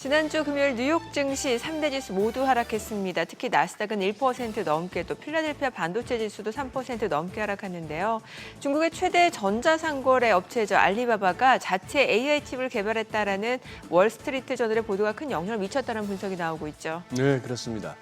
지난주 금요일 뉴욕 증시 3대 지수 모두 하락했습니다. 특히 나스닥은 1% 넘게, 또 필라델피아 반도체 지수도 3% 넘게 하락했는데요. 중국의 최대 전자상거래 업체죠. 알리바바가 자체 AI 칩을 개발했다라는 월스트리트 저널의 보도가 큰 영향을 미쳤다는 분석이 나오고 있죠. 네, 그렇습니다.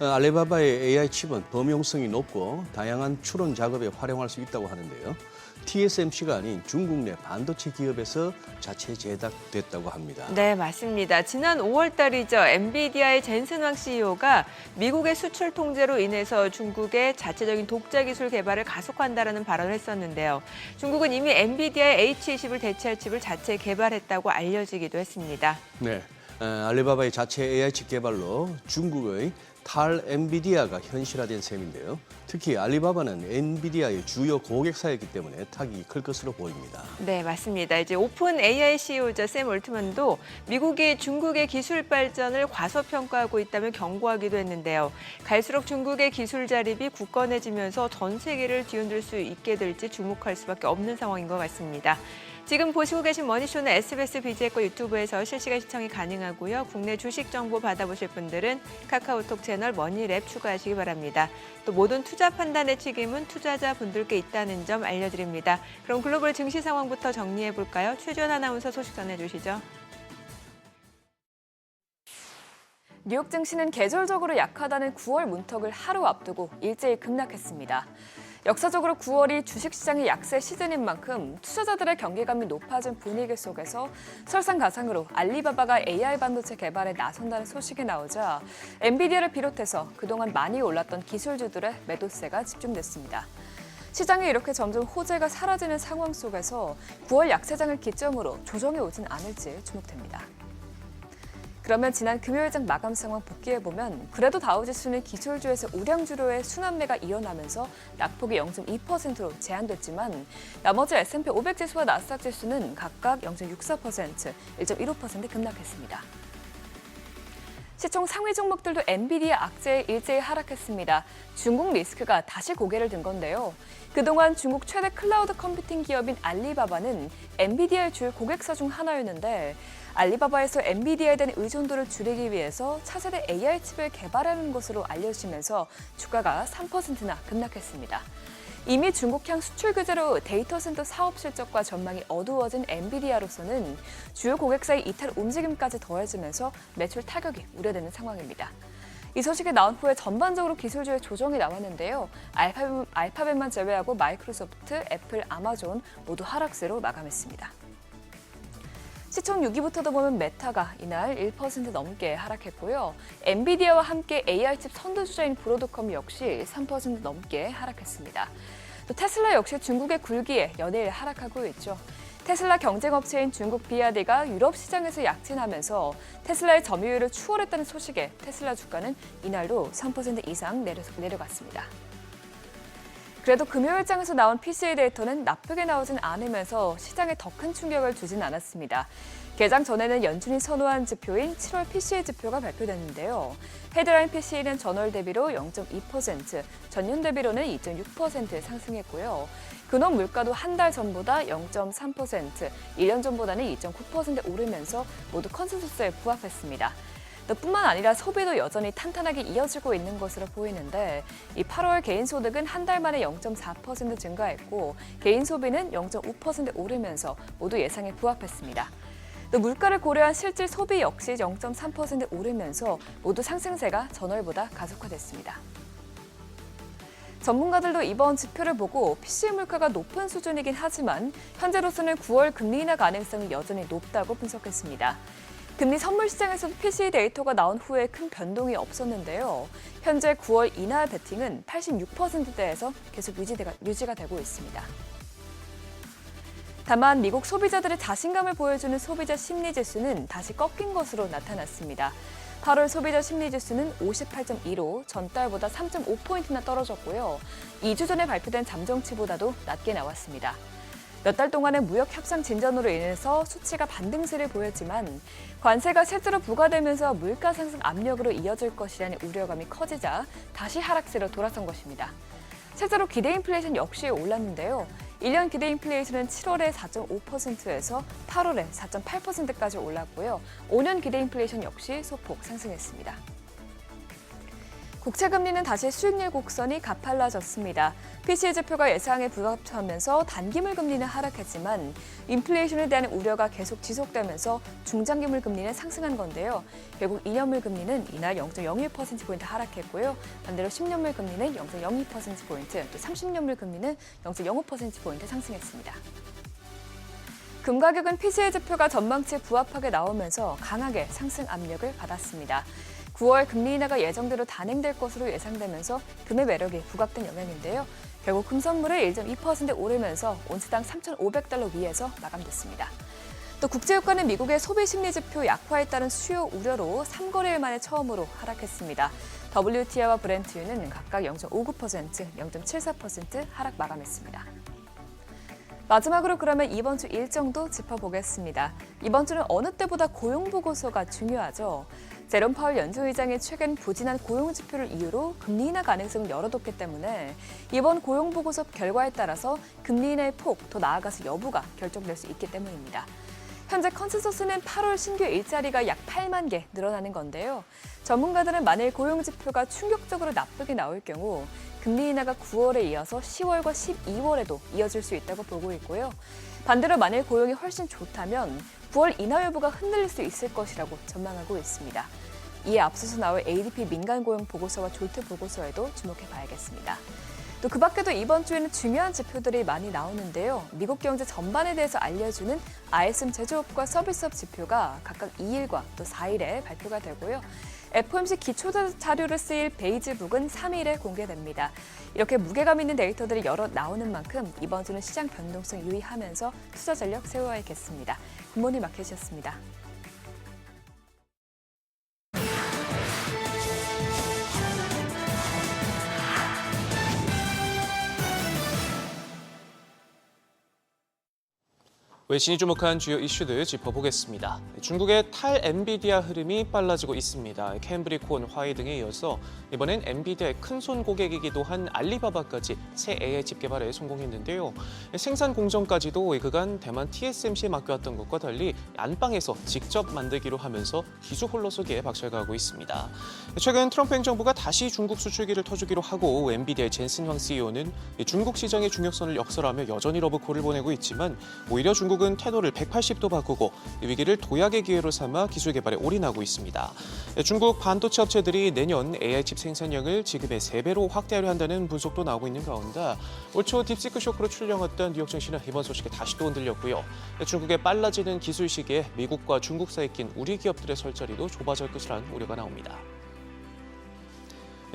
알리바바의 AI 칩은 범용성이 높고 다양한 추론 작업에 활용할 수 있다고 하는데요. TSMC가 아닌 중국 내 반도체 기업에서 자체 제작됐다고 합니다. 네, 맞습니다. 지난 5월 달이죠. 엔비디아의 젠슨 왕 CEO가 미국의 수출 통제로 인해서 중국의 자체적인 독자 기술 개발을 가속화한다라는 발언을 했었는데요. 중국은 이미 엔비디아의 H20을 대체할 칩을 자체 개발했다고 알려지기도 했습니다. 네, 알리바바의 자체 AI 칩 개발로 중국의 탈 엔비디아가 현실화된 셈인데요. 특히 알리바바는 엔비디아의 주요 고객사였기 때문에 타격이 클 것으로 보입니다. 네, 맞습니다. 이제 오픈 AI CEO자 샘 올트만도 미국이 중국의 기술 발전을 과소평가하고 있다며 경고하기도 했는데요. 갈수록 중국의 기술 자립이 굳건해지면서 전 세계를 뒤흔들 수 있게 될지 주목할 수밖에 없는 상황인 것 같습니다. 지금 보시고 계신 머니쇼는 SBS BG과 유튜브에서 실시간 시청이 가능하고요. 국내 주식 정보 받아보실 분들은 카카오톡 채널 머니랩 추가하시기 바랍니다. 또 모든 투자 판단의 책임은 투자자분들께 있다는 점 알려드립니다. 그럼 글로벌 증시 상황부터 정리해 볼까요? 최주연 아나운서 소식 전해주시죠. 뉴욕 증시는 계절적으로 약하다는 9월 문턱을 하루 앞두고 일제히 급락했습니다. 역사적으로 9월이 주식시장의 약세 시즌인 만큼 투자자들의 경계감이 높아진 분위기 속에서 설상가상으로 알리바바가 AI 반도체 개발에 나선다는 소식이 나오자 엔비디아를 비롯해서 그동안 많이 올랐던 기술주들의 매도세가 집중됐습니다. 시장에 이렇게 점점 호재가 사라지는 상황 속에서 9월 약세장을 기점으로 조정이 오진 않을지 주목됩니다. 그러면 지난 금요일장 마감 상황 복귀해보면 그래도 다우지수는 기술주에서 우량주로의 순환매가 일어나면서 낙폭이 0.2%로 제한됐지만 나머지 S&P 500 지수와 나스닥 지수는 각각 0.64%, 1.15% 급락했습니다. 시총 상위 종목들도 엔비디아 악재에 일제히 하락했습니다. 중국 리스크가 다시 고개를 든 건데요. 그동안 중국 최대 클라우드 컴퓨팅 기업인 알리바바는 엔비디아의 주요 고객사 중 하나였는데 알리바바에서 엔비디아에 대한 의존도를 줄이기 위해서 차세대 AI 칩을 개발하는 것으로 알려지면서 주가가 3%나 급락했습니다. 이미 중국향 수출 규제로 데이터 센터 사업 실적과 전망이 어두워진 엔비디아로서는 주요 고객사의 이탈 움직임까지 더해지면서 매출 타격이 우려되는 상황입니다. 이 소식이 나온 후에 전반적으로 기술주의 조정이 나왔는데요. 알파벳만 제외하고 마이크로소프트, 애플, 아마존 모두 하락세로 마감했습니다. 시총 6위부터도 보면 메타가 이날 1% 넘게 하락했고요. 엔비디아와 함께 AI칩 선두주자인 브로드컴 역시 3% 넘게 하락했습니다. 또 테슬라 역시 중국의 굴기에 연일 하락하고 있죠. 테슬라 경쟁업체인 중국 비아디가 유럽 시장에서 약진하면서 테슬라의 점유율을 추월했다는 소식에 테슬라 주가는 이날도 3% 이상 내려갔습니다. 그래도 금요일장에서 나온 PCE 데이터는 나쁘게 나오진 않으면서 시장에 더 큰 충격을 주진 않았습니다. 개장 전에는 연준이 선호한 지표인 7월 PCE 지표가 발표됐는데요. 헤드라인 PCE는 전월 대비로 0.2%, 전년 대비로는 2.6% 상승했고요. 근원 물가도 한 달 전보다 0.3%, 1년 전보다는 2.9% 오르면서 모두 컨센서스에 부합했습니다. 뿐만 아니라 소비도 여전히 탄탄하게 이어지고 있는 것으로 보이는데 이 8월 개인 소득은 한 달 만에 0.4% 증가했고 개인 소비는 0.5% 오르면서 모두 예상에 부합했습니다. 또 물가를 고려한 실질 소비 역시 0.3% 오르면서 모두 상승세가 전월보다 가속화됐습니다. 전문가들도 이번 지표를 보고 PCE 물가가 높은 수준이긴 하지만 현재로서는 9월 금리 인하 가능성이 여전히 높다고 분석했습니다. 금리 선물 시장에서도 PCE 데이터가 나온 후에 큰 변동이 없었는데요. 현재 9월 인하 베팅은 86%대에서 계속 유지가 되고 있습니다. 다만 미국 소비자들의 자신감을 보여주는 소비자 심리지수는 다시 꺾인 것으로 나타났습니다. 8월 소비자 심리지수는 58.2로 전달보다 3.5포인트나 떨어졌고요. 2주 전에 발표된 잠정치보다도 낮게 나왔습니다. 몇 달 동안의 무역 협상 진전으로 인해서 수치가 반등세를 보였지만 관세가 실제로 부과되면서 물가 상승 압력으로 이어질 것이라는 우려감이 커지자 다시 하락세로 돌아선 것입니다. 실제로 기대 인플레이션 역시 올랐는데요. 1년 기대 인플레이션은 7월에 4.5%에서 8월에 4.8%까지 올랐고요. 5년 기대 인플레이션 역시 소폭 상승했습니다. 국채금리는 다시 수익률 곡선이 가팔라졌습니다. PCE 지표가 예상에 부합하면서 단기물 금리는 하락했지만 인플레이션에 대한 우려가 계속 지속되면서 중장기물 금리는 상승한 건데요. 결국 2년물 금리는 이날 0.01%포인트 하락했고요. 반대로 10년물 금리는 0.02%포인트, 또 30년물 금리는 0.05%포인트 상승했습니다. 금 가격은 PCE 지표가 전망치에 부합하게 나오면서 강하게 상승 압력을 받았습니다. 9월 금리 인하가 예정대로 단행될 것으로 예상되면서 금의 매력이 부각된 영향인데요. 결국 금 선물을 1.2% 오르면서 온스당 3,500달러 위에서 마감됐습니다. 또 국제유가는 미국의 소비 심리 지표 약화에 따른 수요 우려로 3거래일 만에 처음으로 하락했습니다. WTI와 브렌트유는 각각 0.59%, 0.74% 하락 마감했습니다. 마지막으로 그러면 이번 주 일정도 짚어보겠습니다. 이번 주는 어느 때보다 고용보고서가 중요하죠. 제롬 파월 연준의장이 최근 부진한 고용 지표를 이유로 금리 인하 가능성을 열어뒀기 때문에 이번 고용보고서 결과에 따라서 금리 인하의 폭, 더 나아가서 여부가 결정될 수 있기 때문입니다. 현재 컨센서스는 8월 신규 일자리가 약 8만 개 늘어나는 건데요. 전문가들은 만일 고용 지표가 충격적으로 나쁘게 나올 경우 금리 인하가 9월에 이어서 10월과 12월에도 이어질 수 있다고 보고 있고요. 반대로 만일 고용이 훨씬 좋다면 9월 인하 여부가 흔들릴 수 있을 것이라고 전망하고 있습니다. 이에 앞서서 나올 ADP 민간 고용 보고서와 졸트 보고서에도 주목해 봐야겠습니다. 또 그 밖에도 이번 주에는 중요한 지표들이 많이 나오는데요. 미국 경제 전반에 대해서 알려주는 ISM 제조업과 서비스업 지표가 각각 2일과 또 4일에 발표가 되고요. FOMC 기초 자료를 쓰일 베이지북은 3일에 공개됩니다. 이렇게 무게감 있는 데이터들이 여러 나오는 만큼 이번 주는 시장 변동성 유의하면서 투자 전략 세워야겠습니다. 굿모닝 마켓이었습니다. 외신이 주목한 주요 이슈들 짚어보겠습니다. 중국의 탈엔비디아 흐름이 빨라지고 있습니다. 캠브리, 콘, 화웨이 등에 이어서 이번엔 엔비디아의 큰손 고객이기도 한 알리바바까지 새 AI 칩 개발에 성공했는데요. 생산 공정까지도 그간 대만 TSMC에 맡겨왔던 것과 달리 안방에서 직접 만들기로 하면서 기술 홀로서기에 박살가고 있습니다. 최근 트럼프 행정부가 다시 중국 수출기를 터주기로 하고 엔비디아의 젠슨 황 CEO는 중국 시장의 중요성을 역설하며 여전히 러브콜을 보내고 있지만 오히려 중국은 태도를 180도 바꾸고 위기를 도약의 기회로 삼아 기술 개발에 올인하고 있습니다. 중국 반도체 업체들이 내년 AI 칩 생산량을 지금의 3배로 확대하려 한다는 분석도 나오고 있는 가운데 올 초 딥시크 쇼크로 출렁했던 뉴욕 증시는 이번 소식에 다시 또 흔들렸고요. 중국의 빨라지는 기술 시기에 미국과 중국 사이에 낀 우리 기업들의 설자리도 좁아질 것이라는 우려가 나옵니다.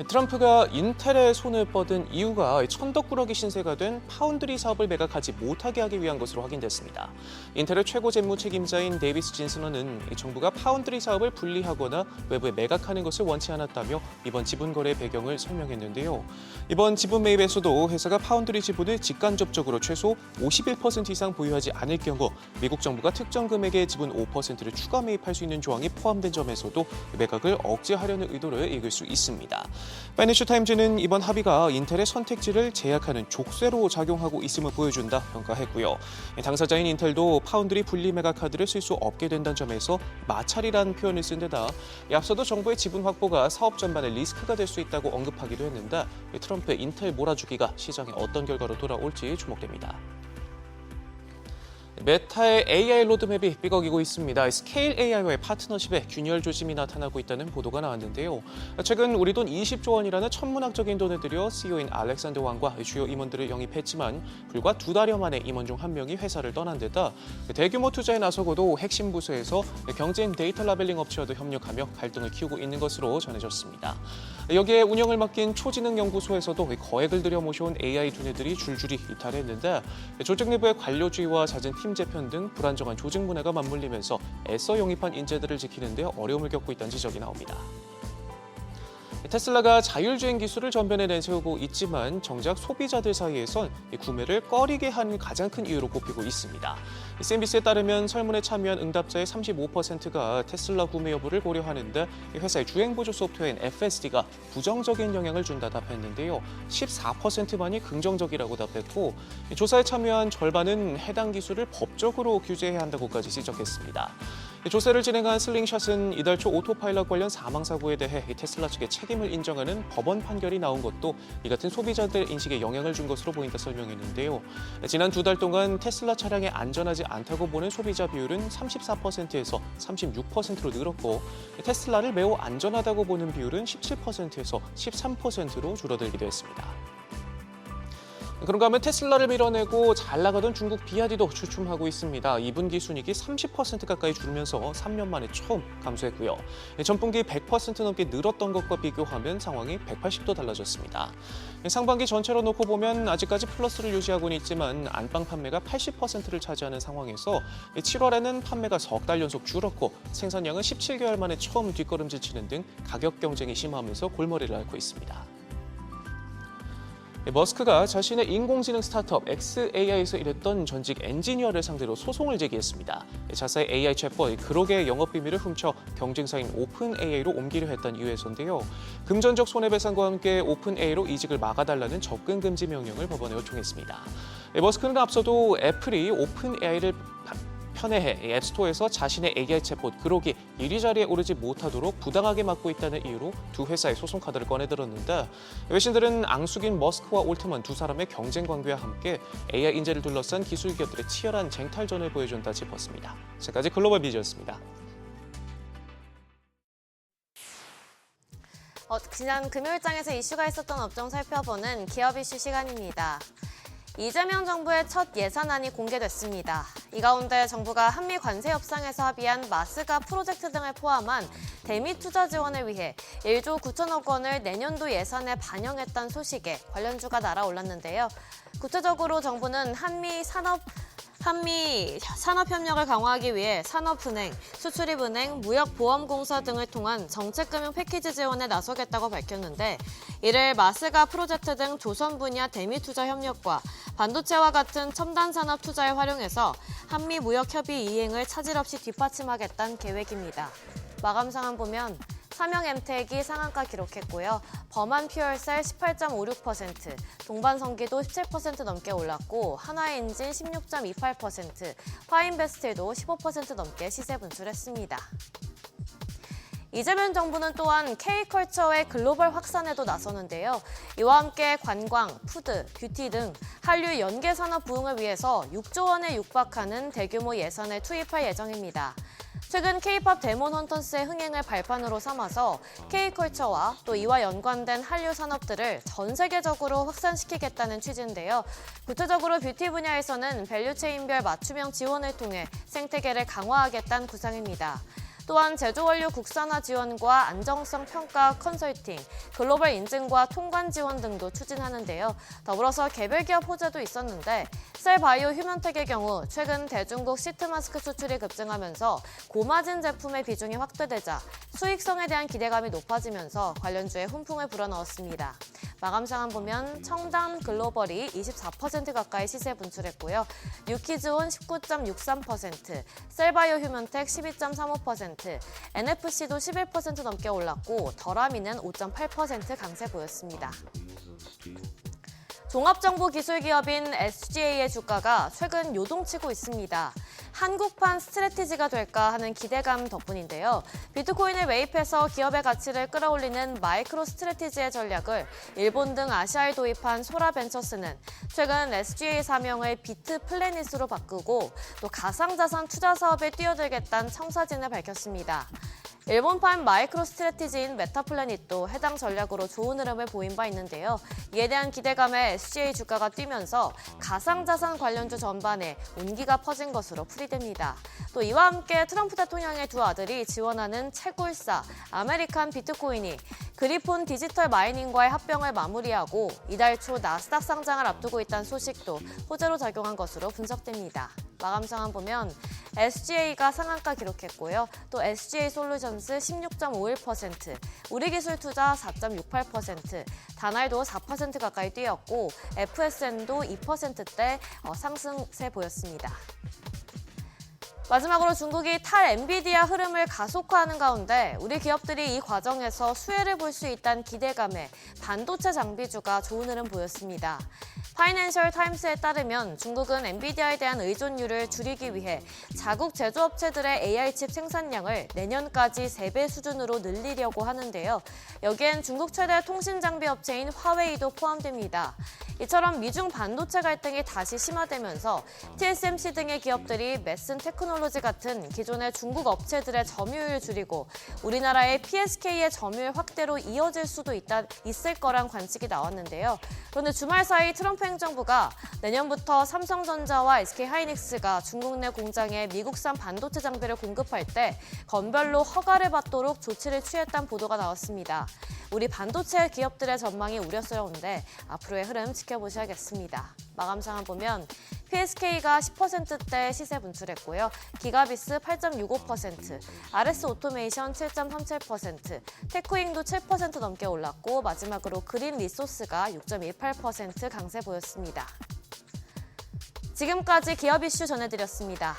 트럼프가 인텔에 손을 뻗은 이유가 천덕꾸러기 신세가 된 파운드리 사업을 매각하지 못하게 하기 위한 것으로 확인됐습니다. 인텔의 최고 재무 책임자인 데이비스 진스너는 정부가 파운드리 사업을 분리하거나 외부에 매각하는 것을 원치 않았다며 이번 지분 거래 배경을 설명했는데요. 이번 지분 매입에서도 회사가 파운드리 지분을 직간접적으로 최소 51% 이상 보유하지 않을 경우 미국 정부가 특정 금액의 지분 5%를 추가 매입할 수 있는 조항이 포함된 점에서도 매각을 억제하려는 의도를 읽을 수 있습니다. 파이낸셜 타임즈는 이번 합의가 인텔의 선택지를 제약하는 족쇄로 작용하고 있음을 보여준다 평가했고요. 당사자인 인텔도 파운드리 분리 매각 카드를 쓸 수 없게 된다는 점에서 마찰이라는 표현을 쓴 데다 앞서도 정부의 지분 확보가 사업 전반에 리스크가 될 수 있다고 언급하기도 했는데 트럼프의 인텔 몰아주기가 시장에 어떤 결과로 돌아올지 주목됩니다. 메타의 AI 로드맵이 삐걱이고 있습니다. 스케일 AI와의 파트너십에 균열 조짐이 나타나고 있다는 보도가 나왔는데요. 최근 우리 돈 20조 원이라는 천문학적인 돈을 들여 CEO인 알렉산더 왕과 주요 임원들을 영입했지만 불과 2달여 만에 임원 중 한 명이 회사를 떠난 데다 대규모 투자에 나서고도 핵심 부서에서 경쟁 데이터 라벨링 업체와도 협력하며 갈등을 키우고 있는 것으로 전해졌습니다. 여기에 운영을 맡긴 초지능 연구소에서도 거액을 들여 모셔온 AI 두뇌들이 줄줄이 이탈했는데 조직 내부의 관료주의와 잦은 팀 재편 등 불안정한 조직 문화가 맞물리면서 애써 영입한 인재들을 지키는 데 어려움을 겪고 있다는 지적이 나옵니다. 테슬라가 자율주행 기술을 전면에 내세우고 있지만 정작 소비자들 사이에선 구매를 꺼리게 하는 가장 큰 이유로 꼽히고 있습니다. CNBC에 따르면 설문에 참여한 응답자의 35%가 테슬라 구매 여부를 고려하는데 회사의 주행보조 소프트웨어인 FSD가 부정적인 영향을 준다 답했는데요. 14%만이 긍정적이라고 답했고 조사에 참여한 절반은 해당 기술을 법적으로 규제해야 한다고까지 지적했습니다. 조사를 진행한 슬링샷은 이달 초 오토파일럿 관련 사망사고에 대해 테슬라 측의 책임을 인정하는 법원 판결이 나온 것도 이 같은 소비자들 인식에 영향을 준 것으로 보인다 설명했는데요. 지난 2달 동안 테슬라 차량이 안전하지 않다고 보는 소비자 비율은 34%에서 36%로 늘었고 테슬라를 매우 안전하다고 보는 비율은 17%에서 13%로 줄어들기도 했습니다. 그런가 하면 테슬라를 밀어내고 잘 나가던 중국 비아디도 주춤하고 있습니다. 2분기 순이익이 30% 가까이 줄면서 3년 만에 처음 감소했고요. 전분기 100% 넘게 늘었던 것과 비교하면 상황이 180도 달라졌습니다. 상반기 전체로 놓고 보면 아직까지 플러스를 유지하고는 있지만 안방 판매가 80%를 차지하는 상황에서 7월에는 판매가 석 달 연속 줄었고 생산량은 17개월 만에 처음 뒷걸음질 치는 등 가격 경쟁이 심하면서 골머리를 앓고 있습니다. 머스크가 자신의 인공지능 스타트업 xAI에서 일했던 전직 엔지니어를 상대로 소송을 제기했습니다. 자사의 AI 챗봇 그록의 영업 비밀을 훔쳐 경쟁사인 오픈AI로 옮기려 했던 이유에서인데요. 금전적 손해배상과 함께 오픈AI로 이직을 막아달라는 접근 금지 명령을 법원에 요청했습니다. 머스크는 앞서도 애플이 오픈AI를 편애해 앱스토어에서 자신의 AI 챗봇 그록이 1위 자리에 오르지 못하도록 부당하게 막고 있다는 이유로 두 회사의 소송 카드를 꺼내들었는데 외신들은 앙숙인 머스크와 올트만 두 사람의 경쟁 관계와 함께 AI 인재를 둘러싼 기술 기업들의 치열한 쟁탈전을 보여준다 짚었습니다. 지금까지 글로벌 비즈였습니다. 지난 금요일장에서 이슈가 있었던 업종 살펴보는 기업 이슈 시간입니다. 이재명 정부의 첫 예산안이 공개됐습니다. 이 가운데 정부가 한미 관세 협상에서 합의한 마스가 프로젝트 등을 포함한 대미 투자 지원을 위해 1조 9천억 원을 내년도 예산에 반영했다는 소식에 관련주가 날아올랐는데요. 구체적으로 정부는 한미 산업협력을 강화하기 위해 산업은행, 수출입은행, 무역보험공사 등을 통한 정책금융 패키지 지원에 나서겠다고 밝혔는데 이를 마스가 프로젝트 등 조선 분야 대미투자 협력과 반도체와 같은 첨단 산업 투자에 활용해서 한미 무역협의 이행을 차질 없이 뒷받침하겠다는 계획입니다. 마감 상황 보면 삼형엠텍이 상한가 기록했고요. 범한 퓨얼셀 18.56%, 동반성기도 17% 넘게 올랐고 한화엔진 16.28%, 화인베스트도 15% 넘게 시세 분출했습니다. 이재명 정부는 또한 K컬처의 글로벌 확산에도 나서는데요. 이와 함께 관광, 푸드, 뷰티 등 한류 연계 산업 부흥을 위해서 6조 원에 육박하는 대규모 예산을 투입할 예정입니다. 최근 K-팝 데몬 헌터스의 흥행을 발판으로 삼아서 K컬처와 또 이와 연관된 한류 산업들을 전 세계적으로 확산시키겠다는 취지인데요. 구체적으로 뷰티 분야에서는 밸류체인별 맞춤형 지원을 통해 생태계를 강화하겠다는 구상입니다. 또한 제조원료 국산화 지원과 안정성 평가 컨설팅, 글로벌 인증과 통관 지원 등도 추진하는데요. 더불어서 개별 기업 호재도 있었는데 셀바이오 휴먼텍의 경우 최근 대중국 시트 마스크 수출이 급증하면서 고마진 제품의 비중이 확대되자 수익성에 대한 기대감이 높아지면서 관련주에 훈풍을 불어넣었습니다. 마감 상황 보면 청담 글로벌이 24% 가까이 시세 분출했고요. 유키즈온 19.63%, 셀바이오 휴먼텍 12.35%, NFC도 11% 넘게 올랐고 더라미는 5.8% 강세 보였습니다. 종합정보기술기업인 SGA의 주가가 최근 요동치고 있습니다. 한국판 스트래티지가 될까 하는 기대감 덕분인데요. 비트코인을 매입해서 기업의 가치를 끌어올리는 마이크로 스트래티지의 전략을 일본 등 아시아에 도입한 소라벤처스는 최근 SGA 사명을 비트 플래닛으로 바꾸고 또 가상자산 투자 사업에 뛰어들겠다는 청사진을 밝혔습니다. 일본판 마이크로 스트래티지인 메타플래닛도 해당 전략으로 좋은 흐름을 보인 바 있는데요. 이에 대한 기대감에 SGA 주가가 뛰면서 가상자산 관련주 전반에 온기가 퍼진 것으로 풀이됩니다. 또 이와 함께 트럼프 대통령의 두 아들이 지원하는 채굴사 아메리칸 비트코인이 그리폰 디지털 마이닝과의 합병을 마무리하고 이달 초 나스닥 상장을 앞두고 있다는 소식도 호재로 작용한 것으로 분석됩니다. 마감 상황 보면 SGA가 상한가 기록했고요. 또 SGA솔루션스 16.51%, 우리기술투자 4.68%, 다날도 4% 가까이 뛰었고 FSN도 2%대 상승세 보였습니다. 마지막으로 중국이 탈 엔비디아 흐름을 가속화하는 가운데 우리 기업들이 이 과정에서 수혜를 볼 수 있다는 기대감에 반도체 장비주가 좋은 흐름 보였습니다. 파이낸셜 타임스에 따르면 중국은 엔비디아에 대한 의존율을 줄이기 위해 자국 제조업체들의 AI 칩 생산량을 내년까지 3배 수준으로 늘리려고 하는데요. 여기엔 중국 최대 통신 장비 업체인 화웨이도 포함됩니다. 이처럼 미중 반도체 갈등이 다시 심화되면서 TSMC 등의 기업들이 메슨 테크놀로지 같은 기존의 중국 업체들의 점유율을 줄이고 우리나라의 PSK의 점유율 확대로 이어질 수도 있을 거란 관측이 나왔는데요. 그런데 주말 사이 트럼프 행정부가 내년부터 삼성전자와 SK하이닉스가 중국 내 공장에 미국산 반도체 장비를 공급할 때 건별로 허가를 받도록 조치를 취했다는 보도가 나왔습니다. 우리 반도체 기업들의 전망이 우려스러운데 앞으로의 흐름 지켜보셔야겠습니다. 마감 상황 보면 PSK가 10%대 시세 분출했고요. 기가비스 8.65%, RS 오토메이션 7.37%, 테크윙도 7% 넘게 올랐고 마지막으로 그린 리소스가 6.18% 강세 보였습니다. 지금까지 기업 이슈 전해드렸습니다.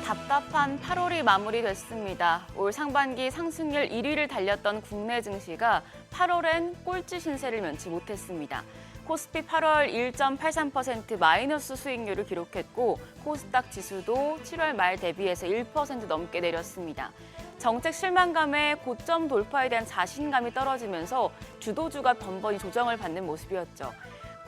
답답한 8월이 마무리됐습니다. 올 상반기 상승률 1위를 달렸던 국내 증시가 8월엔 꼴찌 신세를 면치 못했습니다. 코스피 8월 1.83% 마이너스 수익률을 기록했고 코스닥 지수도 7월 말 대비해서 1% 넘게 내렸습니다. 정책 실망감에 고점 돌파에 대한 자신감이 떨어지면서 주도주가 번번이 조정을 받는 모습이었죠.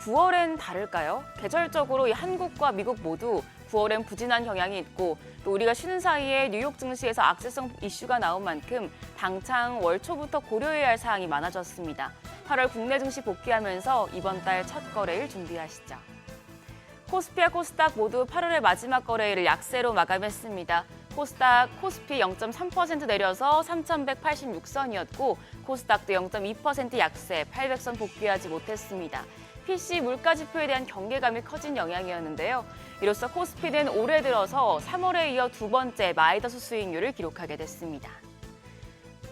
9월엔 다를까요? 계절적으로 이 한국과 미국 모두 9월엔 부진한 경향이 있고 또 우리가 쉬는 사이에 뉴욕 증시에서 악재성 이슈가 나온 만큼 당장 월 초부터 고려해야 할 사항이 많아졌습니다. 8월 국내 증시 복귀하면서 이번 달 첫 거래일 준비하시죠. 코스피와 코스닥 모두 8월의 마지막 거래일을 약세로 마감했습니다. 코스피 0.3% 내려서 3,186선이었고 코스닥도 0.2% 약세, 800선 복귀하지 못했습니다. PC 물가지표에 대한 경계감이 커진 영향이었는데요. 이로써 코스피는 올해 들어서 3월에 이어 두 번째 마이너스 수익률을 기록하게 됐습니다.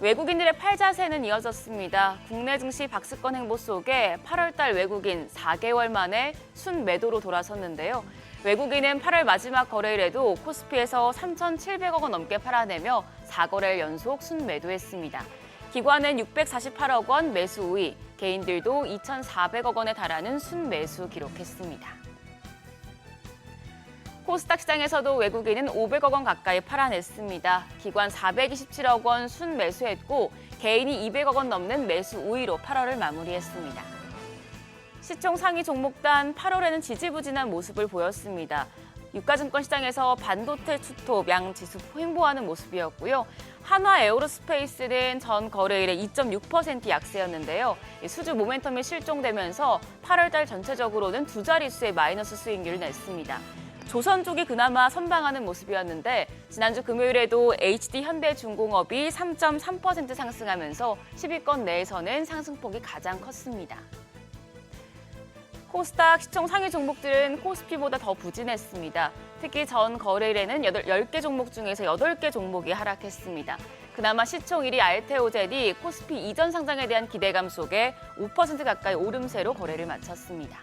외국인들의 팔자세는 이어졌습니다. 국내 증시 박스권 행보 속에 8월 달 외국인 4개월 만에 순매도로 돌아섰는데요. 외국인은 8월 마지막 거래일에도 코스피에서 3,700억 원 넘게 팔아내며 4거래일 연속 순매도했습니다. 기관은 648억 원 매수 우위, 개인들도 2,400억 원에 달하는 순매수 기록했습니다. 코스닥 시장에서도 외국인은 500억 원 가까이 팔아냈습니다. 기관 427억 원 순매수했고 개인이 200억 원 넘는 매수 우위로 8월을 마무리했습니다. 시총 상위 종목단 8월에는 지지부진한 모습을 보였습니다. 유가증권 시장에서 반도체 투톱 양지수 횡보하는 모습이었고요. 한화 에어로스페이스는 전 거래일에 2.6% 약세였는데요. 수주 모멘텀이 실종되면서 8월 달 전체적으로는 두 자릿수의 마이너스 수익률을 냈습니다. 조선족이 그나마 선방하는 모습이었는데 지난주 금요일에도 HD 현대중공업이 3.3% 상승하면서 10위권 내에서는 상승폭이 가장 컸습니다. 코스닥 시총 상위 종목들은 코스피보다 더 부진했습니다. 특히 전 거래일에는 10개 종목 중에서 8개 종목이 하락했습니다. 그나마 시총 1위 알테오젠이 코스피 이전 상장에 대한 기대감 속에 5% 가까이 오름세로 거래를 마쳤습니다.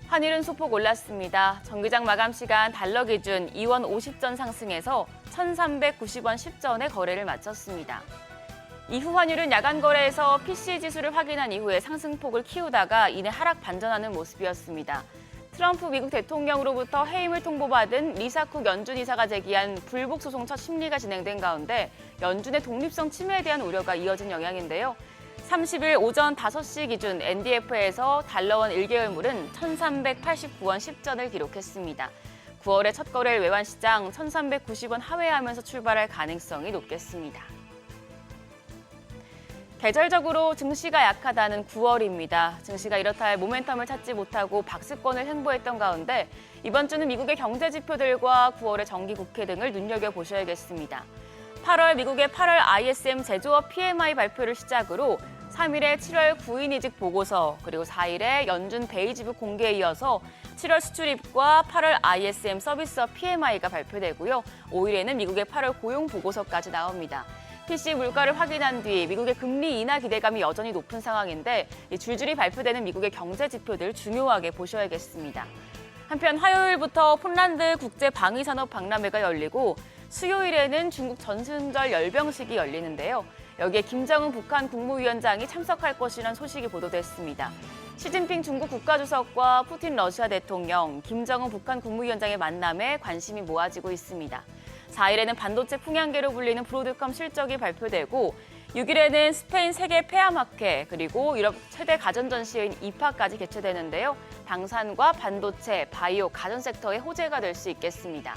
환율은 소폭 올랐습니다. 정기장 마감 시간 달러 기준 2원 50전 상승해서 1,390원 10전에 거래를 마쳤습니다. 이후 환율은 야간 거래에서 PC 지수를 확인한 이후에 상승폭을 키우다가 이내 하락 반전하는 모습이었습니다. 트럼프 미국 대통령으로부터 해임을 통보받은 리사쿡 연준 이사가 제기한 불복 소송 첫 심리가 진행된 가운데 연준의 독립성 침해에 대한 우려가 이어진 영향인데요. 30일 오전 5시 기준 NDF에서 달러원 1개월물은 1,389원 10전을 기록했습니다. 9월의 첫 거래일 외환시장 1,390원 하회하면서 출발할 가능성이 높겠습니다. 계절적으로 증시가 약하다는 9월입니다. 증시가 이렇다 할 모멘텀을 찾지 못하고 박스권을 횡보했던 가운데 이번 주는 미국의 경제 지표들과 9월의 정기 국회 등을 눈여겨보셔야겠습니다. 8월 미국의 8월 ISM 제조업 PMI 발표를 시작으로 3일에 7월 구인이직 보고서, 그리고 4일에 연준 베이지북 공개에 이어서 7월 수출입과 8월 ISM 서비스업 PMI가 발표되고요. 5일에는 미국의 8월 고용 보고서까지 나옵니다. PC 물가를 확인한 뒤 미국의 금리 인하 기대감이 여전히 높은 상황인데 줄줄이 발표되는 미국의 경제 지표들 중요하게 보셔야겠습니다. 한편 화요일부터 폴란드 국제방위산업 박람회가 열리고 수요일에는 중국 전승절 열병식이 열리는데요. 여기에 김정은 북한 국무위원장이 참석할 것이라는 소식이 보도됐습니다. 시진핑 중국 국가주석과 푸틴 러시아 대통령, 김정은 북한 국무위원장의 만남에 관심이 모아지고 있습니다. 4일에는 반도체 풍향계로 불리는 브로드컴 실적이 발표되고 6일에는 스페인 세계 폐암학회 그리고 유럽 최대 가전전시회인 이파까지 개최되는데요. 방산과 반도체, 바이오, 가전 섹터의 호재가 될 수 있겠습니다.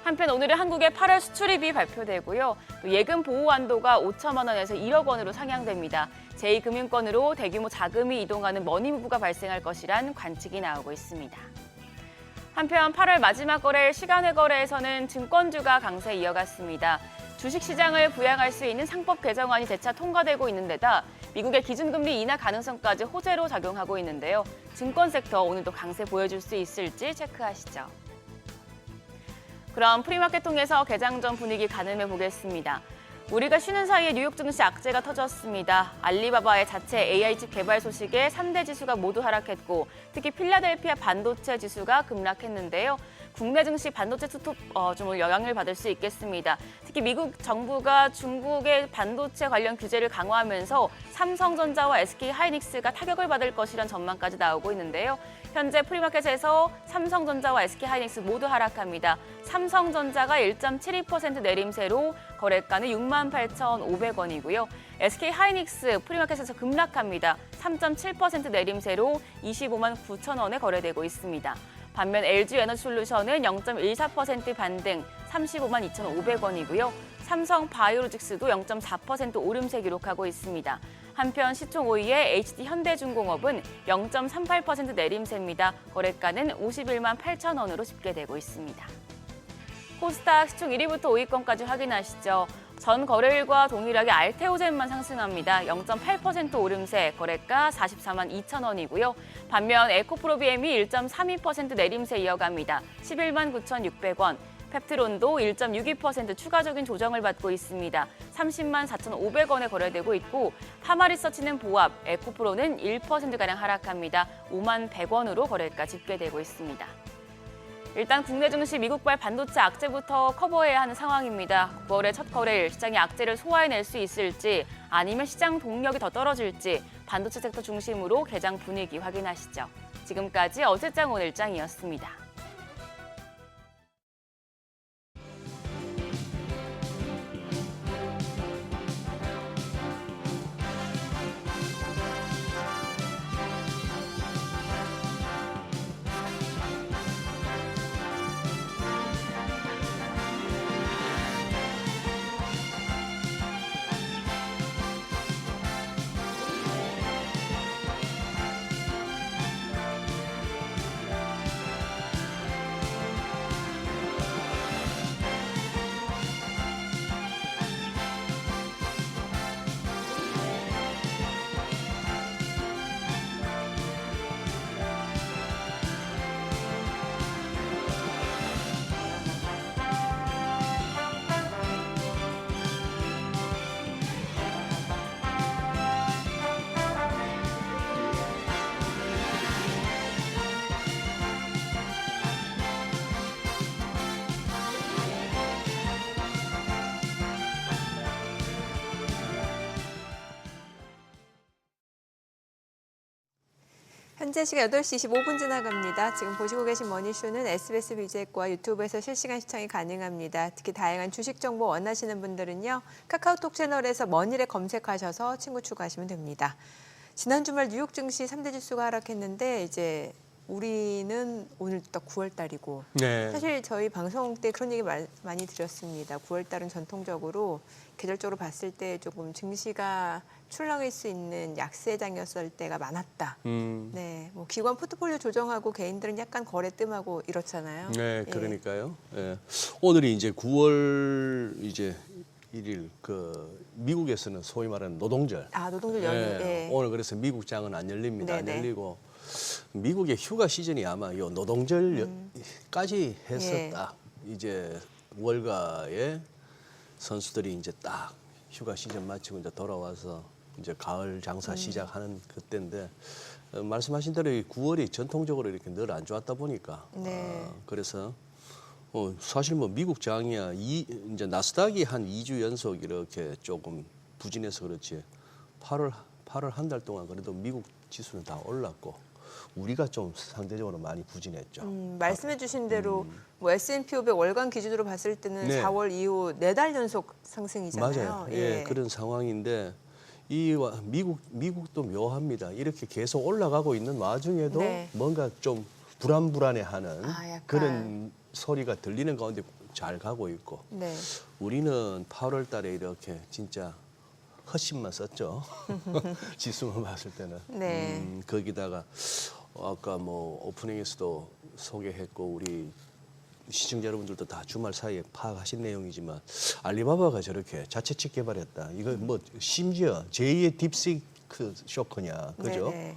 한편 오늘은 한국의 8월 수출입이 발표되고요. 또 예금 보호 한도가 5천만 원에서 1억 원으로 상향됩니다. 제2금융권으로 대규모 자금이 이동하는 머니무브가 발생할 것이란 관측이 나오고 있습니다. 한편 8월 마지막 거래일 시간외 거래에서는 증권주가 강세 이어갔습니다. 주식시장을 부양할 수 있는 상법 개정안이 재차 통과되고 있는 데다 미국의 기준금리 인하 가능성까지 호재로 작용하고 있는데요. 증권 섹터 오늘도 강세 보여줄 수 있을지 체크하시죠. 그럼 프리마켓 통해서 개장 전 분위기 가늠해 보겠습니다. 우리가 쉬는 사이에 뉴욕 증시 악재가 터졌습니다. 알리바바의 자체 AI칩 개발 소식에 3대 지수가 모두 하락했고 특히 필라델피아 반도체 지수가 급락했는데요. 국내 증시 반도체 투톱 좀 영향을 받을 수 있겠습니다. 특히 미국 정부가 중국의 반도체 관련 규제를 강화하면서 삼성전자와 SK하이닉스가 타격을 받을 것이란 전망까지 나오고 있는데요. 현재 프리마켓에서 삼성전자와 SK하이닉스 모두 하락합니다. 삼성전자가 1.72% 내림세로 거래가는 68,500원이고요. SK하이닉스 프리마켓에서 급락합니다. 3.7% 내림세로 25만 9천 원에 거래되고 있습니다. 반면 LG에너지솔루션은 0.14% 반등 35만 2,500원이고요. 삼성바이오로직스도 0.4% 오름세 기록하고 있습니다. 한편 시총 5위의 HD현대중공업은 0.38% 내림세입니다. 거래가는 51만 8천 원으로 집계되고 있습니다. 코스닥 시총 1위부터 5위권까지 확인하시죠. 전 거래일과 동일하게 알테오젠만 상승합니다. 0.8% 오름세, 거래가 44만 2천 원이고요. 반면 에코프로비엠이 1.32% 내림세 이어갑니다. 11만 9,600원. 펩트론도 1.62% 추가적인 조정을 받고 있습니다. 30만 4,500원에 거래되고 있고 파마리서치는 보합, 에코프로는 1%가량 하락합니다. 5만 100원으로 거래가 집계되고 있습니다. 일단 국내 증시 미국발 반도체 악재부터 커버해야 하는 상황입니다. 9월의 첫 거래일 시장이 악재를 소화해낼 수 있을지 아니면 시장 동력이 더 떨어질지 반도체 섹터 중심으로 개장 분위기 확인하시죠. 지금까지 어제장 오늘장이었습니다. 현재 시각 8시 25분 지나갑니다. 지금 보시고 계신 머니쇼는 SBS 비제과 유튜브에서 실시간 시청이 가능합니다. 특히 다양한 주식 정보 원하시는 분들은요. 카카오톡 채널에서 머니를 검색하셔서 친구 추가하시면 됩니다. 지난 주말 뉴욕 증시 3대 지수가 하락했는데 이제 우리는 오늘 딱 9월 달이고 네. 사실 저희 방송 때 그런 얘기 많이 드렸습니다. 9월 달은 전통적으로 계절적으로 봤을 때 조금 증시가 출렁일 수 있는 약세장이었을 때가 많았다. 네, 뭐 기관 포트폴리오 조정하고 개인들은 약간 거래 뜸하고 이렇잖아요. 네, 예. 그러니까요. 예. 오늘이 이제 9월 이제 1일 미국에서는 소위 말하는 노동절. 아, 노동절 연휴. 예. 오늘 그래서 미국장은 안 열립니다. 안 네네. 열리고 미국의 휴가 시즌이 아마 요 노동절까지 해서 예. 딱 이제 월가에 선수들이 이제 딱 휴가 시즌 마치고 이제 돌아와서 이제 가을 장사 시작하는 그때인데 말씀하신 대로 이 9월이 전통적으로 이렇게 늘 안 좋았다 보니까 네. 그래서 사실 뭐 미국 장이야 이제 나스닥이 한 2주 연속 이렇게 조금 부진해서 그렇지 8월 한 달 동안 그래도 미국 지수는 다 올랐고 우리가 좀 상대적으로 많이 부진했죠. 말씀해 주신 대로 뭐 S&P 500 월간 기준으로 봤을 때는 네. 4월 이후 4달 연속 상승이잖아요. 맞아요. 예, 그런 상황인데 미국도 묘합니다. 이렇게 계속 올라가고 있는 와중에도 네. 뭔가 좀 불안불안해하는 약간. 그런 소리가 들리는 가운데 잘 가고 있고 네. 우리는 8월 달에 이렇게 진짜 헛심만 썼죠. 지수만 봤을 때는. 네. 거기다가 아까 뭐 오프닝에서도 소개했고 우리 시청자 여러분들도 다 주말 사이에 파악하신 내용이지만 알리바바가 저렇게 자체측 개발했다. 이거 뭐 심지어 제2의 딥시크 쇼크냐, 그죠? 네네.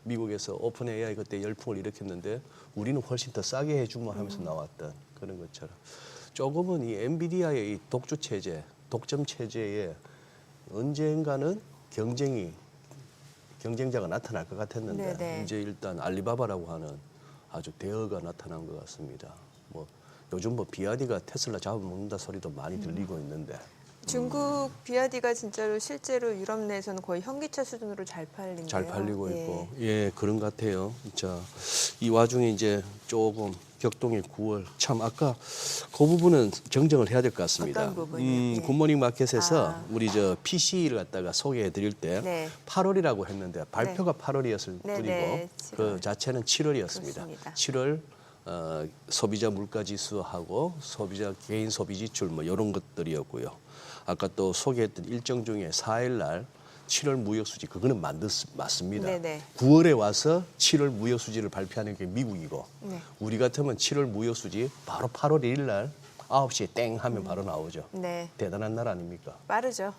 미국에서 오픈 AI 그때 열풍을 일으켰는데 우리는 훨씬 더 싸게 해주면 하면서 나왔던 그런 것처럼 조금은 이 엔비디아의 이 독주 체제, 독점 체제에 언젠가는 경쟁자가 나타날 것 같았는데 네네. 이제 일단 알리바바라고 하는 아주 대어가 나타난 것 같습니다. 뭐 요즘 뭐 비아디가 테슬라 잡아먹는다 소리도 많이 들리고 있는데 중국 비아디가 진짜로 실제로 유럽 내에서는 거의 현기차 수준으로 잘 팔린대요. 잘 팔리고 예. 있고 예 그런 것 같아요. 자, 이 와중에 이제 조금 격동의 9월 참 아까 그 부분은 정정을 해야 될 것 같습니다. 어떤 부분이요? 예. 굿모닝 마켓에서 아. 우리 저 PC를 갖다가 소개해 드릴 때 네. 8월이라고 했는데 발표가 8월이었을 네, 뿐이고 네, 그 7월. 자체는 7월이었습니다. 그렇습니다. 7월 소비자 물가 지수하고 소비자 개인 소비 지출 뭐 이런 것들이었고요. 아까 또 소개했던 일정 중에 4일 날 7월 무역 수지 그거는 맞습니다. 네네. 9월에 와서 7월 무역 수지를 발표하는 게 미국이고 네. 우리 같으면 7월 무역 수지 바로 8월 1일 날 9시에 땡 하면 바로 나오죠. 네. 대단한 날 아닙니까? 빠르죠.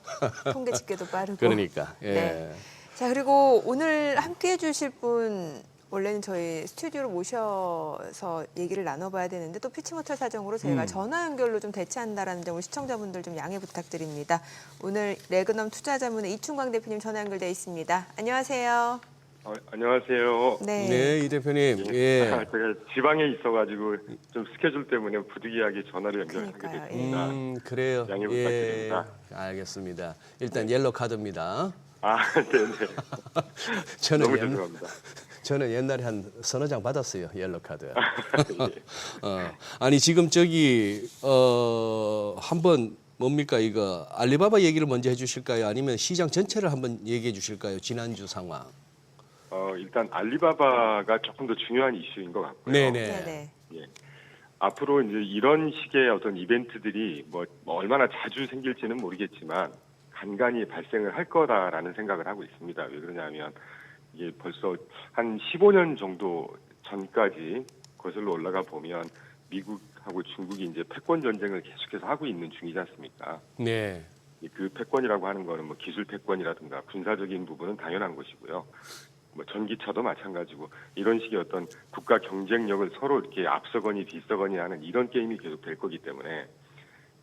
통계 집계도 빠르고. 그러니까. 예. 네. 자, 그리고 오늘 함께 해주실 분 원래는 저희 스튜디오로 모셔서 얘기를 나눠봐야 되는데 또 피치모터 사정으로 저희가 전화 연결로 좀 대체한다라는 점을 시청자분들 좀 양해 부탁드립니다. 오늘 레그넘 투자자문의 이충광 대표님 전화 연결돼 있습니다. 안녕하세요. 안녕하세요. 네. 네, 이 대표님. 예. 제가 지방에 있어가지고 좀 스케줄 때문에 부득이하게 전화를 연결하게 그러니까요. 됐습니다. 그래요. 양해 부탁드립니다. 알겠습니다. 일단 옐로 카드입니다. 네네. 저는 너무 죄송합니다. 저는 옛날에 한 서너 장 받았어요. 옐로 카드. 예. 아니 지금 저기 한번 뭡니까 이거 알리바바 얘기를 먼저 해주실까요? 아니면 시장 전체를 한번 얘기해 주실까요? 지난주 상황. 일단 알리바바가 조금 더 중요한 이슈인 것 같고요. 네네. 네네. 예. 앞으로 이제 이런 식의 어떤 이벤트들이 뭐 얼마나 자주 생길지는 모르겠지만 간간히 발생을 할 거다라는 생각을 하고 있습니다. 왜 그러냐면 이게 벌써 한 15년 정도 전까지 거슬러 올라가 보면 미국하고 중국이 이제 패권 전쟁을 계속해서 하고 있는 중이지 않습니까? 네. 그 패권이라고 하는 거는 뭐 기술 패권이라든가 군사적인 부분은 당연한 것이고요. 뭐 전기차도 마찬가지고 이런 식의 어떤 국가 경쟁력을 서로 이렇게 앞서거니 뒤서거니 하는 이런 게임이 계속 될 거기 때문에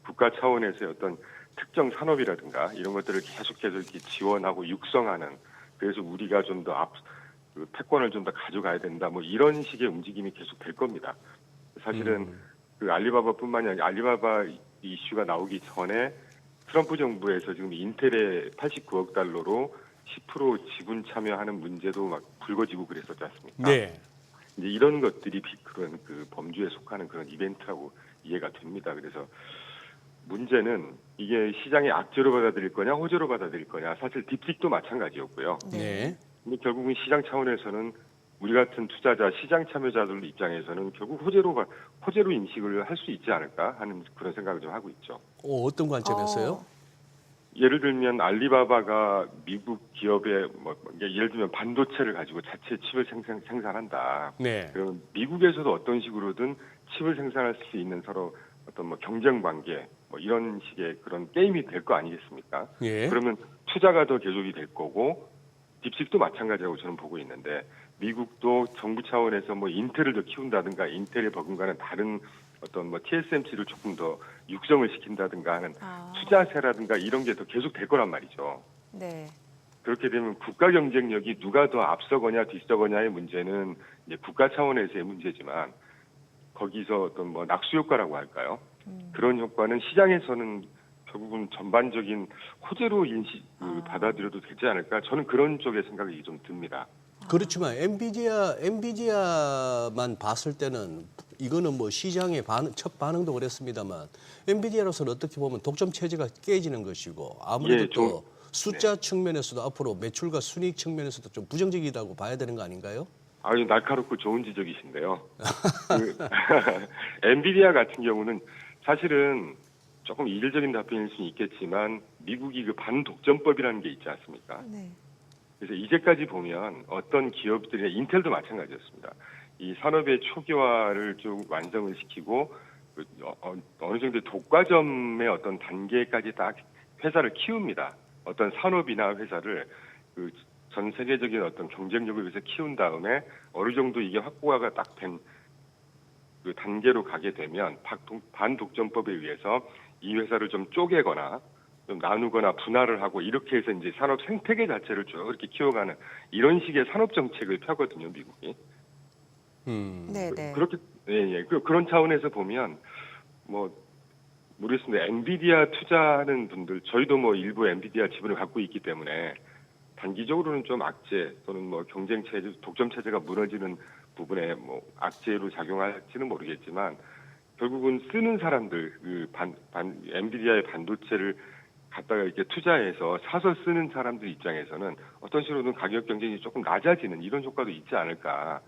국가 차원에서의 어떤 특정 산업이라든가 이런 것들을 계속해서 이렇게 지원하고 육성하는 그래서 우리가 좀 더 그 패권을 좀 더 가져가야 된다. 뭐 이런 식의 움직임이 계속 될 겁니다. 사실은 그 알리바바뿐만이 아니라 알리바바 이슈가 나오기 전에 트럼프 정부에서 지금 인텔에 89억 달러로 10% 지분 참여하는 문제도 막 불거지고 그랬었지 않습니까? 네. 이제 이런 것들이 그런 그 범주에 속하는 그런 이벤트라고 이해가 됩니다. 그래서 문제는 이게 시장의 악재로 받아들일 거냐 호재로 받아들일 거냐. 사실 딥식도 마찬가지였고요. 네. 근데 결국은 시장 차원에서는 우리 같은 투자자, 시장 참여자들 입장에서는 결국 호재로 인식을 할 수 있지 않을까 하는 그런 생각을 좀 하고 있죠. 어떤 관점에서요? 예를 들면 알리바바가 미국 기업의 예를 들면 반도체를 가지고 자체 칩을 생산한다. 네. 그러면 미국에서도 어떤 식으로든 칩을 생산할 수 있는 서로 어떤 경쟁 관계 이런 식의 그런 게임이 될 거 아니겠습니까? 예. 그러면 투자가 더 계속이 될 거고 딥식도 마찬가지라고 저는 보고 있는데 미국도 정부 차원에서 인텔을 더 키운다든가 인텔의 버금가는 다른 어떤 TSMC를 조금 더 육성을 시킨다든가 하는 투자세라든가 이런 게 더 계속 될 거란 말이죠. 네. 그렇게 되면 국가 경쟁력이 누가 더 앞서거냐 뒤서거냐의 문제는 이제 국가 차원에서의 문제지만 거기서 어떤 낙수 효과라고 할까요? 그런 효과는 시장에서는 결국은 전반적인 호재로 받아들여도 되지 않을까? 저는 그런 쪽의 생각이 좀 듭니다. 그렇지만 엔비디아만 봤을 때는 이거는 시장의 첫 반응도 그랬습니다만 엔비디아로서는 어떻게 보면 독점 체제가 깨지는 것이고 아무래도 또 숫자 측면에서도 앞으로 매출과 순이익 측면에서도 좀 부정적이라고 봐야 되는 거 아닌가요? 아주 날카롭고 좋은 지적이신데요. 엔비디아 같은 경우는 사실은 조금 이질적인 답변일 수는 있겠지만 미국이 그 반독점법이라는 게 있지 않습니까? 네. 그래서 이제까지 보면 어떤 기업들이 인텔도 마찬가지였습니다. 이 산업의 초기화를 좀 완성을 시키고 어느 정도 독과점의 어떤 단계까지 딱 회사를 키웁니다. 어떤 산업이나 회사를 전 세계적인 어떤 경쟁력을 위해서 키운 다음에 어느 정도 이게 확고화가 딱 된 그 단계로 가게 되면 반독점법에 의해서 이 회사를 좀 쪼개거나 좀 나누거나 분할을 하고 이렇게 해서 이제 산업 생태계 자체를 쭉 이렇게 키워가는 이런 식의 산업 정책을 펴거든요, 미국이. 네네. 그렇게 그런 차원에서 보면 모르겠습니다. 엔비디아 투자하는 분들 저희도 일부 엔비디아 지분을 갖고 있기 때문에 단기적으로는 좀 악재 또는 경쟁 체제, 독점 체제가 무너지는 부분에 악재로 작용할지는 모르겠지만 결국은 쓰는 사람들 엔비디아의 반도체를 갖다가 이렇게 투자해서 사서 쓰는 사람들 입장에서는 어떤 식으로든 가격 경쟁이 조금 낮아지는 이런 효과도 있지 않을까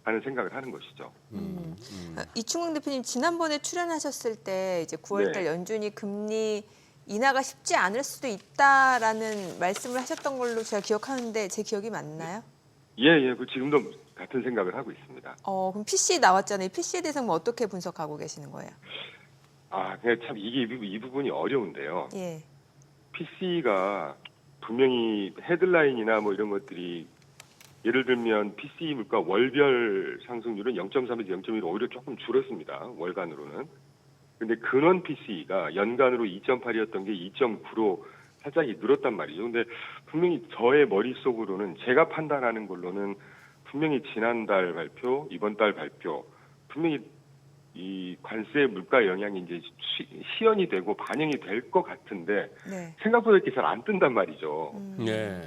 하는 생각을 하는 것이죠. 이충국 대표님 지난번에 출연하셨을 때 이제 9월달 연준이 금리 인하가 쉽지 않을 수도 있다라는 말씀을 하셨던 걸로 제가 기억하는데 제 기억이 맞나요? 예, 지금도 같은 생각을 하고 있습니다. 그럼 PC 나왔잖아요. PC에 대해서 어떻게 분석하고 계시는 거예요? 참 이 부분이 어려운데요. 예. PC가 분명히 헤드라인이나 이런 것들이 예를 들면 PC 물가 월별 상승률은 0.3에서 0.1 오히려 조금 줄었습니다. 월간으로는. 근데 근원 PC가 연간으로 2.8이었던 게 2.9로 살짝 늘었단 말이죠. 근데 분명히 저의 머릿속으로는 제가 판단하는 걸로는 분명히 지난달 발표, 이번 달 발표 분명히 이 관세 물가 영향이 이제 시연이 되고 반영이 될 것 같은데 생각보다 이렇게 잘 안 뜬단 말이죠. 네.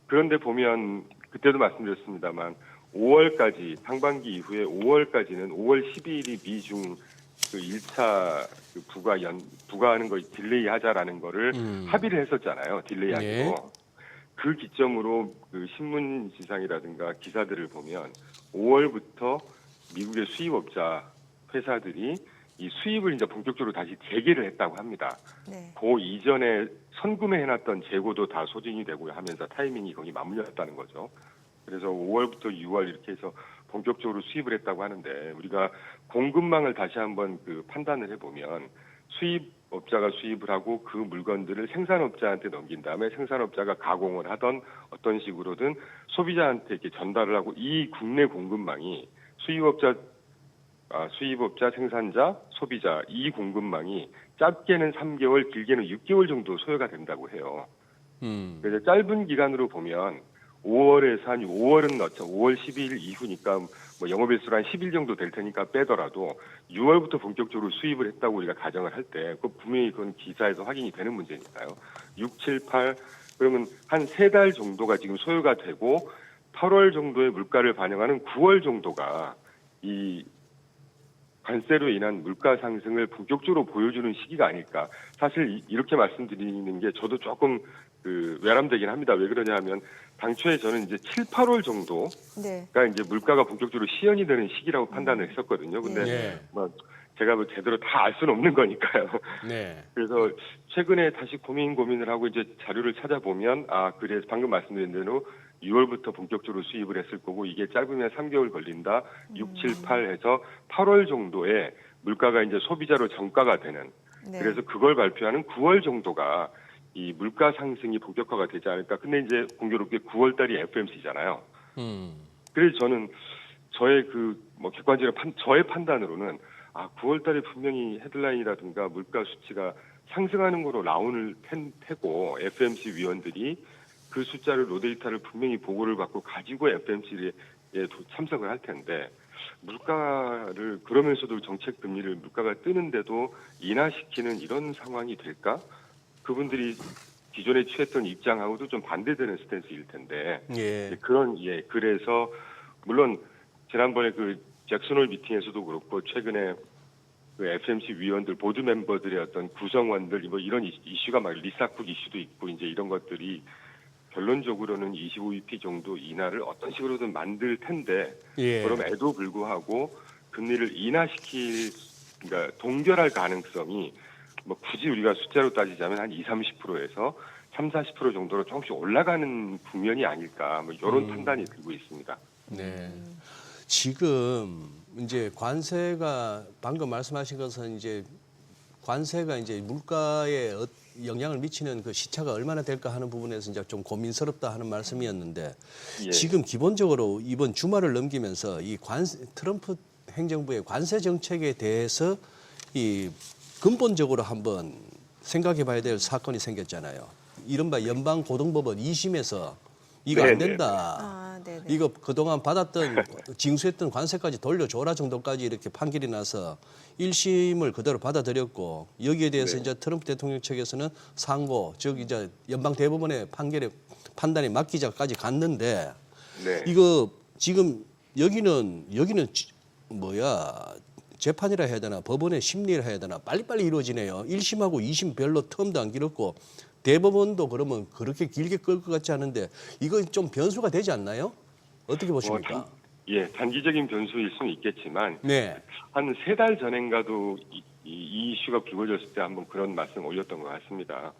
그런데 보면 그때도 말씀드렸습니다만 5월까지 상반기 이후에 5월까지는 5월 12일이 미중 그 1차 부과하는 거 딜레이 하자라는 거를 합의를 했었잖아요. 딜레이 하기로. 그 기점으로 그 신문 지상이라든가 기사들을 보면 5월부터 미국의 수입업자 회사들이 이 수입을 이제 본격적으로 다시 재개를 했다고 합니다. 그 이전에 선구매해놨던 재고도 다 소진이 되고 하면서 타이밍이 거기 맞물렸다는 거죠. 그래서 5월부터 6월 이렇게 해서 본격적으로 수입을 했다고 하는데 우리가 공급망을 다시 한번 판단을 해보면 수입업자가 수입을 하고 그 물건들을 생산업자한테 넘긴 다음에 생산업자가 가공을 하던 어떤 식으로든 소비자한테 이렇게 전달을 하고 이 국내 공급망이 수입업자, 생산자, 소비자 이 공급망이 짧게는 3개월, 길게는 6개월 정도 소요가 된다고 해요. 그래서 짧은 기간으로 보면 5월에서 한 5월은 넣죠. 5월 12일 이후니까 영업일수로 한 10일 정도 될 테니까 빼더라도 6월부터 본격적으로 수입을 했다고 우리가 가정을 할 때 분명히 그건 기사에서 확인이 되는 문제니까요. 6, 7, 8 그러면 한 3달 정도가 지금 소요가 되고 8월 정도의 물가를 반영하는 9월 정도가 이 관세로 인한 물가 상승을 본격적으로 보여주는 시기가 아닐까. 사실 이렇게 말씀드리는 게 저도 조금 외람되긴 합니다. 왜 그러냐 하면 당초에 저는 이제 7, 8월 정도가 네. 이제 물가가 본격적으로 시연이 되는 시기라고 판단을 했었거든요. 근데 네. 뭐 제가 뭐 제대로 다 알 수는 없는 거니까요. 네. 그래서 최근에 다시 고민을 하고 이제 자료를 찾아보면 그래 방금 말씀드린 대로 6월부터 본격적으로 수입을 했을 거고 이게 짧으면 3개월 걸린다. 6, 7, 8 해서 8월 정도에 물가가 이제 소비자로 정가가 되는 네. 그래서 그걸 발표하는 9월 정도가 이 물가 상승이 본격화가 되지 않을까. 근데 이제 공교롭게 9월 달이 FMC잖아요. 그래서 저는 저의 객관적인 저의 판단으로는 9월 달에 분명히 헤드라인이라든가 물가 수치가 상승하는 거로 나오는 테고 FMC 위원들이 그 숫자를 로데이터를 분명히 보고를 받고 가지고 FMC에 참석을 할 텐데 물가를 그러면서도 정책 금리를 물가가 뜨는데도 인하시키는 이런 상황이 될까? 그분들이 기존에 취했던 입장하고도 좀 반대되는 스탠스일 텐데 예. 그래서 물론 지난번에 잭슨홀 미팅에서도 그렇고 최근에 FMC 위원들 보드 멤버들의 어떤 구성원들 뭐 이런 이슈가 막 리사쿡 이슈도 있고 이제 이런 것들이 결론적으로는 25bp 정도 인하를 어떤 식으로든 만들 텐데 예. 그럼에도 불구하고 금리를 그러니까 동결할 가능성이 뭐 굳이 우리가 숫자로 따지자면 한 20, 30%에서 30, 40% 정도로 조금씩 올라가는 국면이 아닐까 뭐 이런 판단이 들고 있습니다. 네. 지금 이제 관세가 방금 말씀하신 것은 이제 관세가 이제 물가에 영향을 미치는 그 시차가 얼마나 될까 하는 부분에서 이제 좀 고민스럽다 하는 말씀이었는데 예. 지금 기본적으로 이번 주말을 넘기면서 이 트럼프 행정부의 관세 정책에 대해서 이 근본적으로 한번 생각해 봐야 될 사건이 생겼잖아요. 이른바 연방고등법원 2심에서 이거 안 네네. 된다. 네네. 이거 그동안 받았던 징수했던 관세까지 돌려줘라 정도까지 이렇게 판결이 나서 1심을 그대로 받아들였고 여기에 대해서 네. 이제 트럼프 대통령 측에서는 상고 즉 이제 연방 대법원의 판단에 맡기자까지 갔는데 네. 이거 지금 여기는 재판이라 해야 되나 법원의 심리를 해야 되나 빨리빨리 이루어지네요. 1심하고 2심 별로 텀도 안 길었고 대법원도 그러면 그렇게 길게 끌 것 같지 않은데 이건 좀 변수가 되지 않나요? 어떻게 보십니까? 단기적인 변수일 수는 있겠지만 네. 한 3달 전인가도 이 이슈가 불거졌을 때 한번 그런 말씀 올렸던 것 같습니다.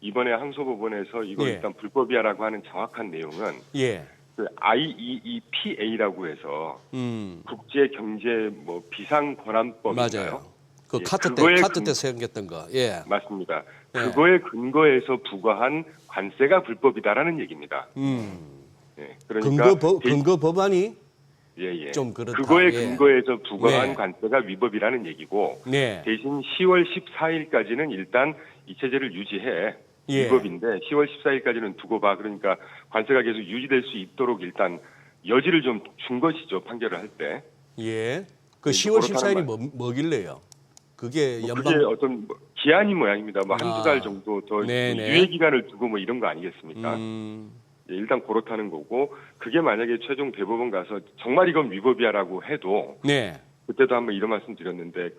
이번에 항소법원에서 이거 예. 일단 불법이야라고 하는 정확한 내용은 예. IEEPA라고 해서 국제 경제 비상 권한법인가요? 맞아요. 그 예, 카트 그거에 때 생겼던 거. 예. 맞습니다. 예. 그거에 근거해서 부과한 관세가 불법이다라는 얘기입니다. 예, 그러니까 근거 법안이 예. 좀 그렇다. 그거에 예. 근거해서 부과한 네. 관세가 위법이라는 얘기고 네. 대신 10월 14일까지는 일단 이 체제를 유지해. 예. 위법인데 10월 14일까지는 두고 봐. 그러니까 관세가 계속 유지될 수 있도록 일단 여지를 좀 준 것이죠. 판결을 할 때. 예. 그 10월 그렇다는 14일이 뭐길래요? 그게 연방 그게 어떤 기한이 모양입니다. 한두 달 정도 더 네네. 유예 기간을 두고 이런 거 아니겠습니까? 예, 일단 그렇다는 거고 그게 만약에 최종 대법원 가서 정말 이건 위법이야라고 해도 네. 그때도 한번 이런 말씀 드렸는데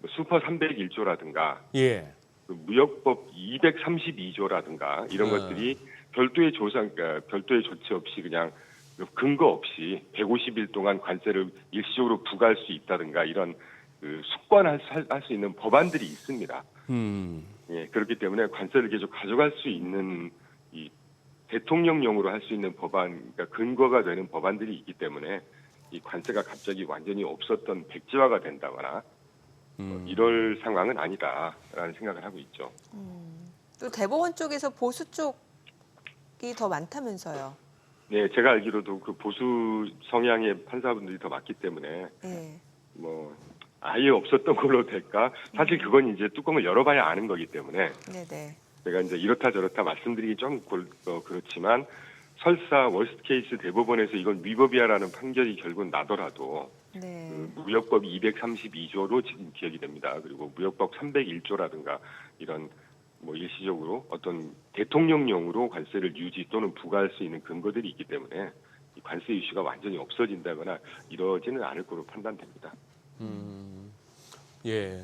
슈퍼 301조라든가 예. 무역법 232조라든가 이런 것들이 별도의 별도의 조치 없이 그냥 근거 없이 150일 동안 관세를 일시적으로 부과할 수 있다든가 이런 숙관할 수 있는 법안들이 있습니다. 예, 그렇기 때문에 관세를 계속 가져갈 수 있는 이 대통령령으로 할 수 있는 법안, 그러니까 근거가 되는 법안들이 있기 때문에 이 관세가 갑자기 완전히 없었던 백지화가 된다거나 이럴 상황은 아니다라는 생각을 하고 있죠. 또 대법원 쪽에서 보수 쪽이 더 많다면서요. 네, 제가 알기로도 그 보수 성향의 판사분들이 더 많기 때문에 네. 아예 없었던 걸로 될까? 사실 그건 이제 뚜껑을 열어봐야 아는 거기 때문에 네네. 제가 이제 이렇다 저렇다 말씀드리기 좀 그렇지만 설사 월스트 케이스 대법원에서 이건 위법이야라는 판결이 결국 나더라도 네. 무역법 232조로 지금 기억이 됩니다. 그리고 무역법 301조라든가 이런 뭐 일시적으로 어떤 대통령령으로 관세를 유지 또는 부과할 수 있는 근거들이 있기 때문에 이 관세 이슈가 완전히 없어진다거나 이러지는 않을 거로 판단됩니다. 예.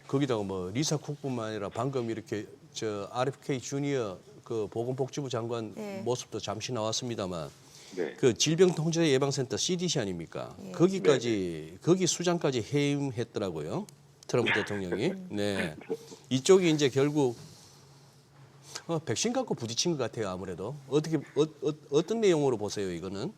거기다가 뭐 리사 쿡뿐만 아니라 방금 이렇게 저 RFK 주니어 그 보건복지부 장관 네. 모습도 잠시 나왔습니다만 네. 그 질병통제예방센터 CDC 아닙니까? 거기까지 거기 수장까지 해임했더라고요. 트럼프 대통령이. 네. 이쪽이 이제 결국 백신 갖고 부딪힌 것 같아요. 아무래도 어떻게 어떤 내용으로 보세요? 이거는?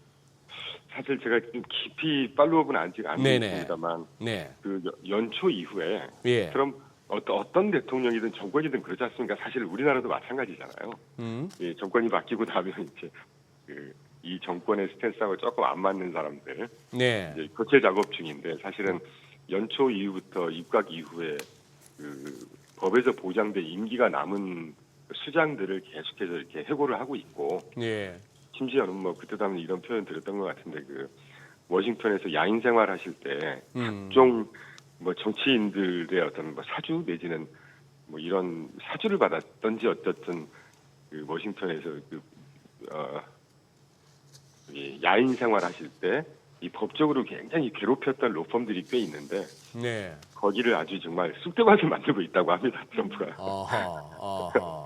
사실 제가 좀 깊이 팔로우업은 아직 안 네네. 했습니다만 네. 그 연초 이후에 예. 트럼프 어떤 대통령이든 정권이든 그렇지 않습니까? 사실 우리나라도 마찬가지잖아요. 예, 정권이 바뀌고 나면 이제 이 정권의 스탠스하고 조금 안 맞는 사람들 네. 이제 교체 작업 중인데 사실은 연초 이후부터 입각 이후에 그 법에서 보장된 임기가 남은 수장들을 계속해서 이렇게 해고를 하고 있고 네. 심지어는 뭐 그때도 한번 이런 표현 들었던 것 같은데 그 워싱턴에서 야인 생활하실 때 각종 뭐 정치인들의 어떤 뭐 사주 내지는 뭐 이런 사주를 받았던지 어쨌든 그 워싱턴에서 이 야인 생활하실 때 이 법적으로 굉장히 괴롭혔던 로펌들이 꽤 있는데 네. 거기를 아주 정말 쑥대밭을 만들고 있다고 합니다. 트럼프가. 아하.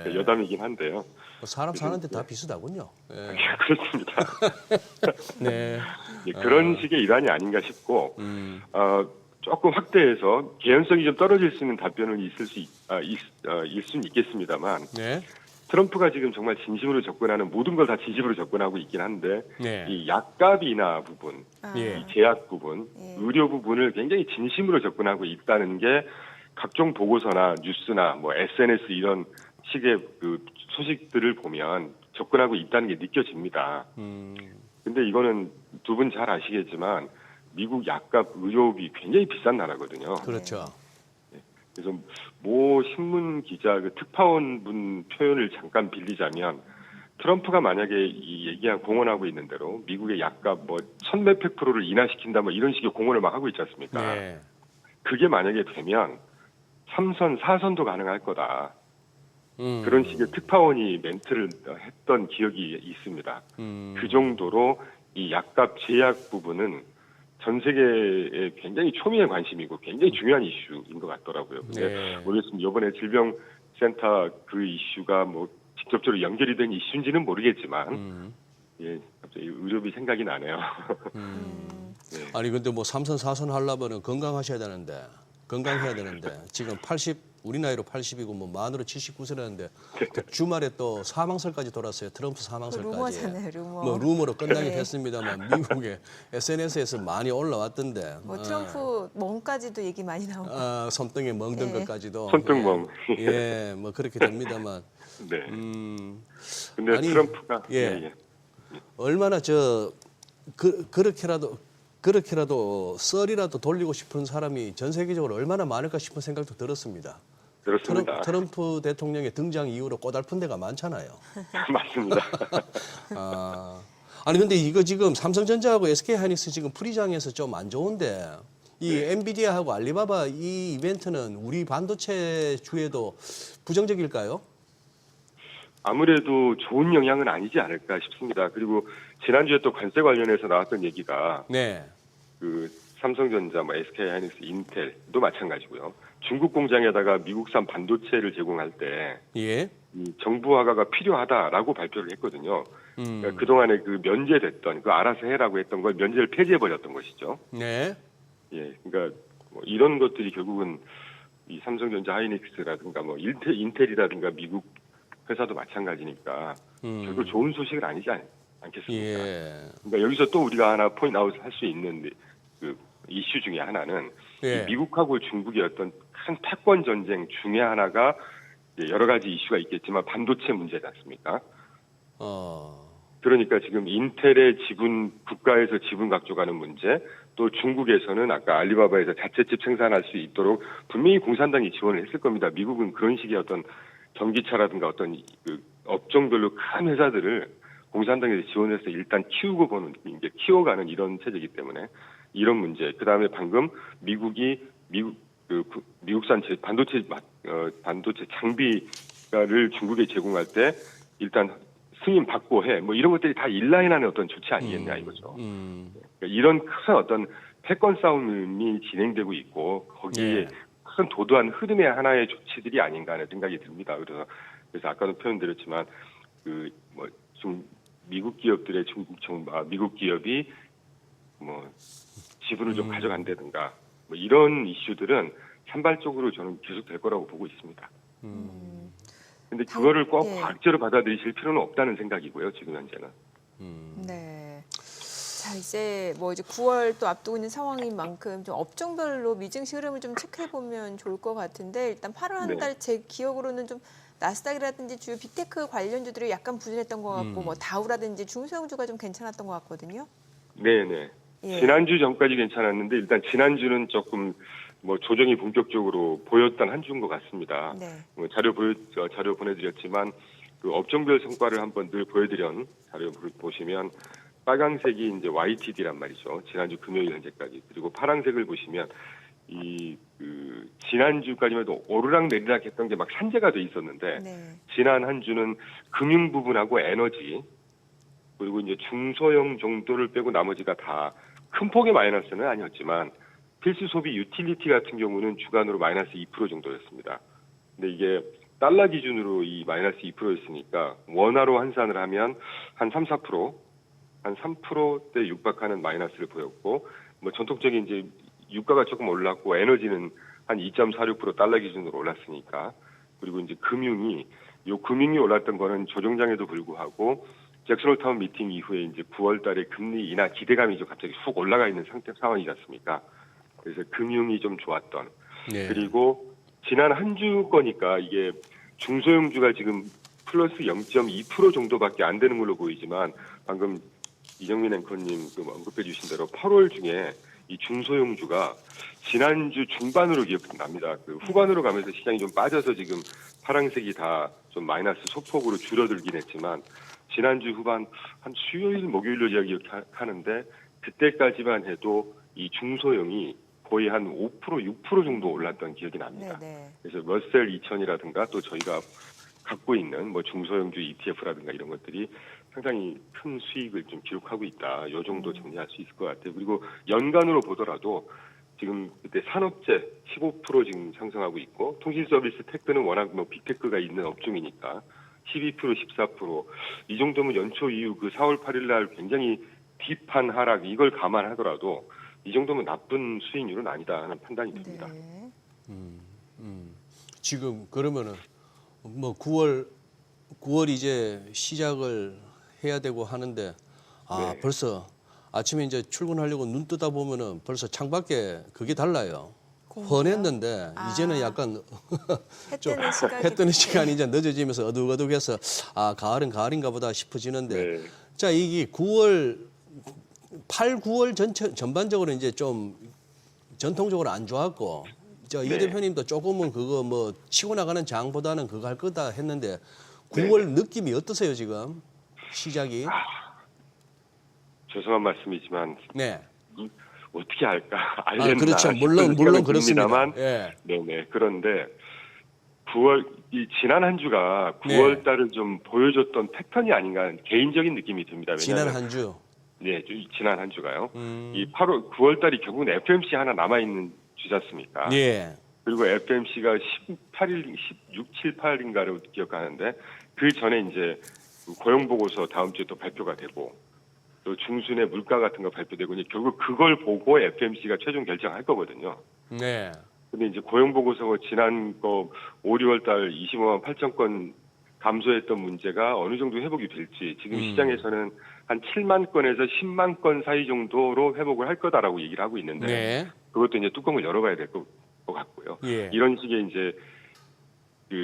예. 여담이긴 한데요. 사람 사는데 다 비슷하군요. 예. 그렇습니다. 네. 예, 그런 식의 일환이 아닌가 싶고 조금 확대해서 개연성이 좀 떨어질 수 있는 답변은 있을 수는 있겠습니다만 네. 트럼프가 지금 정말 진심으로 접근하는 모든 걸 다 진심으로 접근하고 있긴 한데 네. 이 약값이나 부분, 예. 이 제약 부분, 의료 부분을 굉장히 진심으로 접근하고 있다는 게 각종 보고서나 뉴스나 뭐 SNS 이런 식의 그 소식들을 보면 접근하고 있다는 게 느껴집니다. 근데 이거는 두 분 잘 아시겠지만 미국 약값 의료비 굉장히 비싼 나라거든요. 그렇죠. 그래서 모 신문 기자 그 특파원 분 표현을 잠깐 빌리자면 트럼프가 만약에 이 얘기한 공언하고 있는 대로 미국의 약값 뭐 1000몇백 프로를 인하시킨다 뭐 이런 식의 공언을 막 하고 있지 않습니까? 네. 그게 만약에 되면 3선, 4선도 가능할 거다. 그런 식의 특파원이 멘트를 했던 기억이 있습니다. 그 정도로 이 약값 제약 부분은 전 세계에 굉장히 초미의 관심이고 굉장히 중요한 이슈인 것 같더라고요. 근데 네. 모르겠습니다. 이번에 질병센터 그 이슈가 뭐 직접적으로 연결이 된 이슈인지는 모르겠지만 예, 갑자기 의료비 생각이 나네요. 네. 아니 근데 뭐 3선 4선 하려면은 건강해야 되는데 지금 우리 나이로 80이고 뭐 만으로 79세라는데 그 주말에 또 사망설까지 돌았어요. 트럼프 사망설까지. 루머잖아요, 루머. 뭐 루머로 끝나긴 네. 했습니다만 미국의 SNS에서 많이 올라왔던데. 뭐 트럼프 멍까지도 얘기 많이 나오고. 손등에 멍든 네. 것까지도. 손등멍. 예, 뭐 그렇게 됩니다만. 네. 근데 아니, 트럼프가 예. 얼마나 그렇게라도 썰이라도 돌리고 싶은 사람이 전 세계적으로 얼마나 많을까 싶은 생각도 들었습니다. 그렇습니다. 트럼프 대통령의 등장 이후로 꼬달픈 데가 많잖아요. 맞습니다. 아니 근데 이거 지금 삼성전자하고 SK하이닉스 지금 풀이장에서 좀 안 좋은데 이 엔비디아하고 알리바바 이 이벤트는 우리 반도체 주에도 부정적일까요? 아무래도 좋은 영향은 아니지 않을까 싶습니다. 그리고 지난주에 또 관세 관련해서 나왔던 얘기가 네. 그 삼성전자, 뭐 SK하이닉스, 인텔도 마찬가지고요. 중국 공장에다가 미국산 반도체를 제공할 때 예. 이 정부 허가가 필요하다라고 발표를 했거든요. 그러니까 그동안에 그 면제됐던 그 알아서 해라고 했던 걸 면제를 폐지해 버렸던 것이죠. 네. 예, 그러니까 뭐 이런 것들이 결국은 이 삼성전자, 하이닉스라든가 뭐 인텔이라든가 미국 회사도 마찬가지니까 결국 좋은 소식은 아니지 않겠습니까? 예. 그러니까 여기서 또 우리가 하나 포인트 아웃 할 수 있는 그 이슈 중에 하나는 예. 이 미국하고 중국의 어떤 큰 패권 전쟁 중에 하나가 여러 가지 이슈가 있겠지만 반도체 문제지 않습니까? 그러니까 지금 인텔의 지분 국가에서 지분 각조가는 문제, 또 중국에서는 아까 알리바바에서 자체 칩 생산할 수 있도록 분명히 공산당이 지원을 했을 겁니다. 미국은 그런 식의 어떤 전기차라든가 어떤 그 업종별로 큰 회사들을 공산당에서 지원해서 일단 키워가는 이런 체제이기 때문에 이런 문제. 그 다음에 방금 미국 미국산 반도체 장비를 중국에 제공할 때 일단 승인 받고 해. 뭐 이런 것들이 다 인라인 안에 어떤 조치 아니겠냐 이거죠. 그러니까 이런 큰 어떤 패권 싸움이 진행되고 있고 거기에 예. 큰 도도한 흐름의 하나의 조치들이 아닌가 하는 생각이 듭니다. 그래서 아까도 표현드렸지만 좀 미국 기업들의 미국 기업이 뭐 지분을 좀 가져간다든가 뭐 이런 이슈들은 산발적으로 저는 계속 될 거라고 보고 있습니다. 근데 그거를 꼭 예. 과학적으로 받아들이실 필요는 없다는 생각이고요. 지금 현재는. 네. 자, 이제 뭐 이제 9월 또 앞두고 있는 상황인 만큼 좀 업종별로 미증시 흐름을 좀 체크해 보면 좋을 것 같은데 일단 8월 한 네. 달 제 기억으로는 좀 나스닥이라든지 주요 빅테크 관련주들이 약간 부진했던 것 같고 뭐 다우라든지 중소형주가 좀 괜찮았던 것 같거든요. 네네. 예. 지난주 전까지 괜찮았는데 일단 지난주는 조금 뭐 조정이 본격적으로 보였던 한 주인 것 같습니다. 네. 뭐 자료 보내드렸지만 그 업종별 성과를 한번 늘 보여드린 자료 보시면 빨강색이 이제 YTD란 말이죠. 지난주 금요일 현재까지. 그리고 파란색을 보시면 지난주까지만 해도 오르락 내리락 했던 게 막 산재가 돼 있었는데 네. 지난 한 주는 금융 부분하고 에너지 그리고 이제 중소형 정도를 빼고 나머지가 다 큰 폭의 마이너스는 아니었지만 필수 소비 유틸리티 같은 경우는 주간으로 마이너스 2% 정도였습니다. 근데 이게 달러 기준으로 이 마이너스 2%였으니까 원화로 환산을 하면 한 3, 4%, 한 3%대 육박하는 마이너스를 보였고 뭐 전통적인 이제 유가가 조금 올랐고 에너지는 한 2.46% 달러 기준으로 올랐으니까 그리고 이제 금융이 올랐던 거는 조정장에도 불구하고 잭슨홀타운 미팅 이후에 이제 9월 달에 금리 인하 기대감이 좀 갑자기 훅 올라가 있는 상황이지 않습니까? 그래서 금융이 좀 좋았던. 네. 그리고 지난 한 주 거니까 이게 중소형주가 지금 플러스 0.2% 정도밖에 안 되는 걸로 보이지만 방금 이정민 앵커님 언급해 주신 대로 8월 중에 이 중소형주가 지난주 중반으로 기억납니다. 후반으로 가면서 시장이 좀 빠져서 지금 파란색이 다 좀 마이너스 소폭으로 줄어들긴 했지만 지난주 후반 한 수요일, 목요일로 제가 기억하는데 그때까지만 해도 이 중소형이 거의 한 5%, 6% 정도 올랐던 기억이 납니다. 네. 그래서 러셀 2000이라든가 또 저희가 갖고 있는 뭐 중소형주 ETF라든가 이런 것들이 상당히 큰 수익을 좀 기록하고 있다. 이 정도 정리할 수 있을 것 같아요. 그리고 연간으로 보더라도 지금 그때 산업재 15% 지금 상승하고 있고 통신 서비스 테크는 워낙 뭐 빅테크가 있는 업종이니까 12%, 14%. 이 정도면 연초 이후 4월 8일 날 굉장히 딥한 하락 이걸 감안하더라도 이 정도면 나쁜 수익률은 아니다 하는 판단이 듭니다. 네. 지금 그러면은 뭐 9월 이제 시작을 해야 되고 하는데 네. 벌써 아침에 이제 출근하려고 눈 뜨다 보면은 벌써 창밖에 그게 달라요. 훤했는데 이제는 약간 해 좀 뜨는 시간이 해 뜨는 시간이 이제 늦어지면서 어둑어둑해서 가을은 가을인가 보다 싶어지는데 네. 자 이게 9월 전반적으로 이제 좀 전통적으로 안 좋았고 이 네. 대표님도 조금은 그거 뭐 치고 나가는 장보다는 그거 할 거다 했는데 9월 느낌이 어떠세요 지금 시작이? 죄송한 말씀이지만 네. 어떻게 할까 알겠나 그렇죠. 싶은 물론 생각은 그렇습니다. 듭니다만 예. 네네 그런데 지난 한 주가 9월 달을 좀 보여줬던 패턴이 아닌가 개인적인 느낌이 듭니다. 지난 왜냐하면 한 주. 네, 지난 한 주가요. 이 9월 달이 결국은 FMC 하나 남아 있는 주지 않습니까? 예. 그리고 FMC가 18일, 16, 7, 8일인가로 기억하는데 그 전에 이제 고용 보고서 다음 주에 또 발표가 되고 또 중순에 물가 같은 거 발표되고 이제 결국 그걸 보고 FMC가 최종 결정할 거거든요. 네. 근데 이제 고용 보고서가 지난 거 5, 6월 달 25만 8천 건 감소했던 문제가 어느 정도 회복이 될지 지금 시장에서는 한 7만 건에서 10만 건 사이 정도로 회복을 할 거다라고 얘기를 하고 있는데 네. 그것도 이제 뚜껑을 열어봐야 될 것 같고요. 예. 이런 식의 이제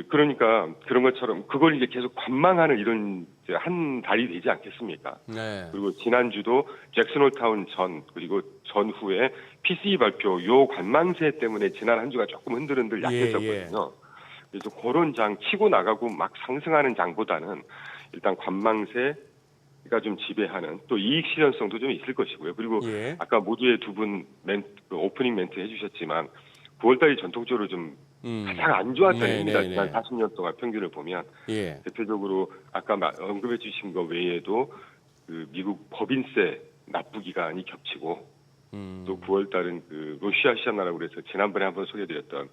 그러니까 그런 것처럼 그걸 이제 계속 관망하는 이런 이제 한 달이 되지 않겠습니까? 네. 그리고 지난주도 잭슨홀타운 전 그리고 전후에 PCE 발표 요 관망세 때문에 지난 한 주가 조금 흔들흔들 약했었거든요. 그래서 그런 장 치고 나가고 막 상승하는 장보다는 일단 관망세가 좀 지배하는 또 이익 실현성도 좀 있을 것이고요. 그리고 예. 아까 모두의 두 분 오프닝 멘트 해주셨지만 9월달이 전통적으로 좀 가장 안 좋았던 네, 해입니다. 네, 네. 지난 40년 동안 평균을 보면 예. 대표적으로 아까 언급해 주신 것 외에도 그 미국 법인세 납부 기간이 겹치고 또 9월달은 그 로시아 시아나라고 그래서 지난번에 한번 소개해드렸던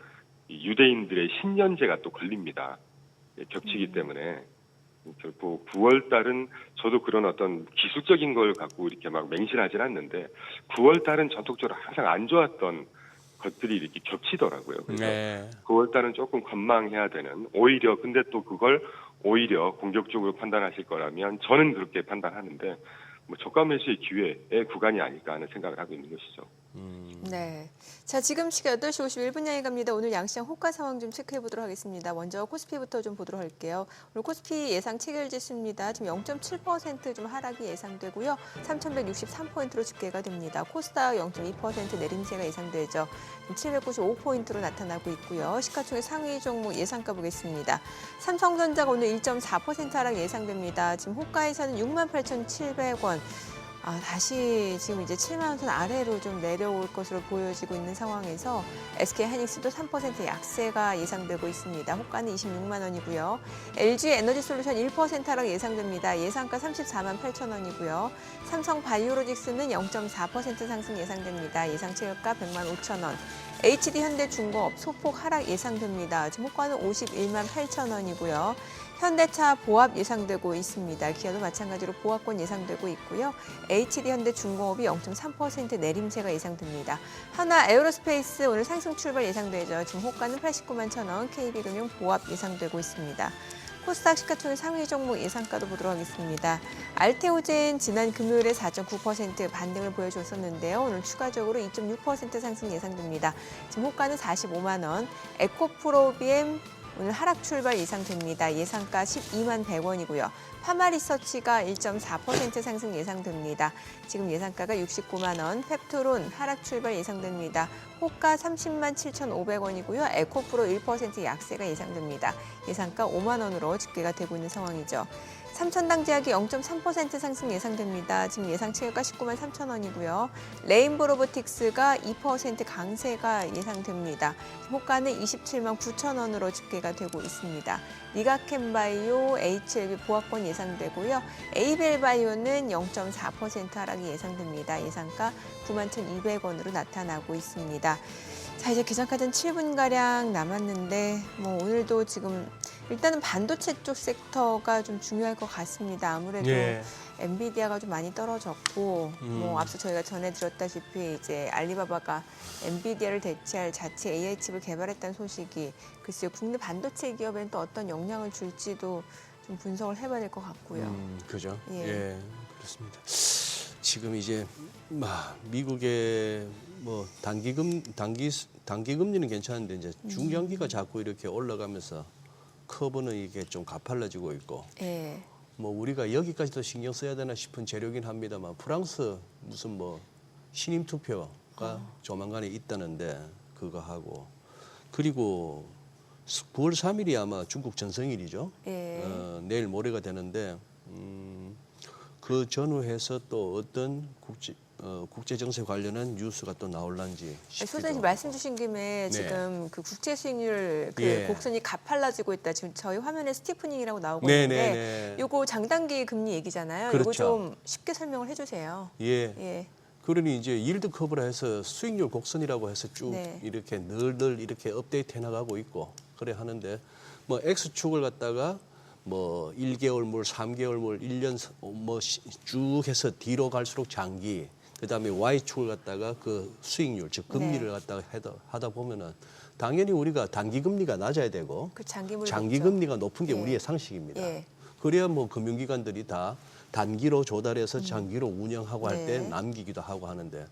이 유대인들의 신년제가 또 걸립니다. 예, 겹치기 때문에 결코 9월달은 저도 그런 어떤 기술적인 걸 갖고 이렇게 막 맹신하진 않는데 9월달은 전통적으로 항상 안 좋았던 것들이 이렇게 겹치더라고요. 그래서 네. 9월달은 조금 관망해야 되는 오히려 근데 또 그걸 오히려 공격적으로 판단하실 거라면 저는 그렇게 판단하는데 뭐 저가 매수의 기회의 구간이 아닐까 하는 생각을 하고 있는 것이죠. 네. 자, 지금 시각 8시 51분 향해 갑니다. 오늘 양시장 호가 상황 좀 체크해 보도록 하겠습니다. 먼저 코스피부터 좀 보도록 할게요. 오늘 코스피 예상 체결 지수입니다. 지금 0.7% 좀 하락이 예상되고요. 3,163포인트로 집계가 됩니다. 코스닥 0.2% 내림세가 예상되죠. 795포인트로 나타나고 있고요. 시가총액 상위 종목 예상가 보겠습니다. 삼성전자가 오늘 1.4% 하락 예상됩니다. 지금 호가에서는 68,700원. 다시 지금 이제 7만 원 선 아래로 좀 내려올 것으로 보여지고 있는 상황에서 SK하이닉스도 3% 약세가 예상되고 있습니다. 호가는 26만 원이고요. LG 에너지솔루션 1% 하락 예상됩니다. 예상가 34만 8천 원이고요. 삼성 바이오로직스는 0.4% 상승 예상됩니다. 예상 체결가 100만 5천 원. HD 현대중공업 소폭 하락 예상됩니다. 지금 호가는 51만 8천 원이고요. 현대차 보합 예상되고 있습니다. 기아도 마찬가지로 보합권 예상되고 있고요. HD 현대중공업이 0.3% 내림세가 예상됩니다. 하나 에어로스페이스 오늘 상승 출발 예상되죠. 지금 호가는 89만 1천 원, KB금융 보합 예상되고 있습니다. 코스닥 시가총액 상위 종목 예상가도 보도록 하겠습니다. 알테오젠 지난 금요일에 4.9% 반등을 보여줬었는데요. 오늘 추가적으로 2.6% 상승 예상됩니다. 지금 호가는 45만 원. 에코프로비엠 오늘 하락 출발 예상됩니다. 예상가 12만 100원이고요. 파마리서치가 1.4% 상승 예상됩니다. 지금 예상가가 69만 원. 펩토론 하락 출발 예상됩니다. 호가 30만 7,500원이고요. 에코프로 1% 약세가 예상됩니다. 예상가 5만 원으로 집계가 되고 있는 상황이죠. 삼천당제약이 0.3% 상승 예상됩니다. 지금 예상 체결가 19만 3천 원이고요. 레인보 로보틱스가 2% 강세가 예상됩니다. 호가는 27만 9천 원으로 집계가 되고 있습니다. 리가캠바이오, HLB 보합권 예상되고요. 에이벨바이오는 0.4% 하락이 예상됩니다. 예상가 9만 1,200원으로 나타나고 있습니다. 자, 이제 기장카드는 7분가량 남았는데 오늘도 지금 일단은 반도체 쪽 섹터가 좀 중요할 것 같습니다. 아무래도 예. 엔비디아가 좀 많이 떨어졌고 앞서 저희가 전해드렸다시피 이제 알리바바가 엔비디아를 대체할 자체 AI 칩을 개발했다는 소식이 글쎄요 국내 반도체 기업에는 또 어떤 영향을 줄지도 좀 분석을 해봐야 될 것 같고요. 그죠? 예. 예, 그렇습니다. 지금 이제 미국의 단기금리는 괜찮은데 이제 중장기가 자꾸 이렇게 올라가면서 커브는 이게 좀 가팔라지고 있고 예. 우리가 여기까지도 신경 써야 되나 싶은 재료긴 합니다만 프랑스 무슨 신임 투표가 조만간에 있다는데 그거 하고 그리고 9월 3일이 아마 중국 전성일이죠. 예. 내일 모레가 되는데 그 전후해서 또 어떤 국제 정세 관련한 뉴스가 또 나올란지 싶기도 소장님 하고. 말씀 주신 김에 네. 지금 그 국채 수익률 예. 곡선이 가팔라지고 있다. 지금 저희 화면에 스티프닝이라고 나오고 있는데 네네네. 요거 장단기 금리 얘기잖아요. 그렇죠. 요거 좀 쉽게 설명을 해주세요. 예. 예. 그러니 이제 일드 커브라 해서 수익률 곡선이라고 해서 쭉 네. 이렇게 늘 이렇게 업데이트 해나가고 있고 그래 하는데 X축을 갖다가 1개월물, 3개월물, 1년 쭉 해서 뒤로 갈수록 장기 그다음에 Y축을 갖다가 그 수익률 즉 금리를 네. 갖다가 하다 보면은 당연히 우리가 단기 금리가 낮아야 되고 그 장기물 장기 높죠. 금리가 높은 게 예. 우리의 상식입니다. 예. 그래야 금융기관들이 다 단기로 조달해서 장기로 운영하고 할 때 네. 남기기도 하고 하는데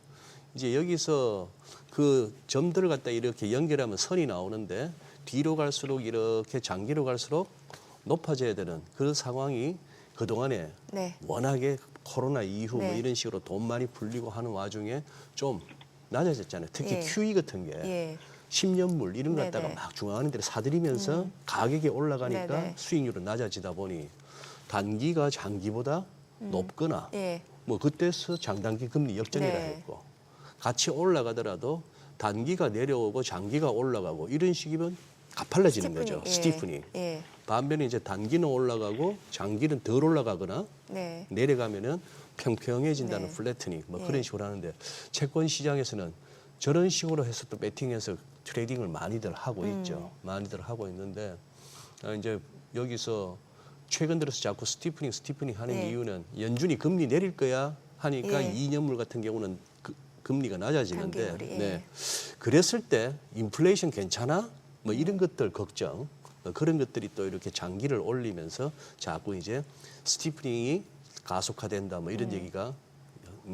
이제 여기서 그 점들을 갖다 이렇게 연결하면 선이 나오는데 뒤로 갈수록 이렇게 장기로 갈수록 높아져야 되는 그런 상황이 그동안에 네. 워낙에 코로나 이후 네. 이런 식으로 돈 많이 불리고 하는 와중에 좀 낮아졌잖아요. 특히 예. QE 같은 게 예. 10년물 이런 거 갖다가 네네. 막 중앙은행들이 사들이면서 가격이 올라가니까 네네. 수익률은 낮아지다 보니 단기가 장기보다 높거나 예. 그때서 장단기 금리 역전이라 네. 했고 같이 올라가더라도 단기가 내려오고 장기가 올라가고 이런 식이면 가팔라지는 스티프닝, 거죠. 예. 스티프닝. 예. 반면에 이제 단기는 올라가고 장기는 덜 올라가거나 네. 내려가면은 평평해진다는 네. 플래트닝 뭐 네. 그런 식으로 하는데 채권 시장에서는 저런 식으로 해서 또 배팅해서 트레이딩을 많이들 하고 있죠. 많이들 하고 있는데 이제 여기서 최근 들어서 자꾸 스티프닝 하는 네. 이유는 연준이 금리 내릴 거야 하니까 예. 2년물 같은 경우는 금리가 낮아지는데 단기물이, 예. 네. 그랬을 때 인플레이션 괜찮아? 뭐 이런 것들 걱정 그런 것들이 또 이렇게 장기를 올리면서 자꾸 이제 스티프닝이 가속화된다 뭐 이런 얘기가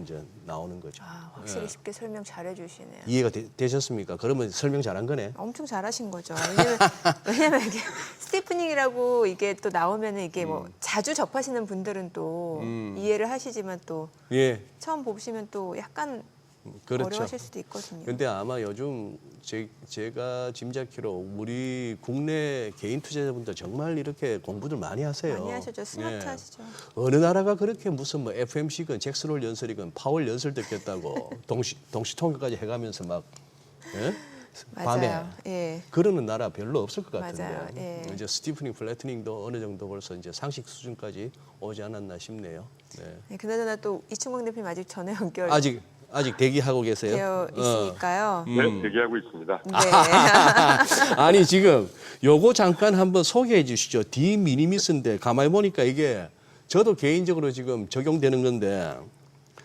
이제 나오는 거죠. 아, 확실히 예. 쉽게 설명 잘해 주시네요. 이해가 되셨습니까? 그러면 설명 잘한 거네. 엄청 잘하신 거죠. 왜냐면 이게 스티프닝이라고 이게 또 나오면은 이게 뭐 자주 접하시는 분들은 또 이해를 하시지만 또 예, 처음 보시면 또 약간 그렇죠. 어려워하실 수도 있거든요. 근데 아마 요즘 제가 짐작키로 우리 국내 개인 투자자분들 정말 이렇게 공부들 많이 하세요. 많이 하시죠. 스마트 예. 하시죠. 어느 나라가 그렇게 무슨 뭐 FMC건 잭슨홀 연설이건 파월 연설 듣겠다고 동시 통역까지 해가면서 막 예? 밤에 맞아요. 예. 그러는 나라 별로 없을 것 같은데 맞아요. 예. 이제 스티프닝 플래트닝도 어느 정도 벌써 이제 상식 수준까지 오지 않았나 싶네요. 네. 네, 그나저나 또 이충광 대표님 아직 전화 연결 아직 대기하고 계세요? 되어 있으니까요. 네, 대기하고 있습니다. 네. 아니 지금 요거 잠깐 한번 소개해 주시죠. 디미니미스인데 가만히 보니까 이게 저도 개인적으로 지금 적용되는 건데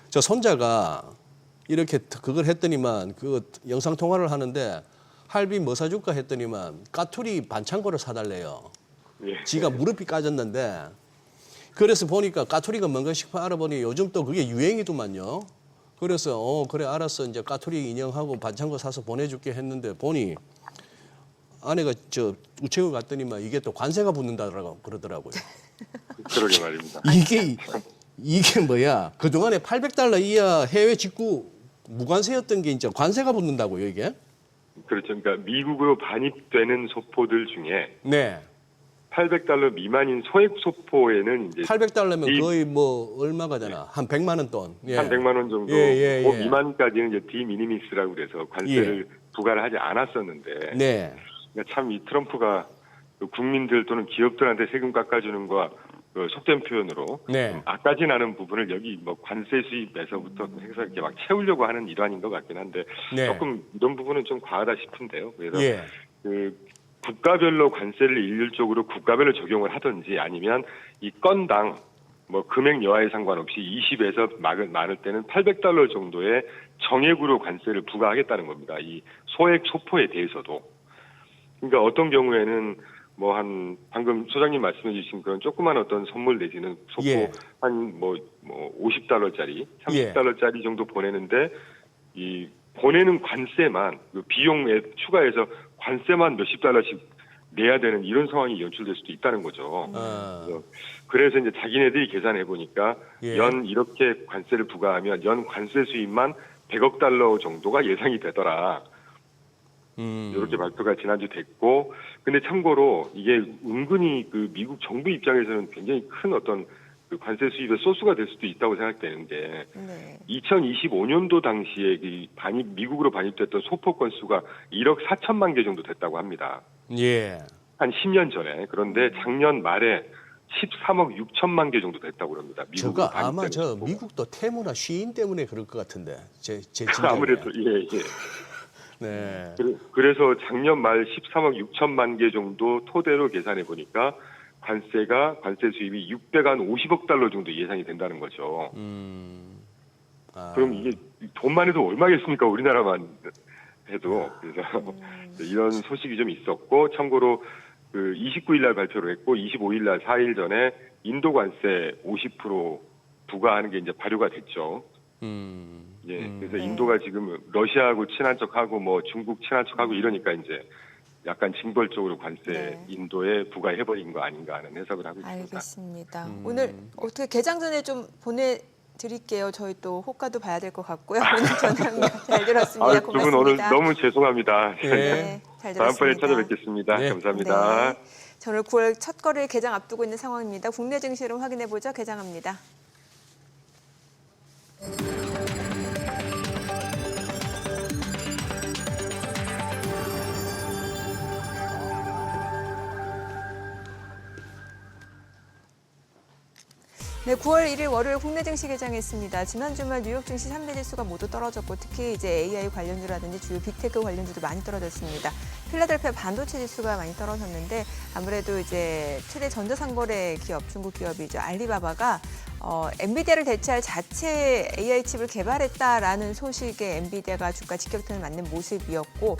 저 손자가 이렇게 그걸 했더니만 그 영상 통화를 하는데 할비 뭐 사줄까 했더니만 까투리 반창고를 사달래요. 예. 지가 무릎이 까졌는데 그래서 보니까 까투리가 뭔가 싶어 알아보니 요즘 또 그게 유행이더만요. 그래서 그래 알았어 이제 까투리 인형하고 반창고 사서 보내줄게 했는데 보니 아내가 저 우체국 갔더니만 이게 또 관세가 붙는다라고 그러더라고요. 그러게 말입니다. 이게 뭐야? 그 동안에 $800 이하 해외 직구 무관세였던 게 이제 관세가 붙는다고요 이게? 그렇죠. 그러니까 미국으로 반입되는 소포들 중에 네. $800 미만인 소액 소포에는 이제 $800면 거의 뭐 얼마가 되나? 한 100만 원 돈. 예. 한 100만 원 정도 예. 그 미만까지는 이제 디미니미스라고 그래서 관세를 부과를 하지 않았었는데 네. 그러니까 참 이 트럼프가 그 국민들 또는 기업들한테 세금 깎아주는 거 그 속된 표현으로 네. 좀 악까지 나는 부분을 여기 뭐 관세 수입에서부터 해서 이렇게 막 채우려고 하는 일환인 것 같긴 한데 네. 조금 이런 부분은 좀 과하다 싶은데요. 그래서 예. 그 국가별로 관세를 일률적으로 국가별로 적용을 하든지 아니면 이 건당 뭐 금액 여하에 상관없이 20에서 많을 때는 $800 정도의 정액으로 관세를 부과하겠다는 겁니다. 이 소액 소포에 대해서도. 그러니까 어떤 경우에는 뭐 한 방금 소장님 말씀해 주신 그런 조그만 어떤 선물 내지는 소포 예. 한 뭐 $50짜리, 예. $30짜리 정도 보내는데 이 보내는 관세만 그 비용에 추가해서 관세만 몇십 달러씩 내야 되는 이런 상황이 연출될 수도 있다는 거죠. 그래서 이제 자기네들이 계산해 보니까 예. 연 이렇게 관세를 부과하면 연 관세 수입만 $100억 정도가 예상이 되더라. 이렇게 발표가 지난주 됐고, 근데 참고로 이게 은근히 그 미국 정부 입장에서는 굉장히 큰 어떤 그 관세 수입의 소스가 될 수도 있다고 생각되는 게 네. 2025년도 당시에 그 미국으로 반입됐던 소포 건수가 1억 4천만 개 정도 됐다고 합니다. 예. 한 10년 전에. 그런데 작년 말에 13억 6천만 개 정도 됐다고 합니다. 저거 아마 저 미국도 테무나 쉬인 때문에 그럴 것 같은데 제 진짜 아무래도 예. 네. 그래서 작년 말 13억 6천만 개 정도 토대로 계산해 보니까 관세 수입이 $650억 정도 예상이 된다는 거죠. 그럼 이게 돈만 해도 얼마겠습니까? 우리나라만 해도. 그래서 이런 소식이 좀 있었고, 참고로 그 29일 날 발표를 했고, 25일 날 4일 전에 인도 관세 50% 부과하는 게 이제 발효가 됐죠. 예, 그래서 인도가 지금 러시아하고 친한 척하고 뭐 중국 친한 척하고 이러니까 이제 약간 징벌적으로 관세 인도에 부과해버린 거 아닌가 하는 해석을 하고 있습니다. 알겠습니다. 오늘 어떻게 개장 전에 좀 보내드릴게요. 저희 또 호가도 봐야 될 것 같고요. 오늘 전화 잘 들었습니다. 두 분 오늘 너무 죄송합니다. 네, 잘 들었습니다. 다음번에 찾아뵙겠습니다. 네. 감사합니다. 네. 저는 9월 첫 거래일 개장 앞두고 있는 상황입니다. 국내 증시를 확인해 보죠. 개장합니다. 네, 9월 1일 월요일 국내 증시 개장했습니다. 지난 주말 뉴욕 증시 3대 지수가 모두 떨어졌고 특히 이제 AI 관련주라든지 주요 빅테크 관련주도 많이 떨어졌습니다. 필라델피아 반도체 지수가 많이 떨어졌는데 아무래도 이제 최대 전자상거래 기업, 중국 기업이죠. 알리바바가 엔비디아를 대체할 자체 AI 칩을 개발했다라는 소식에 엔비디아가 주가 직격탄을 맞는 모습이었고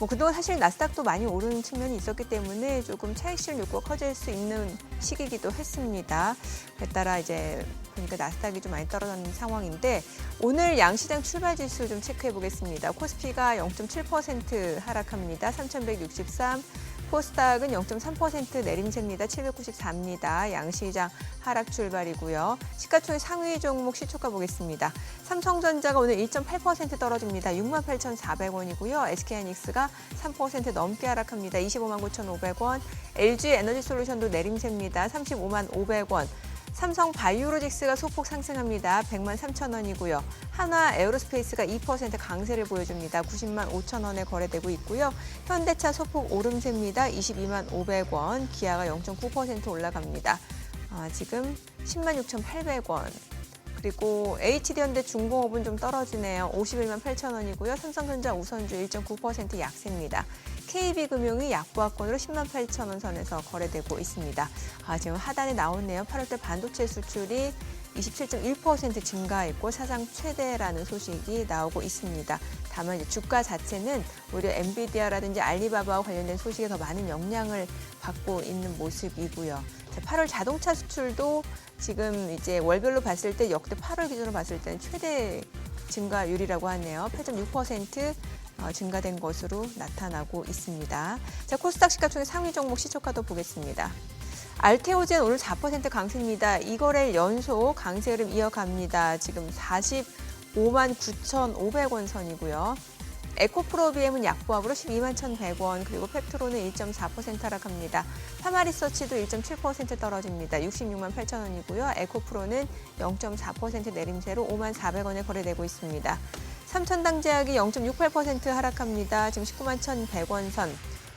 그동안 사실 나스닥도 많이 오른 측면이 있었기 때문에 조금 차익 실현 욕구가 커질 수 있는 시기이기도 했습니다. 그에 따라 이제 보니까 나스닥이 좀 많이 떨어졌는 상황인데 오늘 양시장 출발 지수 좀 체크해 보겠습니다. 코스피가 0.7% 하락합니다. 3,163. 코스닥은 0.3% 내림세입니다. 794입니다. 양시장 하락 출발이고요. 시가총액 상위 종목 시초가 보겠습니다. 삼성전자가 오늘 1.8% 떨어집니다. 68,400원이고요. SK하이닉스가 3% 넘게 하락합니다. 259,500원. LG에너지솔루션도 내림세입니다. 355,500원. 삼성 바이오로직스가 소폭 상승합니다. 10,300,000원이고요. 한화 에어로스페이스가 2% 강세를 보여줍니다. 905,000원에 거래되고 있고요. 현대차 소폭 오름세입니다. 225,500원. 기아가 0.9% 올라갑니다. 지금 106,800원. 그리고 HD현대 중공업은 좀 떨어지네요. 518,000원이고요. 삼성전자 우선주 1.9% 약세입니다. KB금융이 약보합권으로 108,000원 선에서 거래되고 있습니다. 지금 하단에 나오네요. 8월달 반도체 수출이 27.1% 증가했고 사상 최대라는 소식이 나오고 있습니다. 다만 이제 주가 자체는 오히려 엔비디아라든지 알리바바와 관련된 소식에 더 많은 영향을 받고 있는 모습이고요. 8월 자동차 수출도 지금 이제 월별로 봤을 때 역대 8월 기준으로 봤을 때는 최대 증가율이라고 하네요. 8.6% 증가된 것으로 나타나고 있습니다. 자, 코스닥 시가총액 상위 종목 시초가도 보겠습니다. 알테오젠 오늘 4% 강세입니다. 2거래일 연속 강세 흐름 이어갑니다. 지금 459,500원 선이고요. 에코프로비엠은 약보합으로 121,100원, 그리고 펩트로는 1.4% 하락합니다. 파마리서치도 1.7% 떨어집니다. 668,000원이고요. 에코프로는 0.4% 내림세로 54,000원에 거래되고 있습니다. 삼천당제약이 0.68% 하락합니다. 지금 191,100원 선.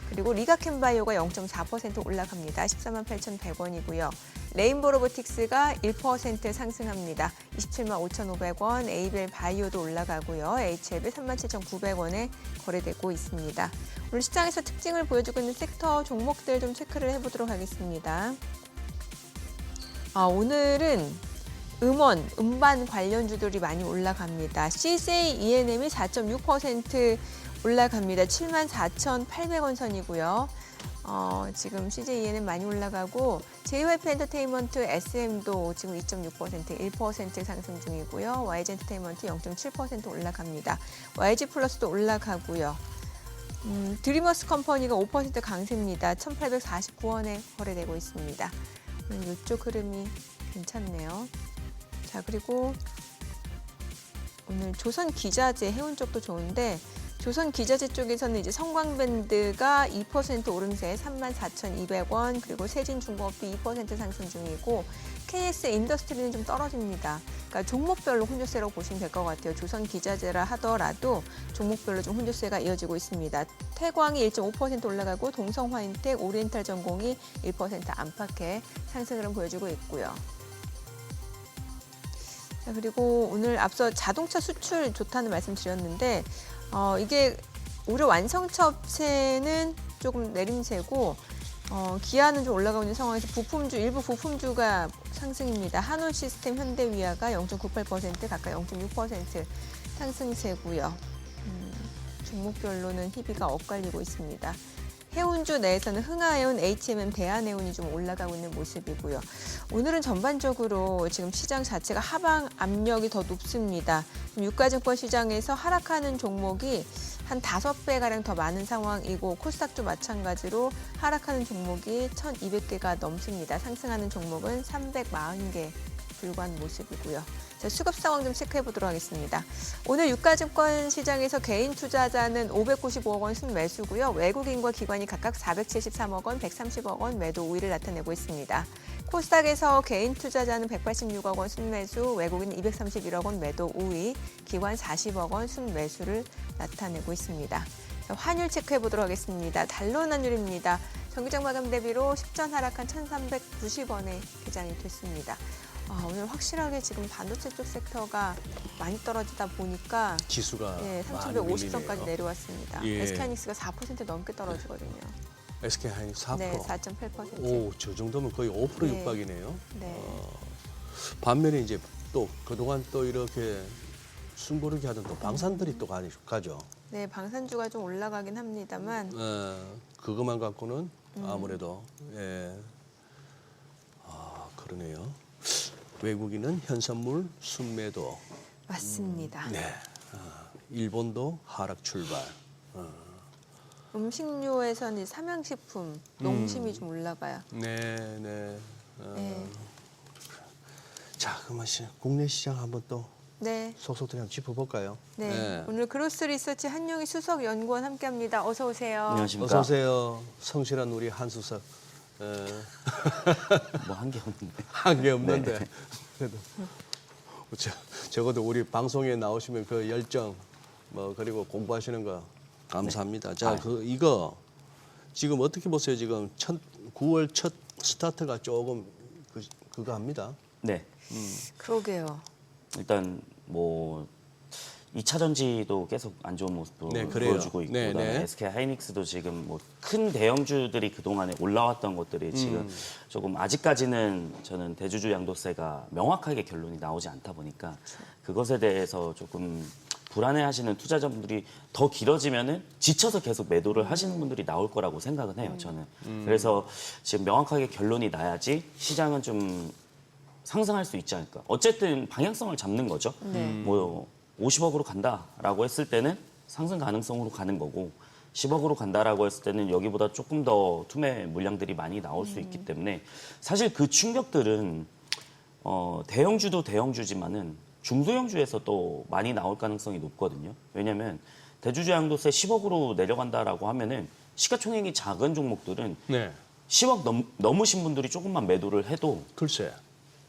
그리고 리가캠바이오가 0.4% 올라갑니다. 148,100원이고요. 레인보로보틱스가 1% 상승합니다. 275,500원. 에이벨 바이오도 올라가고요. HLB 37,900원에 거래되고 있습니다. 오늘 시장에서 특징을 보여주고 있는 섹터 종목들 좀 체크를 해보도록 하겠습니다. 오늘은 음반 관련주들이 많이 올라갑니다. CJ ENM이 4.6% 올라갑니다. 74,800원 선이고요. 지금 CJ ENM 많이 올라가고 JYP 엔터테인먼트 SM도 지금 2.6% 1% 상승 중이고요. YG 엔터테인먼트 0.7% 올라갑니다. YG 플러스도 올라가고요. 드리머스 컴퍼니가 5% 강세입니다. 1,849원에 거래되고 있습니다. 이쪽 흐름이 괜찮네요. 자, 그리고 오늘 조선 기자재 해운 쪽도 좋은데 조선 기자재 쪽에서는 이제 성광밴드가 2% 오름세 34,200원, 그리고 세진중공업도 2% 상승 중이고 KS 인더스트리는 좀 떨어집니다. 그러니까 종목별로 혼조세라고 보시면 될 것 같아요. 조선 기자재라 하더라도 종목별로 좀 혼조세가 이어지고 있습니다. 태광이 1.5% 올라가고 동성화인텍, 오리엔탈 전공이 1% 안팎의 상승 흐름 보여주고 있고요. 자, 그리고 오늘 앞서 자동차 수출 좋다는 말씀 드렸는데 이게 올해 완성차 업체는 조금 내림세고 기아는 좀 올라가고 있는 상황에서 일부 부품주가 상승입니다. 한올시스템, 현대위아가 0.98% 가까이 0.6% 상승세고요. 종목별로는 희비가 엇갈리고 있습니다. 해운주 내에서는 흥하해운, HMM, 대한해운이 좀 올라가고 있는 모습이고요. 오늘은 전반적으로 지금 시장 자체가 하방 압력이 더 높습니다. 유가증권 시장에서 하락하는 종목이 한 5배가량 더 많은 상황이고 코스닥도 마찬가지로 하락하는 종목이 1,200개가 넘습니다. 상승하는 종목은 340개 불과한 모습이고요. 자, 수급 상황 좀 체크해 보도록 하겠습니다. 오늘 유가증권 시장에서 개인 투자자는 595억 원 순매수고요. 외국인과 기관이 각각 473억 원, 130억 원 매도 우위를 나타내고 있습니다. 코스닥에서 개인 투자자는 186억 원 순매수, 외국인 231억 원 매도 우위, 기관 40억 원 순매수를 나타내고 있습니다. 자, 환율 체크해 보도록 하겠습니다. 달러 환율입니다. 정기적 마감 대비로 10전 하락한 1,390원에 개장이 됐습니다. 오늘 확실하게 지금 반도체 쪽 섹터가 많이 떨어지다 보니까 지수가 예, 많이 3,150선까지 밀리네요. 내려왔습니다. 예. SK하이닉스가 4% 넘게 떨어지거든요. SK하이닉스 4%. 네, 4.8%. 오, 저 정도면 거의 5% 네. 육박이네요. 네. 반면에 이제 또 그동안 또 이렇게 숨고르기 하던 또 방산들이 또 가죠. 네, 방산주가 좀 올라가긴 합니다만 그것만 갖고는 아무래도 그러네요. 외국인은 현선물 순매도. 맞습니다. 네. 일본도 하락 출발. 음식료에서는 삼양식품, 농심이 좀 올라가요. 네, 네. 네. 자, 그러면 국내 시장 한번 또 네. 속속들이 한번 짚어볼까요? 네. 오늘 그로스 리서치 한용희 수석 연구원 함께합니다. 어서 오세요. 안녕하십니까. 어서 오세요. 성실한 우리 한수석. 뭐 한 게 없는데. 한 게 없는데 네. 그래도 적어도 우리 방송에 나오시면 그 열정 뭐 그리고 공부하시는 거 감사합니다. 자, 이거 지금 어떻게 보세요? 지금 9월 첫 스타트가 조금 그거 합니다. 네. 그러게요. 일단 뭐 2차 전지도 계속 안 좋은 모습도 네, 그래요. 보여주고 있고 네, 그다음에 네. SK 하이닉스도 지금 뭐 큰 대형주들이 그동안에 올라왔던 것들이 지금 조금 아직까지는 저는 대주주 양도세가 명확하게 결론이 나오지 않다 보니까 그것에 대해서 조금 불안해하시는 투자자분들이 더 길어지면은 지쳐서 계속 매도를 하시는 분들이 나올 거라고 생각은 해요. 저는. 그래서 지금 명확하게 결론이 나야지 시장은 좀 상승할 수 있지 않을까. 어쨌든 방향성을 잡는 거죠. 뭐 50억으로 간다라고 했을 때는 상승 가능성으로 가는 거고 10억으로 간다라고 했을 때는 여기보다 조금 더 투매 물량들이 많이 나올 수 있기 때문에 사실 그 충격들은 대형주도 대형주지만은 중소형주에서 또 많이 나올 가능성이 높거든요. 왜냐하면 대주주 양도세 10억으로 내려간다라고 하면은 시가총액이 작은 종목들은 네. 10억 넘으신 분들이 조금만 매도를 해도 글쎄.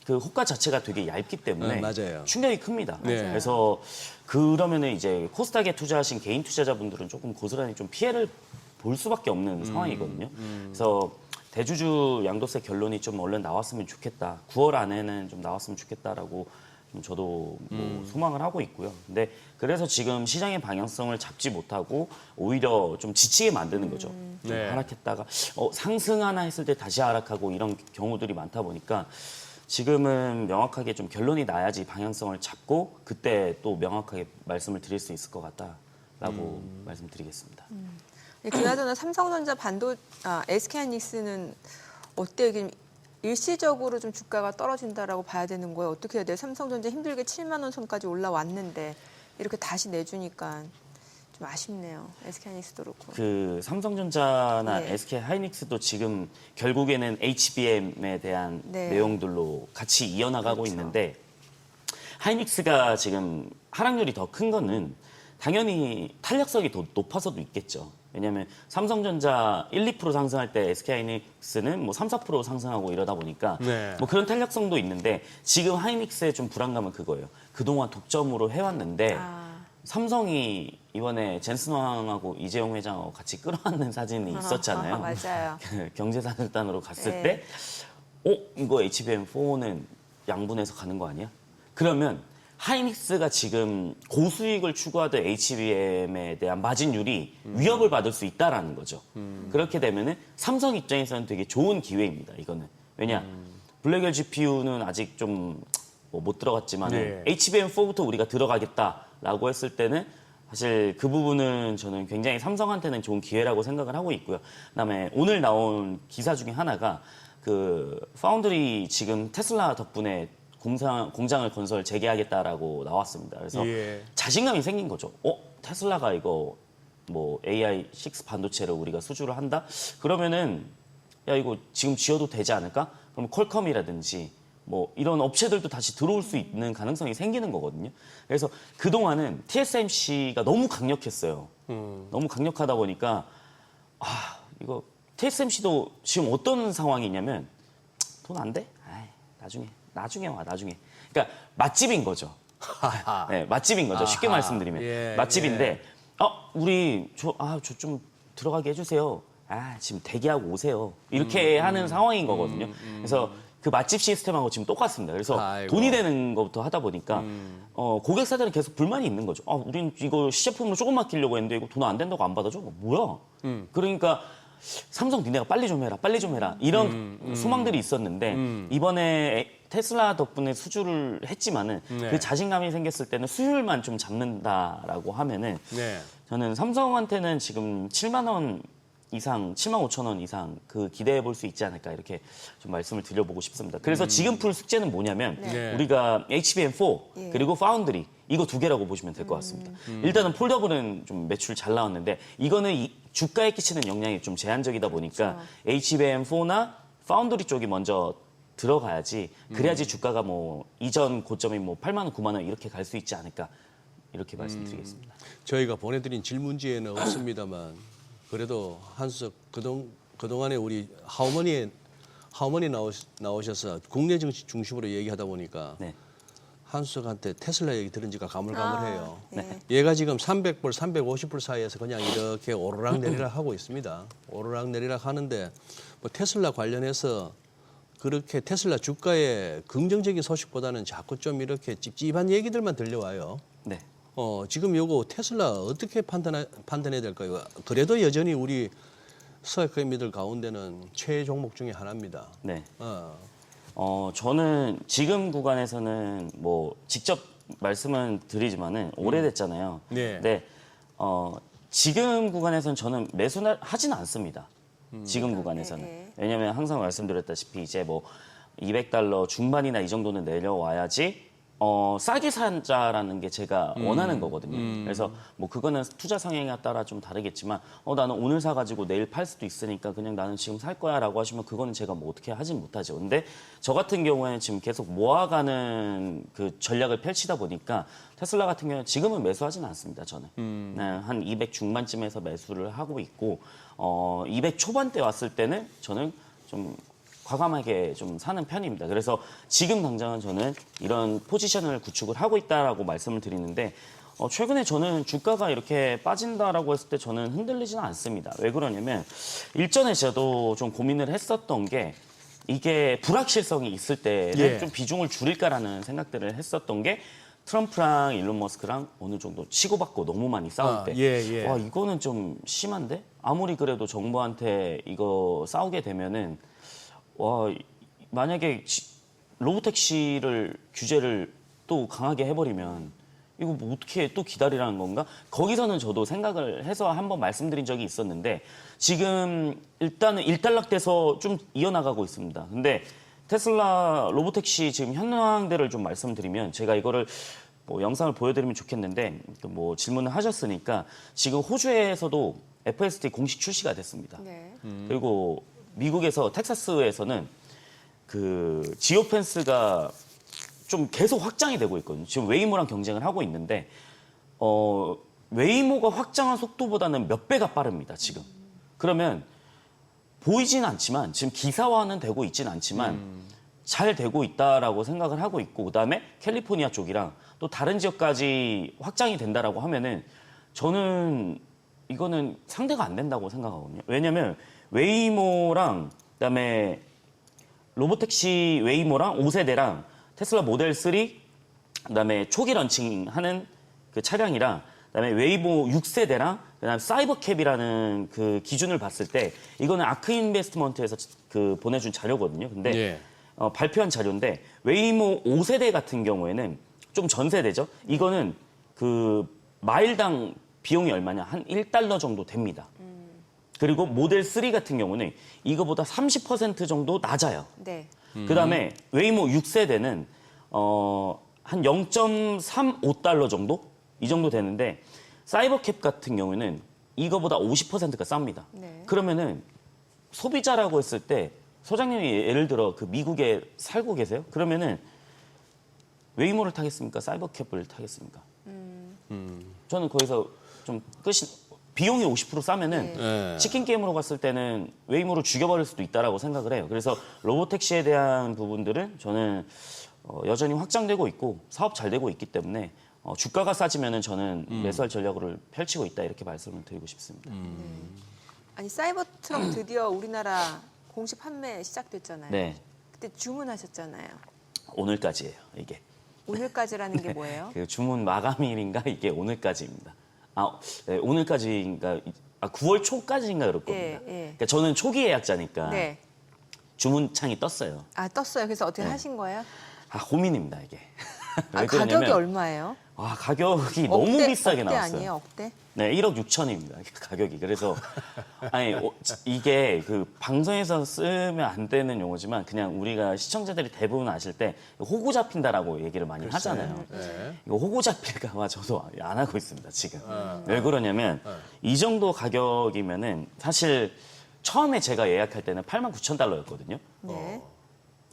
그 호가 자체가 되게 얇기 때문에 맞아요. 충격이 큽니다. 네. 그래서 그러면은 이제 코스닥에 투자하신 개인 투자자분들은 조금 고스란히 좀 피해를 볼 수밖에 없는 상황이거든요. 그래서 대주주 양도세 결론이 좀 얼른 나왔으면 좋겠다. 9월 안에는 좀 나왔으면 좋겠다라고 좀 저도 뭐 소망을 하고 있고요. 근데 그래서 지금 시장의 방향성을 잡지 못하고 오히려 좀 지치게 만드는 거죠. 좀 네. 하락했다가 상승하나 했을 때 다시 하락하고 이런 경우들이 많다 보니까 지금은 명확하게 좀 결론이 나야지 방향성을 잡고 그때 또 명확하게 말씀을 드릴 수 있을 것 같다라고 말씀드리겠습니다. 그나저나 삼성전자 SK하이닉스는 어때요? 지금 일시적으로 좀 주가가 떨어진다라고 봐야 되는 거예요. 어떻게 해야 돼요? 삼성전자 힘들게 7만 원 선까지 올라왔는데 이렇게 다시 내주니까 좀 아쉽네요. SK하이닉스도 그렇고. 그 삼성전자나 네. SK 하이닉스도 지금 결국에는 HBM에 대한 네. 내용들로 같이 이어나가고 그렇죠. 있는데 하이닉스가 지금 하락률이 더 큰 거는 당연히 탄력성이 더 높아서도 있겠죠. 왜냐하면 삼성전자 1, 2% 상승할 때 SK하이닉스는 뭐 3, 4% 상승하고 이러다 보니까 네. 뭐 그런 탄력성도 있는데 지금 하이닉스의 좀 불안감은 그거예요. 그동안 독점으로 해왔는데 삼성이 이번에 젠슨 왕하고 이재용 회장하고 같이 끌어안는 사진이 있었잖아요. 맞아요. 그 경제사절단으로 갔을 네. 때, 이거 HBM4는 양분해서 가는 거 아니야? 그러면 하이닉스가 지금 고수익을 추구하던 HBM에 대한 마진율이 위협을 받을 수 있다라는 거죠. 그렇게 되면은 삼성 입장에서는 되게 좋은 기회입니다. 이거는 왜냐? 블랙웰 GPU는 아직 좀 못 들어갔지만 네. HBM4부터 우리가 들어가겠다라고 했을 때는 사실 그 부분은 저는 굉장히 삼성한테는 좋은 기회라고 생각을 하고 있고요. 그다음에 오늘 나온 기사 중에 하나가 그 파운드리 지금 테슬라 덕분에 공장을 재개하겠다라고 나왔습니다. 그래서 예. 자신감이 생긴 거죠. 테슬라가 이거 뭐 AI6 반도체를 우리가 수주를 한다? 그러면은 야 이거 지금 지어도 되지 않을까? 그럼 퀄컴이라든지 뭐 이런 업체들도 다시 들어올 수 있는 가능성이 생기는 거거든요. 그래서 그동안은 TSMC가 너무 강력했어요. 너무 강력하다 보니까 이거 TSMC도 지금 어떤 상황이냐면 돈 안 돼? 나중에 와. 그러니까 맛집인 거죠. 네, 맛집인 거죠. 쉽게 말씀드리면 예, 맛집인데 우리 저 좀 들어가게 해주세요. 지금 대기하고 오세요. 이렇게 하는 상황인 거거든요. 그래서 그 맛집 시스템하고 지금 똑같습니다. 그래서 아이고. 돈이 되는 것부터 하다 보니까 고객사들은 계속 불만이 있는 거죠. 우린 이거 시제품으로 조금 맡기려고 했는데 이거 돈 안 된다고 안 받아줘? 뭐야? 그러니까 삼성 니네가 빨리 좀 해라, 빨리 좀 해라 이런 소망들이 있었는데 이번에 테슬라 덕분에 수주를 했지만은 네. 그 자신감이 생겼을 때는 수율만 좀 잡는다라고 하면은 네. 저는 삼성한테는 지금 7만 원 이상, 7만 5천 원 이상 그 기대해 볼 수 있지 않을까 이렇게 좀 말씀을 드려보고 싶습니다. 그래서 지금 풀 숙제는 뭐냐면 네. 우리가 HBM4 예. 그리고 파운드리 이거 두 개라고 보시면 될 것 같습니다. 일단은 폴더블은 좀 매출 잘 나왔는데 이거는 주가에 끼치는 영향이 좀 제한적이다 보니까 HBM4나 파운드리 쪽이 먼저 들어가야지 그래야지 주가가 뭐 이전 고점이 뭐 8만 원, 9만 원 이렇게 갈 수 있지 않을까 이렇게 말씀드리겠습니다. 저희가 보내드린 질문지에는 없습니다만 그래도 한수석 그동안에 우리 하우머니 나오셔서 국내 정치 중심으로 얘기하다 보니까 네. 한수석한테 테슬라 얘기 들은 지가 가물가물해요. 네. 얘가 지금 300불, 350불 사이에서 그냥 이렇게 오르락 내리락 하고 있습니다. 오르락 내리락 하는데 뭐 테슬라 관련해서 그렇게 테슬라 주가의 긍정적인 소식보다는 자꾸 좀 이렇게 찝찝한 얘기들만 들려와요. 네. 지금 요거 테슬라 어떻게 판단해야 될까요? 그래도 여전히 우리 서학개미들 가운데는 최애 종목 중에 하나입니다. 네. 어, 저는 지금 구간에서는 뭐 직접 말씀은 드리지만은 오래됐잖아요. 네. 근데 지금 구간에서는 저는 매수를 하지는 않습니다. 지금 구간에서는. 네. 왜냐하면 항상 말씀드렸다시피 이제 뭐 $200 중반이나 이 정도는 내려와야지 싸게 산자라는 게 제가 원하는 거거든요. 그래서 뭐 그거는 투자 성향에 따라 좀 다르겠지만 나는 오늘 사가지고 내일 팔 수도 있으니까 그냥 나는 지금 살 거야라고 하시면 그거는 제가 뭐 어떻게 하진 못하죠. 근데 저 같은 경우에는 지금 계속 모아가는 그 전략을 펼치다 보니까 테슬라 같은 경우는 지금은 매수하지는 않습니다. 저는 네, 한 200 중반쯤에서 매수를 하고 있고 200 초반대 왔을 때는 저는 좀 과감하게 좀 사는 편입니다. 그래서 지금 당장은 저는 이런 포지션을 구축을 하고 있다라고 말씀을 드리는데 최근에 저는 주가가 이렇게 빠진다라고 했을 때 저는 흔들리지는 않습니다. 왜 그러냐면 일전에 저도 좀 고민을 했었던 게 이게 불확실성이 있을 때는 예. 좀 비중을 줄일까라는 생각들을 했었던 게 트럼프랑 일론 머스크랑 어느 정도 치고받고 너무 많이 싸울 때 예. 와, 이거는 좀 심한데? 아무리 그래도 정부한테 이거 싸우게 되면은 만약에 로보택시를 규제를 또 강하게 해버리면 이거 뭐 어떻게 또 기다리라는 건가? 거기서는 저도 생각을 해서 한번 말씀드린 적이 있었는데 지금 일단은 일단락돼서 좀 이어나가고 있습니다. 근데 테슬라 로보택시 지금 현황들을 좀 말씀드리면 제가 이거를 뭐 영상을 보여드리면 좋겠는데 뭐 질문을 하셨으니까 지금 호주에서도 FSD 공식 출시가 됐습니다. 네. 그리고 미국에서 텍사스에서는 그 지오펜스가 좀 계속 확장이 되고 있거든요. 지금 웨이모랑 경쟁을 하고 있는데 웨이모가 확장한 속도보다는 몇 배가 빠릅니다. 지금. 그러면 보이진 않지만 지금 기사화는 되고 있진 않지만 잘 되고 있다라고 생각을 하고 있고 그다음에 캘리포니아 쪽이랑 또 다른 지역까지 확장이 된다라고 하면은 저는 이거는 상대가 안 된다고 생각하거든요. 왜냐면 웨이모랑 그다음에 로보택시 웨이모랑 5세대랑 테슬라 모델 3 그다음에 초기 런칭하는 그 차량이랑 그다음에 웨이모 6세대랑 그다음에 사이버캡이라는 그 기준을 봤을 때 이거는 아크 인베스트먼트에서 그 보내준 자료거든요. 근데 예. 발표한 자료인데 웨이모 5세대 같은 경우에는 좀 전세대죠. 이거는 그 마일당 비용이 얼마냐? 한 $1 정도 됩니다. 그리고 모델 3 같은 경우는 이거보다 30% 정도 낮아요. 네. 그다음에 웨이모 6세대는 한 $0.35 정도? 이 정도 되는데 사이버캡 같은 경우는 이거보다 50%가 쌉니다. 네. 그러면은 소비자라고 했을 때 소장님이 예를 들어 그 미국에 살고 계세요? 그러면은 웨이모를 타겠습니까? 사이버캡을 타겠습니까? 저는 거기서 좀 비용이 50% 싸면은 네. 치킨 게임으로 갔을 때는 웨이모를 죽여버릴 수도 있다라고 생각을 해요. 그래서 로보택시에 대한 부분들은 저는 여전히 확장되고 있고 사업 잘 되고 있기 때문에 주가가 싸지면은 저는 매수할 전략을 펼치고 있다 이렇게 말씀을 드리고 싶습니다. 아니 사이버트럭 드디어 우리나라 공식 판매 시작됐잖아요. 네. 그때 주문하셨잖아요. 오늘까지예요, 이게. 오늘까지라는 게 뭐예요? 그 주문 마감일인가 이게 오늘까지입니다. 네, 오늘까지인가 9월 초까지인가 그럴 겁니다. 예. 그러니까 저는 초기 예약자니까 네. 주문창이 떴어요. 아, 떴어요. 그래서 어떻게 네. 하신 거예요? 고민입니다, 이게. 아, 왜 가격이 그러냐면 얼마예요? 가격이 너무 비싸게 억대 나왔어요. 아니에요? 억대? 네, 1억 6천입니다. 가격이. 그래서 이게 그 방송에서 쓰면 안 되는 용어지만 그냥 우리가 시청자들이 대부분 아실 때 호구 잡힌다라고 얘기를 많이 하잖아요. 네. 이거 호구 잡힐까 봐 저도 안 하고 있습니다, 지금. 왜 그러냐면 이 정도 가격이면은 사실 처음에 제가 예약할 때는 89,000달러였거든요. 네.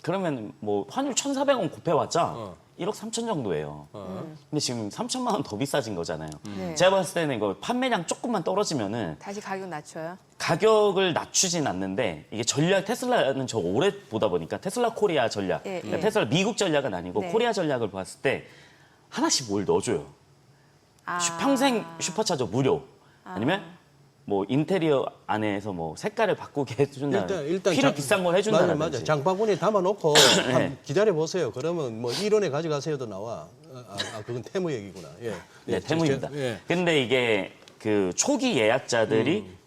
그러면 뭐 환율 1,400원 곱해봤자 1억 3천 정도예요. 근데 지금 3천만 원 더 비싸진 거잖아요. 네. 제가 봤을 때는 이거 판매량 조금만 떨어지면은 다시 가격 낮춰요? 가격을 낮추진 않는데 이게 전략 테슬라는 저 오래 보다 보니까 테슬라 코리아 전략, 예, 그러니까 예. 테슬라 미국 전략은 아니고 네. 코리아 전략을 봤을 때 하나씩 뭘 넣어줘요. 아. 평생 슈퍼차저 무료. 아니면 뭐 인테리어 안에서 뭐 색깔을 바꾸게 해준다. 일단 필요 비싼 걸 해준다든지. 맞아. 장바구니에 담아놓고 네. 한번 기다려 보세요. 그러면 뭐 1원에 가져가세요도 나와. 그건 테무 얘기구나. 예. 네, 태무입니다. 예. 근데 이게 그 초기 예약자들이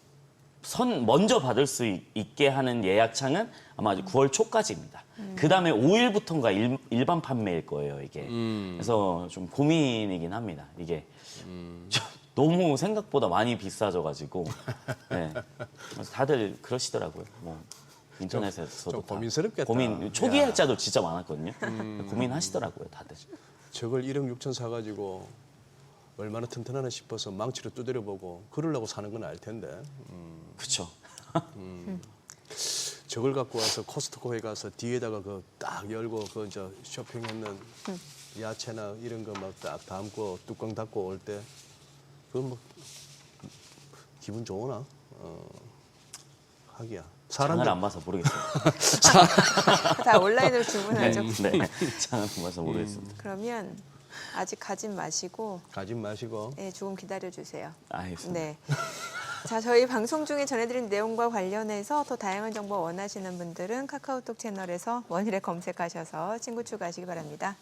먼저 받을 수 있게 하는 예약창은 아마 9월 초까지입니다. 그 다음에 5일부터인가 일반 판매일 거예요, 이게. 그래서 좀 고민이긴 합니다, 이게. 너무 생각보다 많이 비싸져가지고. 네. 그래서 다들 그러시더라고요. 뭐 인터넷에서도 좀 다. 고민스럽겠다. 초기 야. 예약자도 진짜 많았거든요. 고민하시더라고요, 다들. 저걸 1억 6천 사가지고 얼마나 튼튼하나 싶어서 망치로 두드려보고 그러려고 사는 건 알 텐데. 그렇죠. 저걸 갖고 와서 코스트코에 가서 뒤에다가 그 딱 열고 그 저 쇼핑했는 야채나 이런 거 막 딱 담고 뚜껑 닫고 올 때 그건 뭐 기분 좋으나? 하기야. 장을 안 봐서 모르겠어요. 다 온라인으로 주문하죠. 네, 장을 안 봐서 모르겠습니다. 그러면 아직 가진 마시고 가진 마시고. 네, 조금 기다려 주세요. 알겠습니다. 네. 자, 저희 방송 중에 전해드린 내용과 관련해서 더 다양한 정보 원하시는 분들은 카카오톡 채널에서 원일에 검색하셔서 친구 추가하시기 바랍니다.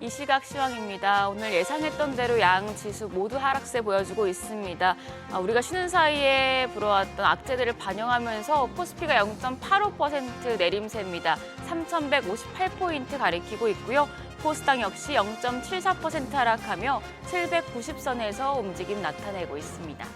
이 시각 시황입니다. 오늘 예상했던 대로 양 지수 모두 하락세 보여주고 있습니다. 우리가 쉬는 사이에 불어왔던 악재들을 반영하면서 코스피가 0.85% 내림세입니다. 3,158포인트 가리키고 있고요. 코스닥 역시 0.74% 하락하며 790선에서 움직임 나타내고 있습니다.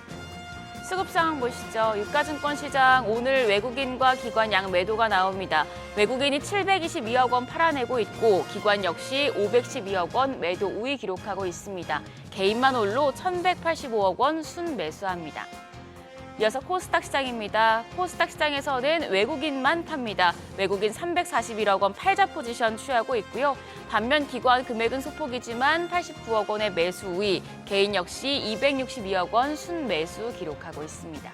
수급 상황 보시죠. 유가증권 시장 오늘 외국인과 기관 양 매도가 나옵니다. 외국인이 722억 원 팔아내고 있고 기관 역시 512억 원 매도 우위 기록하고 있습니다. 개인만 홀로 1,185억 원 순매수합니다. 이어서 코스닥 시장입니다. 코스닥 시장에서는 외국인만 팝니다. 외국인 341억 원 팔자 포지션 취하고 있고요. 반면 기관 금액은 소폭이지만 89억 원의 매수 우위, 개인 역시 262억 원 순매수 기록하고 있습니다.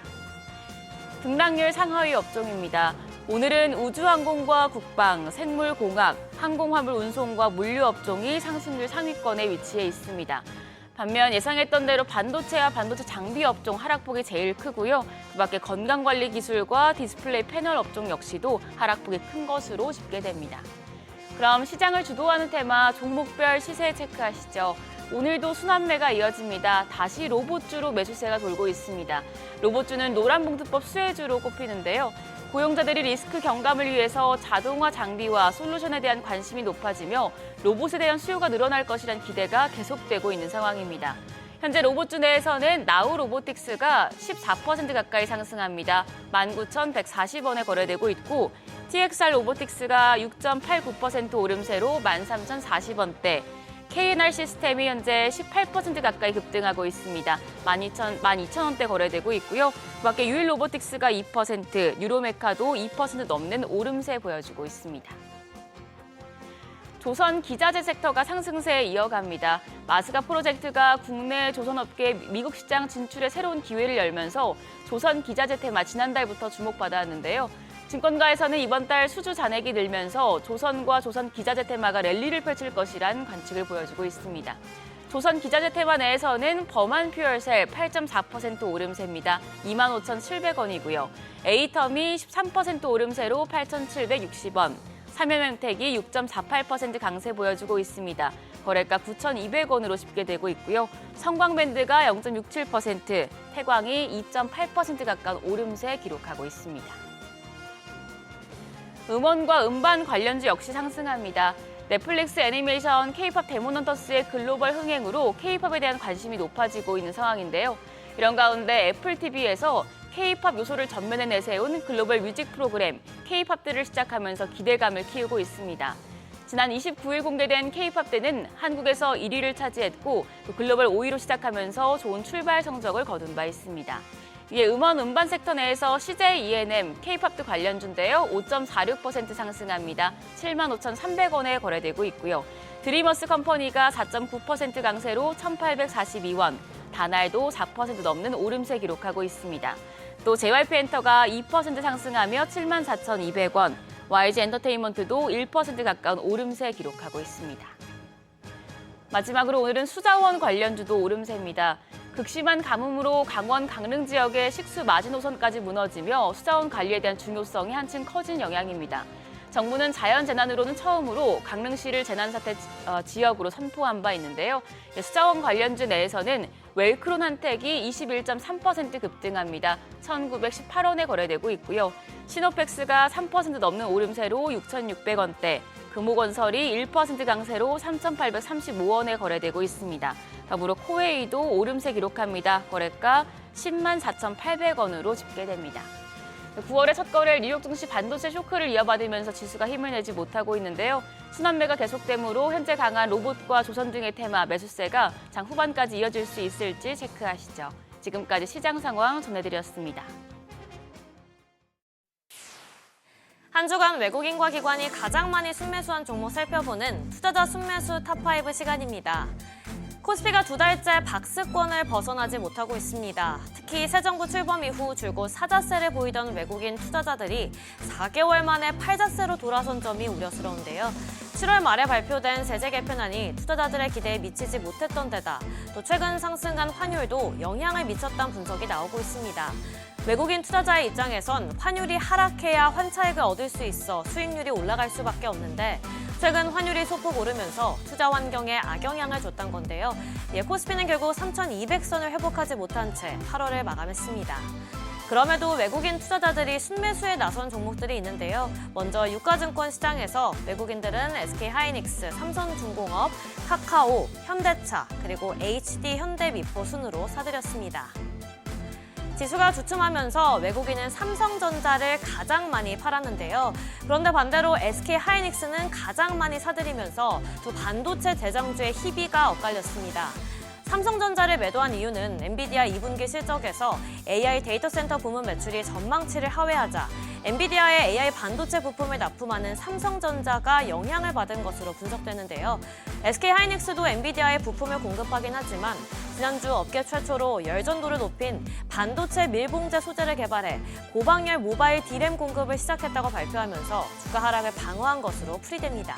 등락률 상하위 업종입니다. 오늘은 우주항공과 국방, 생물공학, 항공화물 운송과 물류 업종이 상승률 상위권에 위치해 있습니다. 반면 예상했던 대로 반도체와 반도체 장비 업종 하락폭이 제일 크고요. 그밖에 건강관리 기술과 디스플레이 패널 업종 역시도 하락폭이 큰 것으로 집계됩니다. 그럼 시장을 주도하는 테마 종목별 시세 체크하시죠. 오늘도 순환매가 이어집니다. 다시 로봇주로 매수세가 돌고 있습니다. 로봇주는 노란봉투법 수혜주로 꼽히는데요. 고용자들이 리스크 경감을 위해서 자동화 장비와 솔루션에 대한 관심이 높아지며 로봇에 대한 수요가 늘어날 것이란 기대가 계속되고 있는 상황입니다. 현재 로봇주 내에서는 나우 로보틱스가 14% 가까이 상승합니다. 19,140원에 거래되고 있고 TXR 로보틱스가 6.89% 오름세로 13,040원대, K&R 시스템이 현재 18% 가까이 급등하고 있습니다. 12,000원대 거래되고 있고요. 그 밖에 유일 로보틱스가 2%, 뉴로메카도 2% 넘는 오름세 보여주고 있습니다. 조선 기자재 섹터가 상승세에 이어갑니다. 마스가 프로젝트가 국내 조선업계 미국 시장 진출의 새로운 기회를 열면서 조선 기자재 테마 지난달부터 주목받았는데요. 증권가에서는 이번 달 수주 잔액이 늘면서 조선과 조선 기자재 테마가 랠리를 펼칠 것이란 관측을 보여주고 있습니다. 조선 기자재 테마 내에서는 범한 퓨얼셀 8.4% 오름세입니다. 25,700원이고요. 에이텀이 13% 오름세로 8,760원. 삼연명택이 6.48% 강세 보여주고 있습니다. 거래가 9,200원으로 집계되고 있고요. 성광밴드가 0.67%, 태광이 2.8% 가까운 오름세 기록하고 있습니다. 음원과 음반 관련주 역시 상승합니다. 넷플릭스 애니메이션 K-팝 데몬헌터스의 글로벌 흥행으로 K-팝에 대한 관심이 높아지고 있는 상황인데요. 이런 가운데 애플 TV에서 K-팝 요소를 전면에 내세운 글로벌 뮤직 프로그램 K-팝들을 시작하면서 기대감을 키우고 있습니다. 지난 29일 공개된 K-팝들은 한국에서 1위를 차지했고 글로벌 5위로 시작하면서 좋은 출발 성적을 거둔 바 있습니다. 이에 음원 음반 섹터 내에서 CJ E&M K-팝도 관련주인데요. 5.46% 상승합니다. 75,300원에 거래되고 있고요. 드리머스 컴퍼니가 4.9% 강세로 1,842원, 다날도 4% 넘는 오름세 기록하고 있습니다. 또 JYP 엔터가 2% 상승하며 74,200원, YG 엔터테인먼트도 1% 가까운 오름세 기록하고 있습니다. 마지막으로 오늘은 수자원 관련주도 오름세입니다. 극심한 가뭄으로 강원, 강릉 지역의 식수 마지노선까지 무너지며 수자원 관리에 대한 중요성이 한층 커진 영향입니다. 정부는 자연재난으로는 처음으로 강릉시를 재난사태 지역으로 선포한 바 있는데요. 수자원 관련주 내에서는 웰크론 한택이 21.3% 급등합니다. 1,918원에 거래되고 있고요. 시노펙스가 3% 넘는 오름세로 6,600원대, 금호건설이 1% 강세로 3,835원에 거래되고 있습니다. 더불어 코웨이도 오름세 기록합니다. 거래가 104,800원으로 집계됩니다. 9월의 첫 거래일 뉴욕 증시 반도체 쇼크를 이어받으면서 지수가 힘을 내지 못하고 있는데요. 순환매가 계속되므로 현재 강한 로봇과 조선 등의 테마 매수세가 장 후반까지 이어질 수 있을지 체크하시죠. 지금까지 시장 상황 전해드렸습니다. 한 주간 외국인과 기관이 가장 많이 순매수한 종목 살펴보는 투자자 순매수 탑5 시간입니다. 코스피가 2달째 박스권을 벗어나지 못하고 있습니다. 특히 새 정부 출범 이후 줄곧 사자세를 보이던 외국인 투자자들이 4개월 만에 팔자세로 돌아선 점이 우려스러운데요. 7월 말에 발표된 세제 개편안이 투자자들의 기대에 미치지 못했던 데다 또 최근 상승한 환율도 영향을 미쳤다는 분석이 나오고 있습니다. 외국인 투자자의 입장에선 환율이 하락해야 환차익을 얻을 수 있어 수익률이 올라갈 수밖에 없는데 최근 환율이 소폭 오르면서 투자 환경에 악영향을 줬던 건데요. 코스피는 결국 3,200선을 회복하지 못한 채 8월을 마감했습니다. 그럼에도 외국인 투자자들이 순매수에 나선 종목들이 있는데요. 먼저 유가증권 시장에서 외국인들은 SK하이닉스, 삼성중공업, 카카오, 현대차, 그리고 HD 현대미포 순으로 사들였습니다. 지수가 주춤하면서 외국인은 삼성전자를 가장 많이 팔았는데요. 그런데 반대로 SK하이닉스는 가장 많이 사들이면서 두 반도체 대장주의 희비가 엇갈렸습니다. 삼성전자를 매도한 이유는 엔비디아 2분기 실적에서 AI 데이터 센터 부문 매출이 전망치를 하회하자 엔비디아의 AI 반도체 부품을 납품하는 삼성전자가 영향을 받은 것으로 분석되는데요. SK하이닉스도 엔비디아의 부품을 공급하긴 하지만 지난주 업계 최초로 열전도를 높인 반도체 밀봉제 소재를 개발해 고방열 모바일 D램 공급을 시작했다고 발표하면서 주가 하락을 방어한 것으로 풀이됩니다.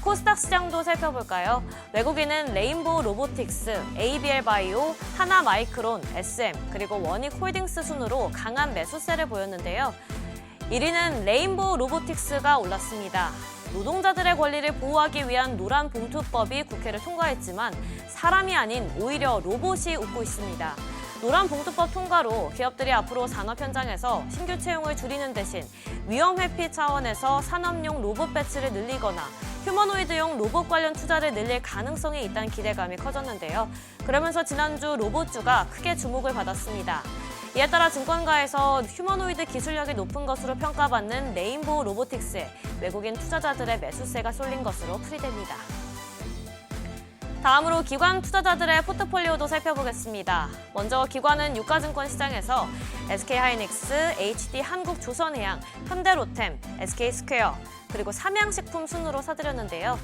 코스닥 시장도 살펴볼까요? 외국인은 레인보우 로보틱스, ABL 바이오, 하나마이크론, SM, 그리고 원익홀딩스 순으로 강한 매수세를 보였는데요. 1위는 레인보우 로보틱스가 올랐습니다. 노동자들의 권리를 보호하기 위한 노란 봉투법이 국회를 통과했지만 사람이 아닌 오히려 로봇이 웃고 있습니다. 노란 봉투법 통과로 기업들이 앞으로 산업 현장에서 신규 채용을 줄이는 대신 위험 회피 차원에서 산업용 로봇 배치를 늘리거나 휴머노이드용 로봇 관련 투자를 늘릴 가능성이 있다는 기대감이 커졌는데요. 그러면서 지난주 로봇주가 크게 주목을 받았습니다. 이에 따라 증권가에서 휴머노이드 기술력이 높은 것으로 평가받는 레인보우 로보틱스에 외국인 투자자들의 매수세가 쏠린 것으로 풀이됩니다. 다음으로 기관 투자자들의 포트폴리오도 살펴보겠습니다. 먼저 기관은 유가증권 시장에서 SK하이닉스, HD한국조선해양, 현대로템, SK스퀘어, 그리고 삼양식품 순으로 사들였는데요.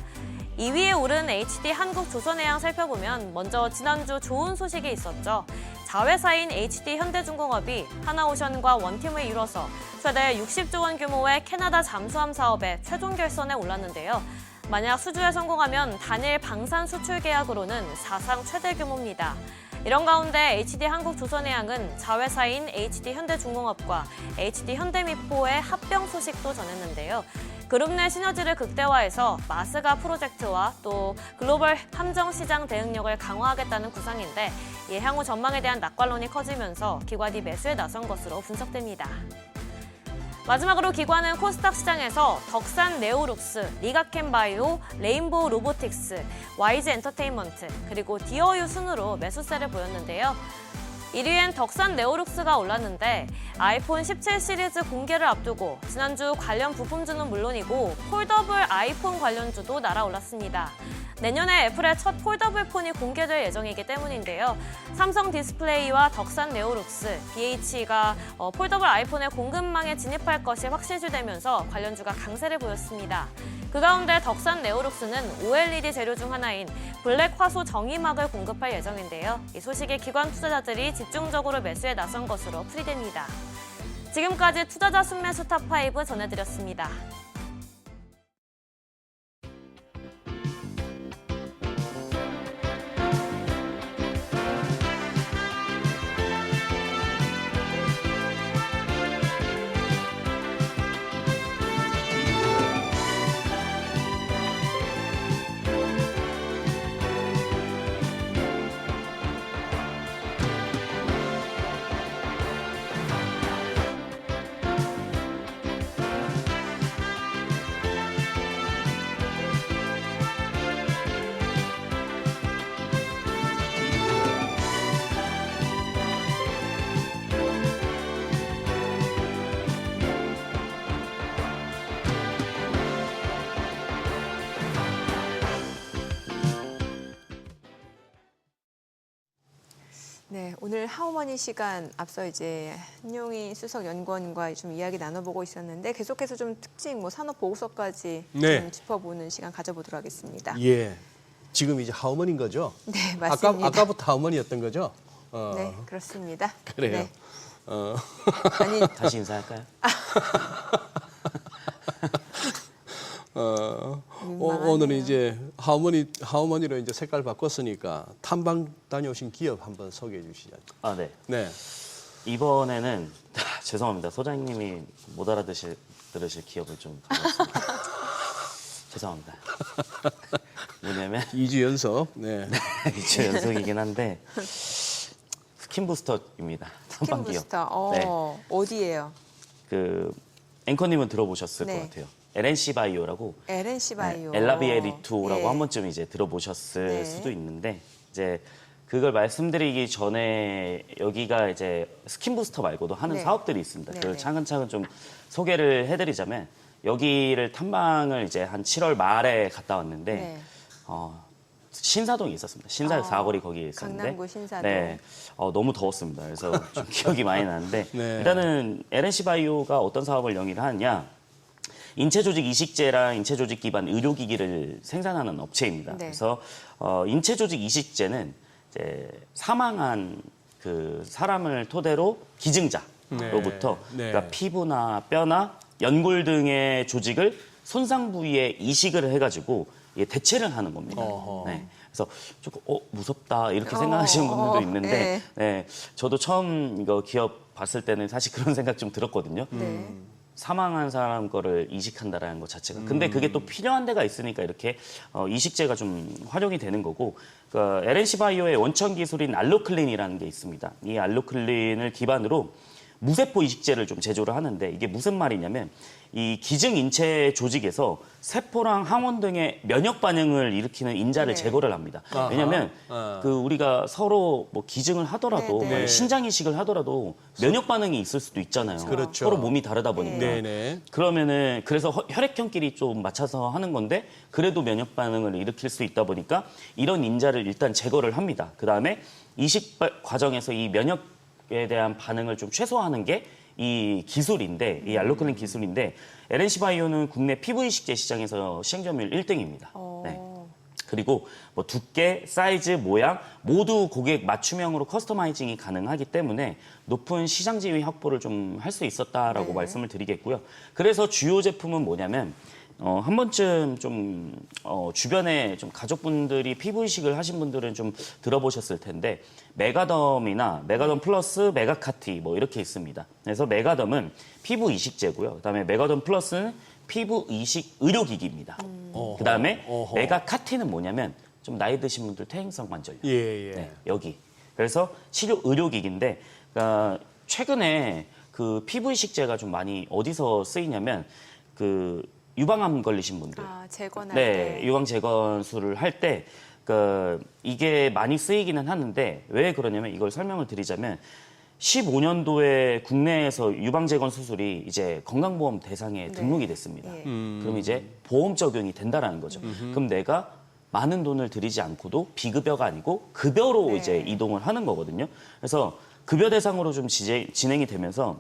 2위에 오른 HD한국조선해양 살펴보면 먼저 지난주 좋은 소식이 있었죠. 자회사인 HD현대중공업이 하나오션과 원팀을 이뤄서 최대 60조 원 규모의 캐나다 잠수함 사업의 최종 결선에 올랐는데요. 만약 수주에 성공하면 단일 방산 수출 계약으로는 사상 최대 규모입니다. 이런 가운데 HD한국조선해양은 자회사인 HD현대중공업과 HD현대미포의 합병 소식도 전했는데요. 그룹 내 시너지를 극대화해서 마스가 프로젝트와 또 글로벌 함정 시장 대응력을 강화하겠다는 구상인데 이 향후 전망에 대한 낙관론이 커지면서 기관이 매수에 나선 것으로 분석됩니다. 마지막으로 기관은 코스닥 시장에서 덕산 네오룩스, 리가켄바이오, 레인보우 로보틱스, YG 엔터테인먼트, 그리고 디어유 순으로 매수세를 보였는데요. 1위엔 덕산 네오룩스가 올랐는데 아이폰 17 시리즈 공개를 앞두고 지난주 관련 부품주는 물론이고 폴더블 아이폰 관련주도 날아올랐습니다. 내년에 애플의 첫 폴더블 폰이 공개될 예정이기 때문인데요. 삼성 디스플레이와 덕산 네오룩스, BH가 폴더블 아이폰의 공급망에 진입할 것이 확실시되면서 관련주가 강세를 보였습니다. 그 가운데 덕산 네오룩스는 OLED 재료 중 하나인 블랙 화소 정이막을 공급할 예정인데요. 이 소식에 기관 투자자들이 집중적으로 매수에 나선 것으로 풀이됩니다. 지금까지 투자자 순매수 탑5 전해드렸습니다. 네, 오늘 하우머니 시간 앞서 이제 한용희 수석 연구원과 좀 이야기 나눠보고 있었는데 계속해서 좀 특징, 산업 보고서까지 네. 좀 짚어보는 시간 가져보도록 하겠습니다. 예. 지금 이제 하우머니인 거죠? 네, 맞습니다. 아까부터 하우머니였던 거죠? 네, 그렇습니다. 그래요. 네. 아니 다시 인사할까요? 오늘은 이제 하우머니로 이제 색깔 바꿨으니까 탐방 다녀오신 기업 한번 소개해 주시죠. 아, 네. 네. 이번에는 죄송합니다. 소장님이 못 들으실 기업을 좀 가져왔습니다. 죄송합니다. 뭐냐면 2주 연속. 네. 2주 연속이긴 한데 스킨부스터입니다. 탐방 기업. 스킨부스터. 네. 어디예요? 그 앵커님은 들어보셨을 네. 것 같아요. LNC 바이오라고 LNC 바이오. 엘라비에리투라고 예. 한 번쯤 이제 들어보셨을 네. 수도 있는데 이제 그걸 말씀드리기 전에 여기가 이제 스킨부스터 말고도 하는 네. 사업들이 있습니다. 네, 그걸 네. 차근차근 좀 소개를 해드리자면 여기를 탐방을 이제 한 7월 말에 갔다 왔는데 네. 신사동에 있었습니다. 신사 사거리 거기에 있었는데 강남구 신사동. 네, 너무 더웠습니다. 그래서 좀 기억이 많이 나는데 네. 일단은 LNC 바이오가 어떤 사업을 영위를 하느냐? 인체 조직 이식제랑 인체 조직 기반 의료기기를 생산하는 업체입니다. 네. 그래서 인체 조직 이식제는 이제 사망한 그 사람을 토대로 기증자로부터 네. 그러니까 피부나 뼈나 연골 등의 조직을 손상 부위에 이식을 해가지고 이게 대체를 하는 겁니다. 어허. 네. 그래서 조금 무섭다 이렇게 생각하시는 분들도 있는데 네. 네, 저도 처음 이거 기업 봤을 때는 사실 그런 생각 좀 들었거든요. 네. 사망한 사람 거를 이식한다라는 것 자체가. 근데 그게 또 필요한 데가 있으니까 이렇게 이식제가 좀 활용이 되는 거고. 그러니까 LNC 바이오의 원천 기술인 알로클린이라는 게 있습니다. 이 알로클린을 기반으로 무세포 이식제를 좀 제조를 하는데 이게 무슨 말이냐면 이 기증 인체 조직에서 세포랑 항원 등의 면역 반응을 일으키는 인자를 네. 제거를 합니다. 왜냐하면 그 우리가 서로 뭐 기증을 하더라도 네, 네. 뭐 신장 이식을 하더라도 면역 반응이 있을 수도 있잖아요. 그렇죠. 서로 몸이 다르다 보니까. 네네. 그러면은 그래서 혈액형끼리 좀 맞춰서 하는 건데 그래도 면역 반응을 일으킬 수 있다 보니까 이런 인자를 일단 제거를 합니다. 그다음에 이식 과정에서 이 면역에 대한 반응을 좀 최소화하는 게 이 기술인데, 이 알로클린 기술인데 LNC 바이오는 국내 피부 이식제 시장에서 시행 점유율 1등입니다. 네. 그리고 뭐 두께, 사이즈, 모양 모두 고객 맞춤형으로 커스터마이징이 가능하기 때문에 높은 시장 지위 확보를 좀 할 수 있었다라고 말씀을 드리겠고요. 그래서 주요 제품은 뭐냐면 한 번쯤 좀 주변에 좀 가족분들이 피부 이식을 하신 분들은 좀 들어보셨을 텐데 메가덤이나 메가덤 플러스 메가카티 뭐 이렇게 있습니다. 그래서 메가덤은 피부 이식제고요. 그다음에 메가덤 플러스는 피부 이식 의료기기입니다. 그다음에 어허. 메가카티는 뭐냐면 좀 나이 드신 분들 퇴행성 관절염. 예, 예. 네, 여기. 그래서 치료 의료기기인데 그러니까 최근에 그 피부 이식제가 좀 많이 어디서 쓰이냐면 그 유방암 걸리신 분들. 재건할 네, 때. 유방 재건술을 할 때 이게 많이 쓰이기는 하는데 왜 그러냐면 이걸 설명을 드리자면 15년도에 국내에서 유방 재건 수술이 이제 건강보험 대상에 등록이 됐습니다. 예. 그럼 이제 보험 적용이 된다라는 거죠. 그럼 내가 많은 돈을 들이지 않고도 비급여가 아니고 급여로 네. 이제 이동을 하는 거거든요. 그래서 급여 대상으로 좀 진행이 되면서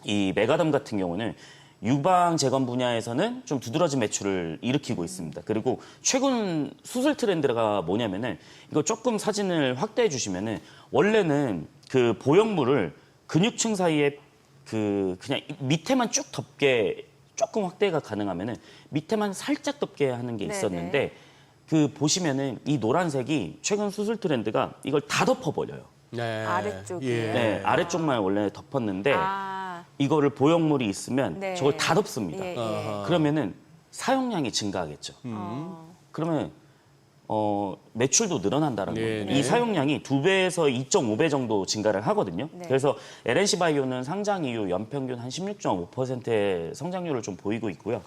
이 메가덤 같은 경우는 유방 재건 분야에서는 좀 두드러진 매출을 일으키고 있습니다. 그리고 최근 수술 트렌드가 뭐냐면은 이거 조금 사진을 확대해 주시면은 원래는 그 보형물을 근육층 사이에 그냥 밑에만 쭉 덮게 조금 확대가 가능하면은 밑에만 살짝 덮게 하는 게 있었는데 그 보시면은 이 노란색이 최근 수술 트렌드가 이걸 다 덮어버려요. 네. 아래쪽이요? 예. 네, 아래쪽만 원래 덮었는데 아, 이거를 보형물이 있으면 네. 저걸 다 덮습니다. 예, 예. 어허. 그러면은 사용량이 증가하겠죠. 그러면 매출도 늘어난다는 네, 거예요. 네. 이 사용량이 2배에서 2.5배 정도 증가를 하거든요. 네. 그래서 LNC 바이오는 상장 이후 연평균 한 16.5%의 성장률을 좀 보이고 있고요.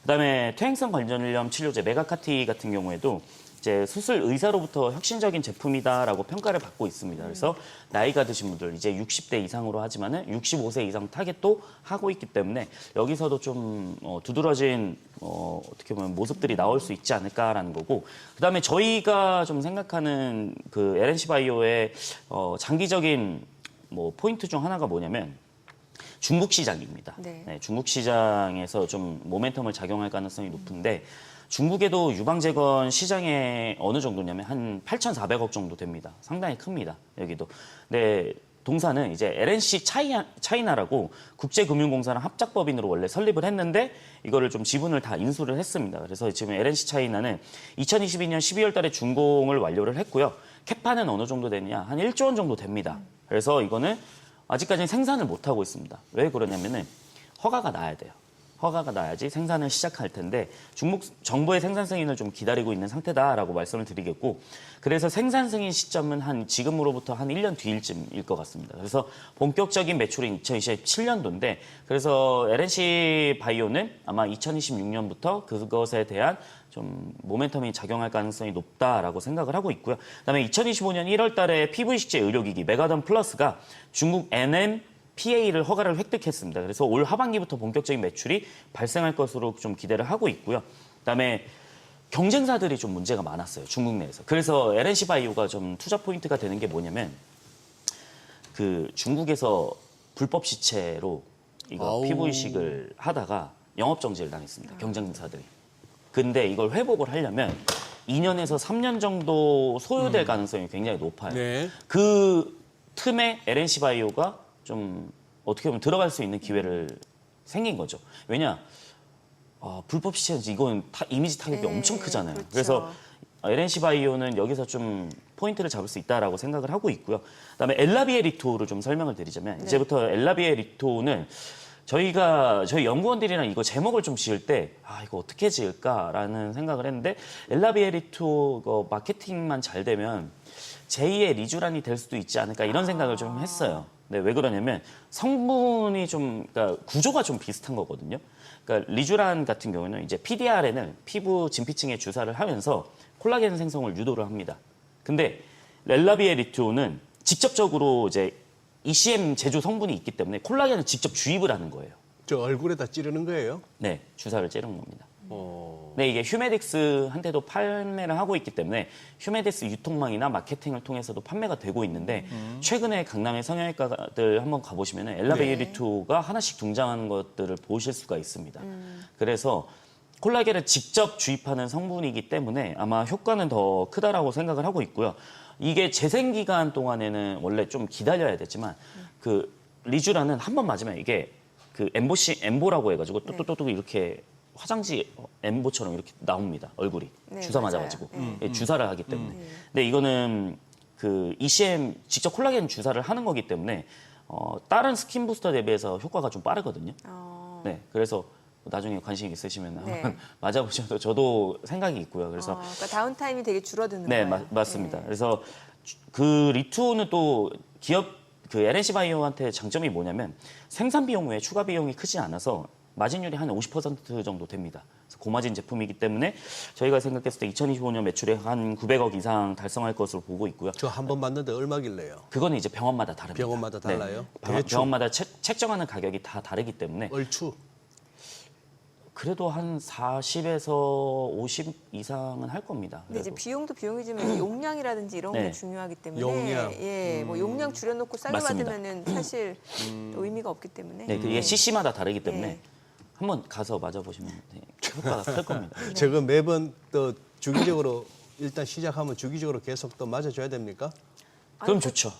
그다음에 퇴행성 관절염 치료제 메가카티 같은 경우에도 이제 수술 의사로부터 혁신적인 제품이다라고 평가를 받고 있습니다. 그래서 나이가 드신 분들 이제 60대 이상으로 하지만은 65세 이상 타겟도 하고 있기 때문에 여기서도 좀 두드러진 어떻게 보면 모습들이 나올 수 있지 않을까라는 거고 그다음에 저희가 좀 생각하는 그 LNC 바이오의 장기적인 뭐 포인트 중 하나가 뭐냐면 중국 시장입니다. 네. 네, 중국 시장에서 좀 모멘텀을 작용할 가능성이 높은데 중국에도 유방재건 시장에 어느 정도냐면 한 8,400억 정도 됩니다. 상당히 큽니다. 여기도. 네, 동사는 이제 LNC 차이나라고 국제금융공사랑 합작법인으로 원래 설립을 했는데 이거를 좀 지분을 다 인수를 했습니다. 그래서 지금 LNC 차이나는 2022년 12월 달에 준공을 완료를 했고요. 캐파는 어느 정도 되느냐? 한 1조 원 정도 됩니다. 그래서 이거는 아직까지는 생산을 못 하고 있습니다. 왜 그러냐면은 허가가 나야 돼요. 허가가 나야지 생산을 시작할 텐데 중국 정부의 생산 승인을 좀 기다리고 있는 상태다라고 말씀을 드리겠고 그래서 생산 승인 시점은 한 지금으로부터 한 1년 뒤일쯤일 것 같습니다. 그래서 본격적인 매출은 2027년도인데 그래서 LNC 바이오는 아마 2026년부터 그것에 대한 좀 모멘텀이 작용할 가능성이 높다라고 생각을 하고 있고요. 그다음에 2025년 1월 달에 피부이식제 의료기기 메가덤 플러스가 중국 NMPA를 허가를 획득했습니다. 그래서 올 하반기부터 본격적인 매출이 발생할 것으로 좀 기대를 하고 있고요. 그다음에 경쟁사들이 좀 문제가 많았어요. 중국 내에서. 그래서 LNC 바이오가 좀 투자 포인트가 되는 게 뭐냐면 그 중국에서 불법 시체로 이거 아우. 피부 이식을 하다가 영업 정지를 당했습니다. 경쟁사들이. 근데 이걸 회복을 하려면 2년에서 3년 정도 소요될 가능성이 굉장히 높아요. 네. 그 틈에 LNC 바이오가 좀 어떻게 보면 들어갈 수 있는 기회를 생긴 거죠. 왜냐? 불법 시체는 이건 이미지 타격이 네, 엄청 크잖아요. 그렇죠. 그래서 LNC 바이오는 여기서 좀 포인트를 잡을 수 있다라고 생각을 하고 있고요. 그다음에 엘라비에 리토를 좀 설명을 드리자면 이제부터 엘라비에 리토는 저희 연구원들이랑 이거 제목을 좀 지을 때 이거 어떻게 지을까라는 생각을 했는데 엘라비에 리토 마케팅만 잘 되면 제2의 리쥬란이 될 수도 있지 않을까 이런 생각을 좀 했어요. 네, 왜 그러냐면 성분이 좀, 그러니까 구조가 좀 비슷한 거거든요. 그러니까 리쥬란 같은 경우는 이제 PDRN을 피부 진피층에 주사를 하면서 콜라겐 생성을 유도를 합니다. 근데 렐라비에 리투오는 직접적으로 이제 ECM 제조 성분이 있기 때문에 콜라겐을 직접 주입을 하는 거예요. 저 얼굴에다 찌르는 거예요? 네, 주사를 찌르는 겁니다. 어. 네, 이게 휴메딕스한테도 판매를 하고 있기 때문에 휴메딕스 유통망이나 마케팅을 통해서도 판매가 되고 있는데 최근에 강남의 성형외과들 한번 가보시면 엘라베이리투가 하나씩 등장하는 것들을 보실 수가 있습니다. 그래서 콜라겐을 직접 주입하는 성분이기 때문에 아마 효과는 더 크다라고 생각을 하고 있고요. 이게 재생 기간 동안에는 원래 좀 기다려야 되지만 그 리쥬라는 한 번 맞으면 이게 그 엠보라고 해가지고 또또또 이렇게 화장지 엠보처럼 이렇게 나옵니다. 얼굴이 네, 주사 맞아요. 맞아가지고 예, 주사를 하기 때문에. 근데 이거는 그 ECM 직접 콜라겐 주사를 하는 거기 때문에 다른 스킨 부스터 대비해서 효과가 좀 빠르거든요. 네, 그래서 나중에 관심 있으시면 네. 한번 맞아보셔도 저도 생각이 있고요. 그래서 그러니까 다운타임이 되게 줄어드는 네, 거예요. 맞습니다. 네. 그래서 그 리투오는 또 기업 그 LNC 바이오한테 장점이 뭐냐면 생산 비용 외에 추가 비용이 크지 않아서 마진율이 한 50% 정도 됩니다. 그래서 고마진 제품이기 때문에 저희가 생각했을 때 2025년 매출에 한 900억 이상 달성할 것으로 보고 있고요. 저 한 번 맞는데 얼마길래요? 그거는 이제 병원마다 다릅니다. 병원마다 달라요? 네. 대충? 병원마다 책정하는 가격이 다 다르기 때문에 얼추? 그래도 한 40에서 50 이상은 할 겁니다. 근데 이제 그래도. 비용도 비용이지만 용량이라든지 이런 게 네. 중요하기 때문에 용량. 예, 뭐 용량 줄여놓고 싸게 맞습니다. 받으면은 사실 또 의미가 없기 때문에. 네, 그게 CC마다 다르기 때문에 네. 한번 가서 맞아보시면 효과가 클 겁니다. 제가 매번 또 주기적으로 일단 시작하면 주기적으로 계속 또 맞아줘야 됩니까? 그럼 좋죠.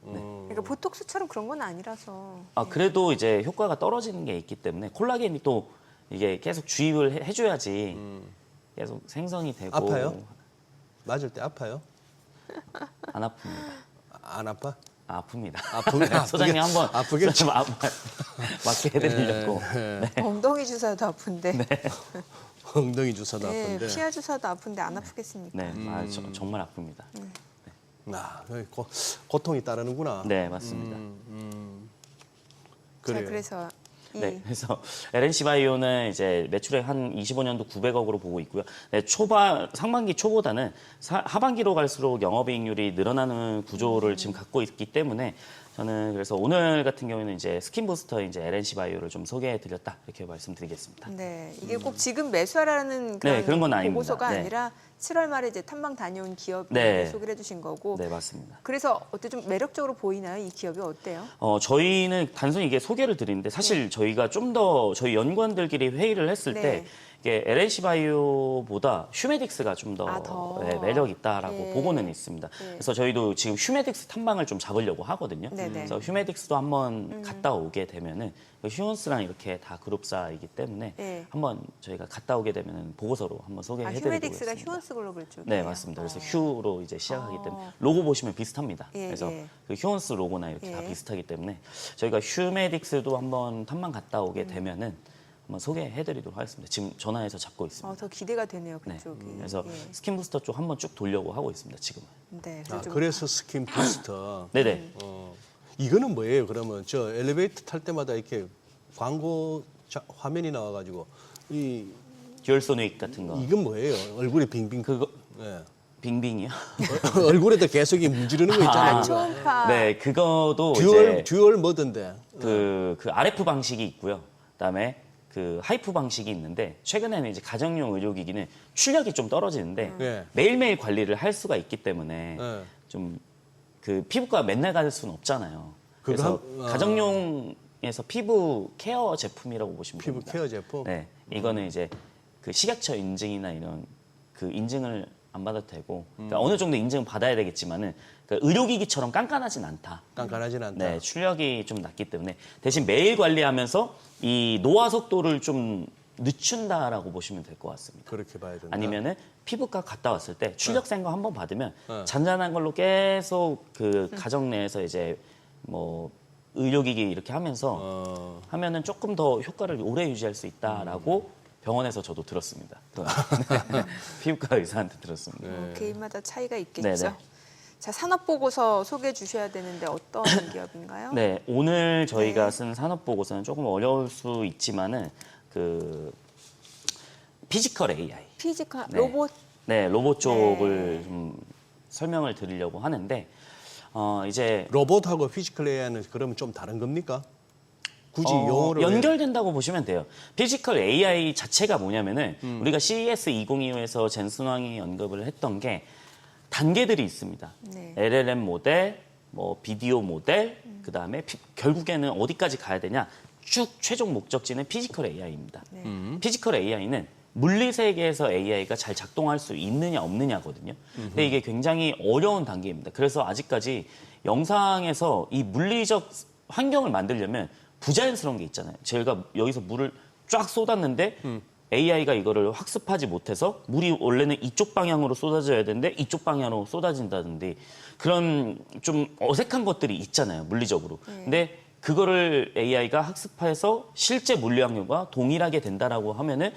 그러니까 보톡스처럼 그런 건 아니라서. 아, 그래도 이제 효과가 떨어지는 게 있기 때문에 콜라겐이 또 이게 계속 주입을 해줘야지 계속 생성이 되고. 아파요? 맞을 때 아파요? 안 아픕니다. 안 아파? 아픕니다. 아프게- 소장님 한번 아프겠죠. 좀 맞게 해드리려고. 엉덩이 주사도 아픈데. 엉덩이 주사도 네, 아픈데. 피하 주사도 아픈데 안 아프겠습니까? 네, 정말 아픕니다. 아, 고통이 따르는구나. 네, 맞습니다. 자, 그래요. 그래서 네, 그래서 LNC 바이오는 이제 매출액 한 25년도 900억으로 보고 있고요. 네, 상반기 초보다는 하반기로 갈수록 영업이익률이 늘어나는 구조를 지금 갖고 있기 때문에 저는 그래서 오늘 같은 경우에는 이제 스킨 부스터 이제 LNC 바이오를 좀 소개해드렸다 이렇게 말씀드리겠습니다. 네, 이게 꼭 지금 매수하라는 네, 그런 건 아닙니다. 보고서가 네. 아니라 7월 말에 이제 탐방 다녀온 기업 네. 소개를 해주신 거고. 네, 맞습니다. 그래서 어때 좀 매력적으로 보이나요? 이 기업이 어때요? 저희는 단순히 이게 소개를 드리는데 사실 저희가 좀 더 저희 연구원들끼리 회의를 했을 네. 때 이게 LNC 바이오보다 휴메딕스가 좀 더 더. 매력 있다라고 예. 보고는 있습니다. 그래서 저희도 지금 휴메딕스 탐방을 좀 잡으려고 하거든요. 네네. 그래서 휴메딕스도 한번 갔다 오게 되면은 휴원스랑 이렇게 다 그룹사이기 때문에 네. 한번 저희가 갔다 오게 되면은 보고서로 한번 소개해드리고 휴메딕스가 있습니다. 휴원스 글로벌 쪽이에요. 네, 맞습니다. 그래서 휴로 이제 시작하기 어. 때문에 로고 보시면 비슷합니다. 예, 그래서 예. 그 휴원스 로고나 이렇게 다 예. 비슷하기 때문에 저희가 휴메딕스도 한번 탐방 갔다 오게 되면은 한번 소개해드리도록 하겠습니다. 지금 전화해서 잡고 있습니다. 더 기대가 되네요, 네. 그쪽이. 그래서 예. 스킨 부스터 쪽 한번 쭉 돌려고 하고 있습니다. 지금은. 네, 아, 좀 그래서 스킨 부스터. 네네. 이거는 뭐예요? 그러면 저 엘리베이터 탈 때마다 이렇게 광고 화면이 나와가지고 이 듀얼소닉 같은 거. 이건 뭐예요? 얼굴에 빙빙 그거 예. 빙빙이요? 얼굴에다 계속 이 문지르는 거 있잖아요. 아, 초음파. 네, 그거도 듀얼 뭐던데? 그 RF 방식이 있고요. 그다음에 그 하이프 방식이 있는데 최근에는 이제 가정용 의료기기는 출력이 좀 떨어지는데 네. 매일매일 관리를 할 수가 있기 때문에 네. 좀 그 피부과 맨날 갈 수는 없잖아요. 그거 그래서 한- 가정용에서 피부 케어 제품이라고 보시면 피부 됩니다. 케어 제품. 네, 이거는 이제 그 식약처 인증이나 이런 그 인증을 안 받아도 되고 그러니까 어느 정도 인증 받아야 되겠지만은 그러니까 의료기기처럼 깐깐하진 않다. 깐깐하진 않다. 네, 출력이 좀 낮기 때문에 대신 매일 관리하면서 이 노화 속도를 좀 늦춘다라고 보시면 될 것 같습니다. 그렇게 봐야 된다. 아니면은 피부과 갔다 왔을 때 출력 센 거 한 번 받으면 네. 잔잔한 걸로 계속 그 가정 내에서 이제 뭐 의료기기 이렇게 하면서 하면은 조금 더 효과를 오래 유지할 수 있다라고 병원에서 저도 들었습니다. 피부과 의사한테 들었습니다. 개인마다 차이가 있겠죠. 네네. 자, 산업 보고서 소개해 주셔야 되는데 어떤 기업인가요? 네, 오늘 저희가 네. 쓴 산업 보고서는 조금 어려울 수 있지만은 그 피지컬 AI, 피지컬 네. 로봇. 네, 로봇 쪽을 네. 좀 설명을 드리려고 하는데 이제 로봇하고 피지컬 AI는 그러면 좀 다른 겁니까? 굳이 용어를 연결된다고 보시면 돼요. 피지컬 AI 자체가 뭐냐면은 우리가 CES 2025에서 젠슨 왕이 언급을 했던 게 단계들이 있습니다. 네. LLM 모델, 뭐 비디오 모델, 그다음에 결국에는 어디까지 가야 되냐? 쭉 최종 목적지는 피지컬 AI입니다. 네. 피지컬 AI는 물리 세계에서 AI가 잘 작동할 수 있느냐 없느냐거든요. 근데 이게 굉장히 어려운 단계입니다. 그래서 아직까지 영상에서 이 물리적 환경을 만들려면 부자연스러운 게 있잖아요. 제가 여기서 물을 쫙 쏟았는데 AI가 이거를 학습하지 못해서 물이 원래는 이쪽 방향으로 쏟아져야 되는데 이쪽 방향으로 쏟아진다든지 그런 좀 어색한 것들이 있잖아요. 물리적으로. 근데 그거를 AI가 학습해서 실제 물리 환경과 동일하게 된다라고 하면은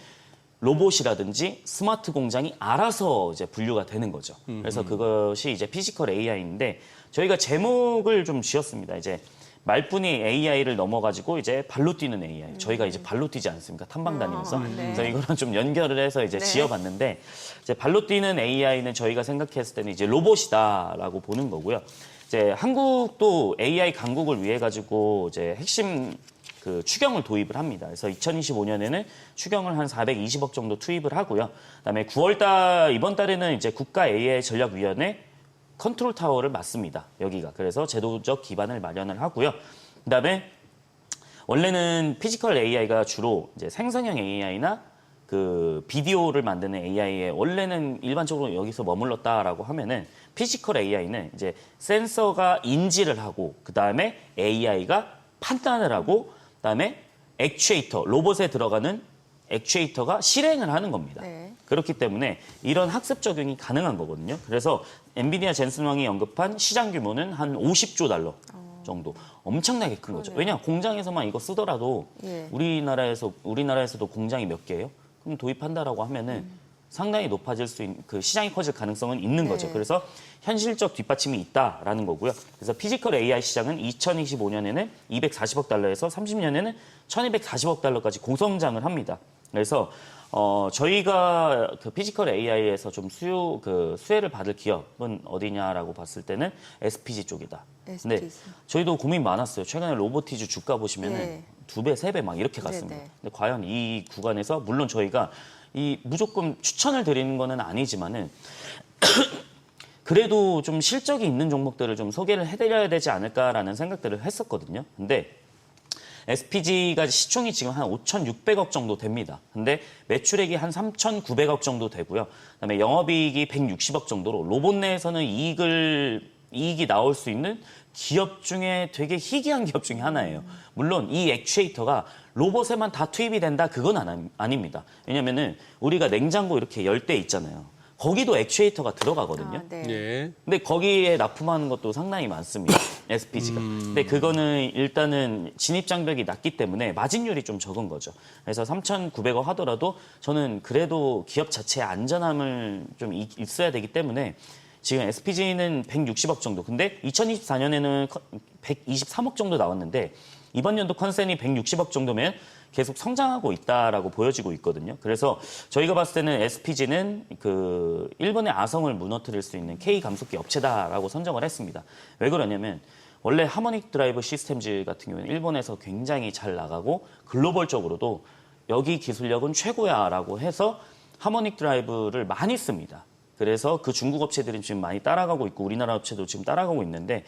로봇이라든지 스마트 공장이 알아서 이제 분류가 되는 거죠. 그래서 그것이 이제 피지컬 AI인데 저희가 제목을 좀 지었습니다. 이제 말뿐이 AI를 넘어가지고 이제 발로 뛰는 AI. 저희가 이제 발로 뛰지 않습니까? 탐방 다니면서. 네. 그래서 이거랑 좀 연결을 해서 이제 네. 지어봤는데 이제 발로 뛰는 AI는 저희가 생각했을 때는 이제 로봇이다라고 보는 거고요. 이제 한국도 AI 강국을 위해 가지고 이제 핵심 그 추경을 도입을 합니다. 그래서 2025년에는 추경을 한 420억 정도 투입을 하고요. 그다음에 9월달 이번 달에는 이제 국가 AI 전략위원회 컨트롤 타워를 맡습니다. 여기가. 그래서 제도적 기반을 마련을 하고요. 그다음에 원래는 피지컬 AI가 주로 이제 생성형 AI나 그 비디오를 만드는 AI에 원래는 일반적으로 여기서 머물렀다라고 하면은 피지컬 AI는 이제 센서가 인지를 하고 그다음에 AI가 판단을 하고 그다음에 액추에이터, 로봇에 들어가는 액추에이터가 실행을 하는 겁니다. 네. 그렇기 때문에 이런 학습 적용이 가능한 거거든요. 그래서 엔비디아 젠슨 왕이 언급한 시장 규모는 한 50조 달러 정도. 엄청나게 큰 거죠. 왜냐 공장에서만 이거 쓰더라도 예. 우리나라에서도 공장이 몇 개예요? 그럼 도입한다라고 하면은 상당히 높아질 수 있는 그 시장이 커질 가능성은 있는 거죠. 네. 그래서 현실적 뒷받침이 있다라는 거고요. 그래서 피지컬 AI 시장은 2025년에는 240억 달러에서 30년에는 1240억 달러까지 고성장을 합니다. 그래서 저희가 그 피지컬 AI에서 좀 수혜를 받을 기업은 어디냐라고 봤을 때는 SPG 쪽이다. 근데 SPG. 저희도 고민 많았어요. 최근에 로보티즈 주가 보시면은 네. 2배, 3배 막 이렇게 갔습니다. 네. 근데 과연 이 구간에서 물론 저희가 이 무조건 추천을 드리는 거는 아니지만은 그래도 좀 실적이 있는 종목들을 좀 소개를 해드려야 되지 않을까라는 생각들을 했었거든요. 근데 SPG가 시총이 지금 한 5,600억 정도 됩니다. 근데 매출액이 한 3,900억 정도 되고요. 그다음에 영업이익이 160억 정도로 로봇 내에서는 이익이 나올 수 있는 기업 중에 되게 희귀한 기업 중에 하나예요. 물론 이 액추에이터가 로봇에만 다 투입이 된다 그건 아닙니다. 왜냐면은 우리가 냉장고 이렇게 열 때 있잖아요. 거기도 액추에이터가 들어가거든요. 아, 네. 예. 근데 거기에 납품하는 것도 상당히 많습니다. SPG가. 근데 그거는 일단은 진입 장벽이 낮기 때문에 마진율이 좀 적은 거죠. 그래서 3,900억 하더라도 저는 그래도 기업 자체의 안전함을 좀 있어야 되기 때문에 지금 SPG는 160억 정도. 근데 2024년에는 123억 정도 나왔는데 이번 연도 컨센이 160억 정도면 계속 성장하고 있다라고 보여지고 있거든요. 그래서 저희가 봤을 때는 SPG는 그 일본의 아성을 무너뜨릴 수 있는 K 감속기 업체다라고 선정을 했습니다. 왜 그러냐면 원래 하모닉 드라이브 시스템즈 같은 경우는 일본에서 굉장히 잘 나가고 글로벌적으로도 여기 기술력은 최고야라고 해서 하모닉 드라이브를 많이 씁니다. 그래서 그 중국 업체들은 지금 많이 따라가고 있고 우리나라 업체도 지금 따라가고 있는데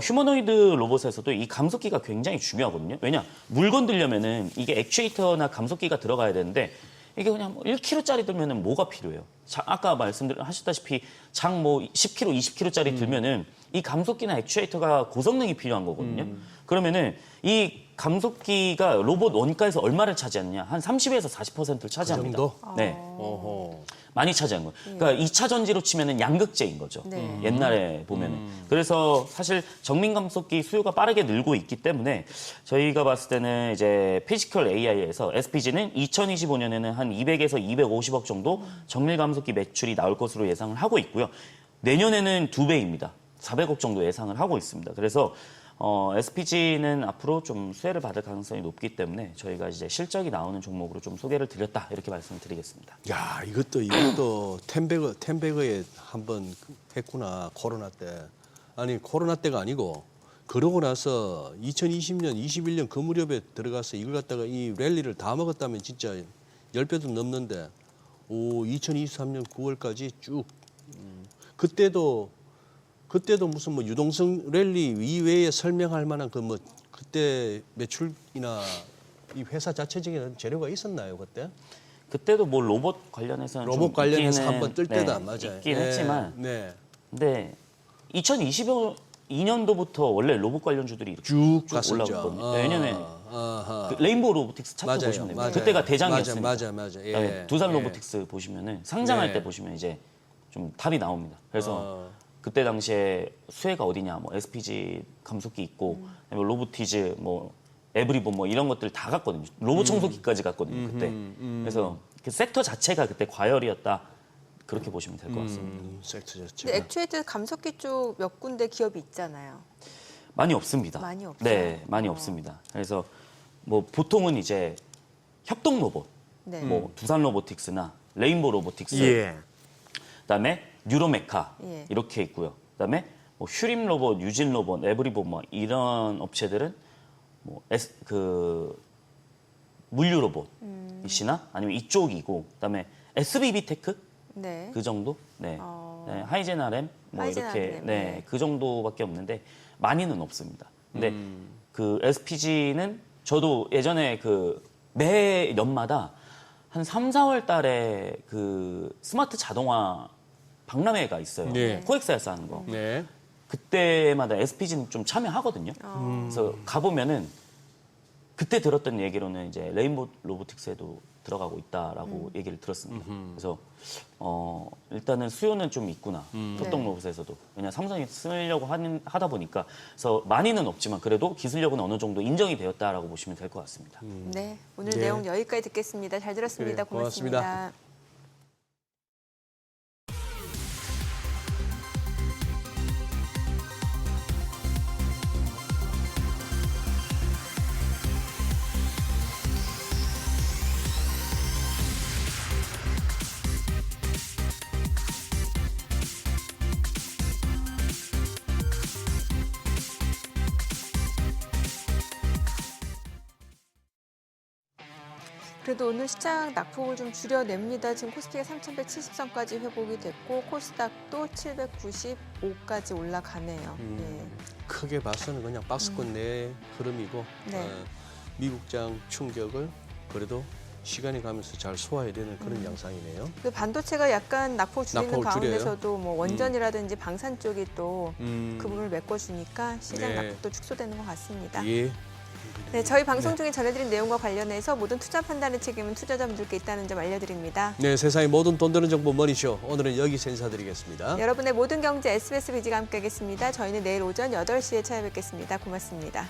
휴머노이드 로봇에서도 이 감속기가 굉장히 중요하거든요. 왜냐? 물 건드려면은 이게 액추에이터나 감속기가 들어가야 되는데 이게 그냥 1kg짜리 들면은 뭐가 필요해요? 아까 하셨다시피 장 뭐 10kg, 20kg짜리 들면은 이 감속기나 액추에이터가 고성능이 필요한 거거든요. 그러면은 이 감속기가 로봇 원가에서 얼마를 차지하느냐? 한 30에서 40%를 차지합니다. 정도? 네. 어허. 많이 차지한 거예요. 그러니까 2차 전지로 치면은 양극재인 거죠. 네. 옛날에 보면은. 그래서 사실 정밀 감속기 수요가 빠르게 늘고 있기 때문에 저희가 봤을 때는 이제 피지컬 AI에서 SPG는 2025년에는 한 200에서 250억 정도 정밀 감속기 매출이 나올 것으로 예상을 하고 있고요. 내년에는 2배입니다. 400억 정도 예상을 하고 있습니다. 그래서 SPG는 앞으로 좀 수혜를 받을 가능성이 높기 때문에 저희가 이제 실적이 나오는 종목으로 좀 소개를 드렸다 이렇게 말씀을 드리겠습니다. 야, 이것도 텐베거에 한번 했구나. 코로나 때. 아니, 코로나 때가 아니고 그러고 나서 2020년, 21년 그 무렵에 들어가서 이걸 갖다가 이 랠리를 다 먹었다면 진짜 10배도 넘는데 2023년 9월까지 쭉 그때도 무슨 뭐 유동성 랠리 이외에 설명할 만한 그 뭐 그때 매출이나 이 회사 자체적인 재료가 있었나요, 그때? 그때도 뭐 로봇 관련해서는 로봇 관련해서 한번 뜰 때도 네, 안 맞아요. 있긴 네, 했지만 네. 근데 2022년도부터 원래 로봇 관련주들이 이렇게 쭉 올라갔거든요. 갔었죠. 왜냐면 그 레인보우 로보틱스 차트 맞아요, 보시면 됩니다. 맞아요. 그때가 대장이었습니다. 맞아. 예. 그다음에 두산 예. 로보틱스 보시면은 상장할 네. 때 보시면 이제 좀 답이 나옵니다. 그래서 그때 당시에 수혜가 어디냐, 뭐 SPG 감속기 있고, 그다음에 로보티즈, 뭐 에브리본 뭐 이런 것들 다 갔거든요. 로봇 청소기까지 갔거든요. 그때. 그래서 그 섹터 자체가 그때 과열이었다. 그렇게 보시면 될 것 같습니다. 섹터 자체. 근데 액추에이터 감속기 쪽 몇 군데 기업이 있잖아요. 많이 없습니다. 많이 없어요? 네, 많이 없습니다. 그래서 뭐 보통은 이제 협동 로봇, 네. 뭐 두산 로보틱스나 레인보우 로보틱스, 예. 그다음에 뉴로메카 예. 이렇게 있고요. 그다음에 뭐 휴림 로봇, 유진 로봇, 에브리본 뭐 이런 업체들은 뭐 그 물류 로봇이시나 아니면 이쪽이고, 그다음에 SBB 테크 네. 그 정도, 네, 어. 네 하이젠 RM 뭐 하이젠 이렇게 RM, 네, 네. 그 정도밖에 없는데 많이는 없습니다. 근데 그 SPG는 저도 예전에 그 매 연마다 한 3, 4월 달에 그 스마트 자동화 박람회가 있어요. 네. 코엑스에서 하는 거. 네. 그때마다 SPG는 좀 참여하거든요. 그래서 가보면은 그때 들었던 얘기로는 이제 레인보우 로보틱스에도 들어가고 있다라고 얘기를 들었습니다. 그래서 일단은 수요는 좀 있구나. 협동 네. 로봇에서도. 왜냐 삼성이 쓰려고 하다 보니까 그래서 많이는 없지만 그래도 기술력은 어느 정도 인정이 되었다라고 보시면 될 것 같습니다. 네. 오늘 네. 내용 여기까지 듣겠습니다. 잘 들었습니다. 그래, 고맙습니다. 고맙습니다. 그래도 오늘 시장 낙폭을 좀 줄여냅니다. 지금 코스피가 3,170선까지 회복이 됐고 코스닥도 795까지 올라가네요. 예. 크게 봐서는 그냥 박스권 내 흐름이고 네. 미국장 충격을 그래도 시간이 가면서 잘 소화해야 되는 그런 양상이네요. 그 반도체가 약간 낙폭 줄이는 낙폭을 가운데서도 뭐 원전이라든지 방산 쪽이 또 그 음. 부분을 메꿔주니까 시장 네. 낙폭도 축소되는 것 같습니다. 예. 네, 저희 방송 중에 전해드린 내용과 관련해서 모든 투자 판단의 책임은 투자자분들께 있다는 점 알려드립니다. 네, 세상의 모든 돈 되는 정보 머니쇼. 오늘은 여기서 인사드리겠습니다. 여러분의 모든 경제 SBS 비지가 함께하겠습니다. 저희는 내일 오전 8시에 찾아뵙겠습니다. 고맙습니다.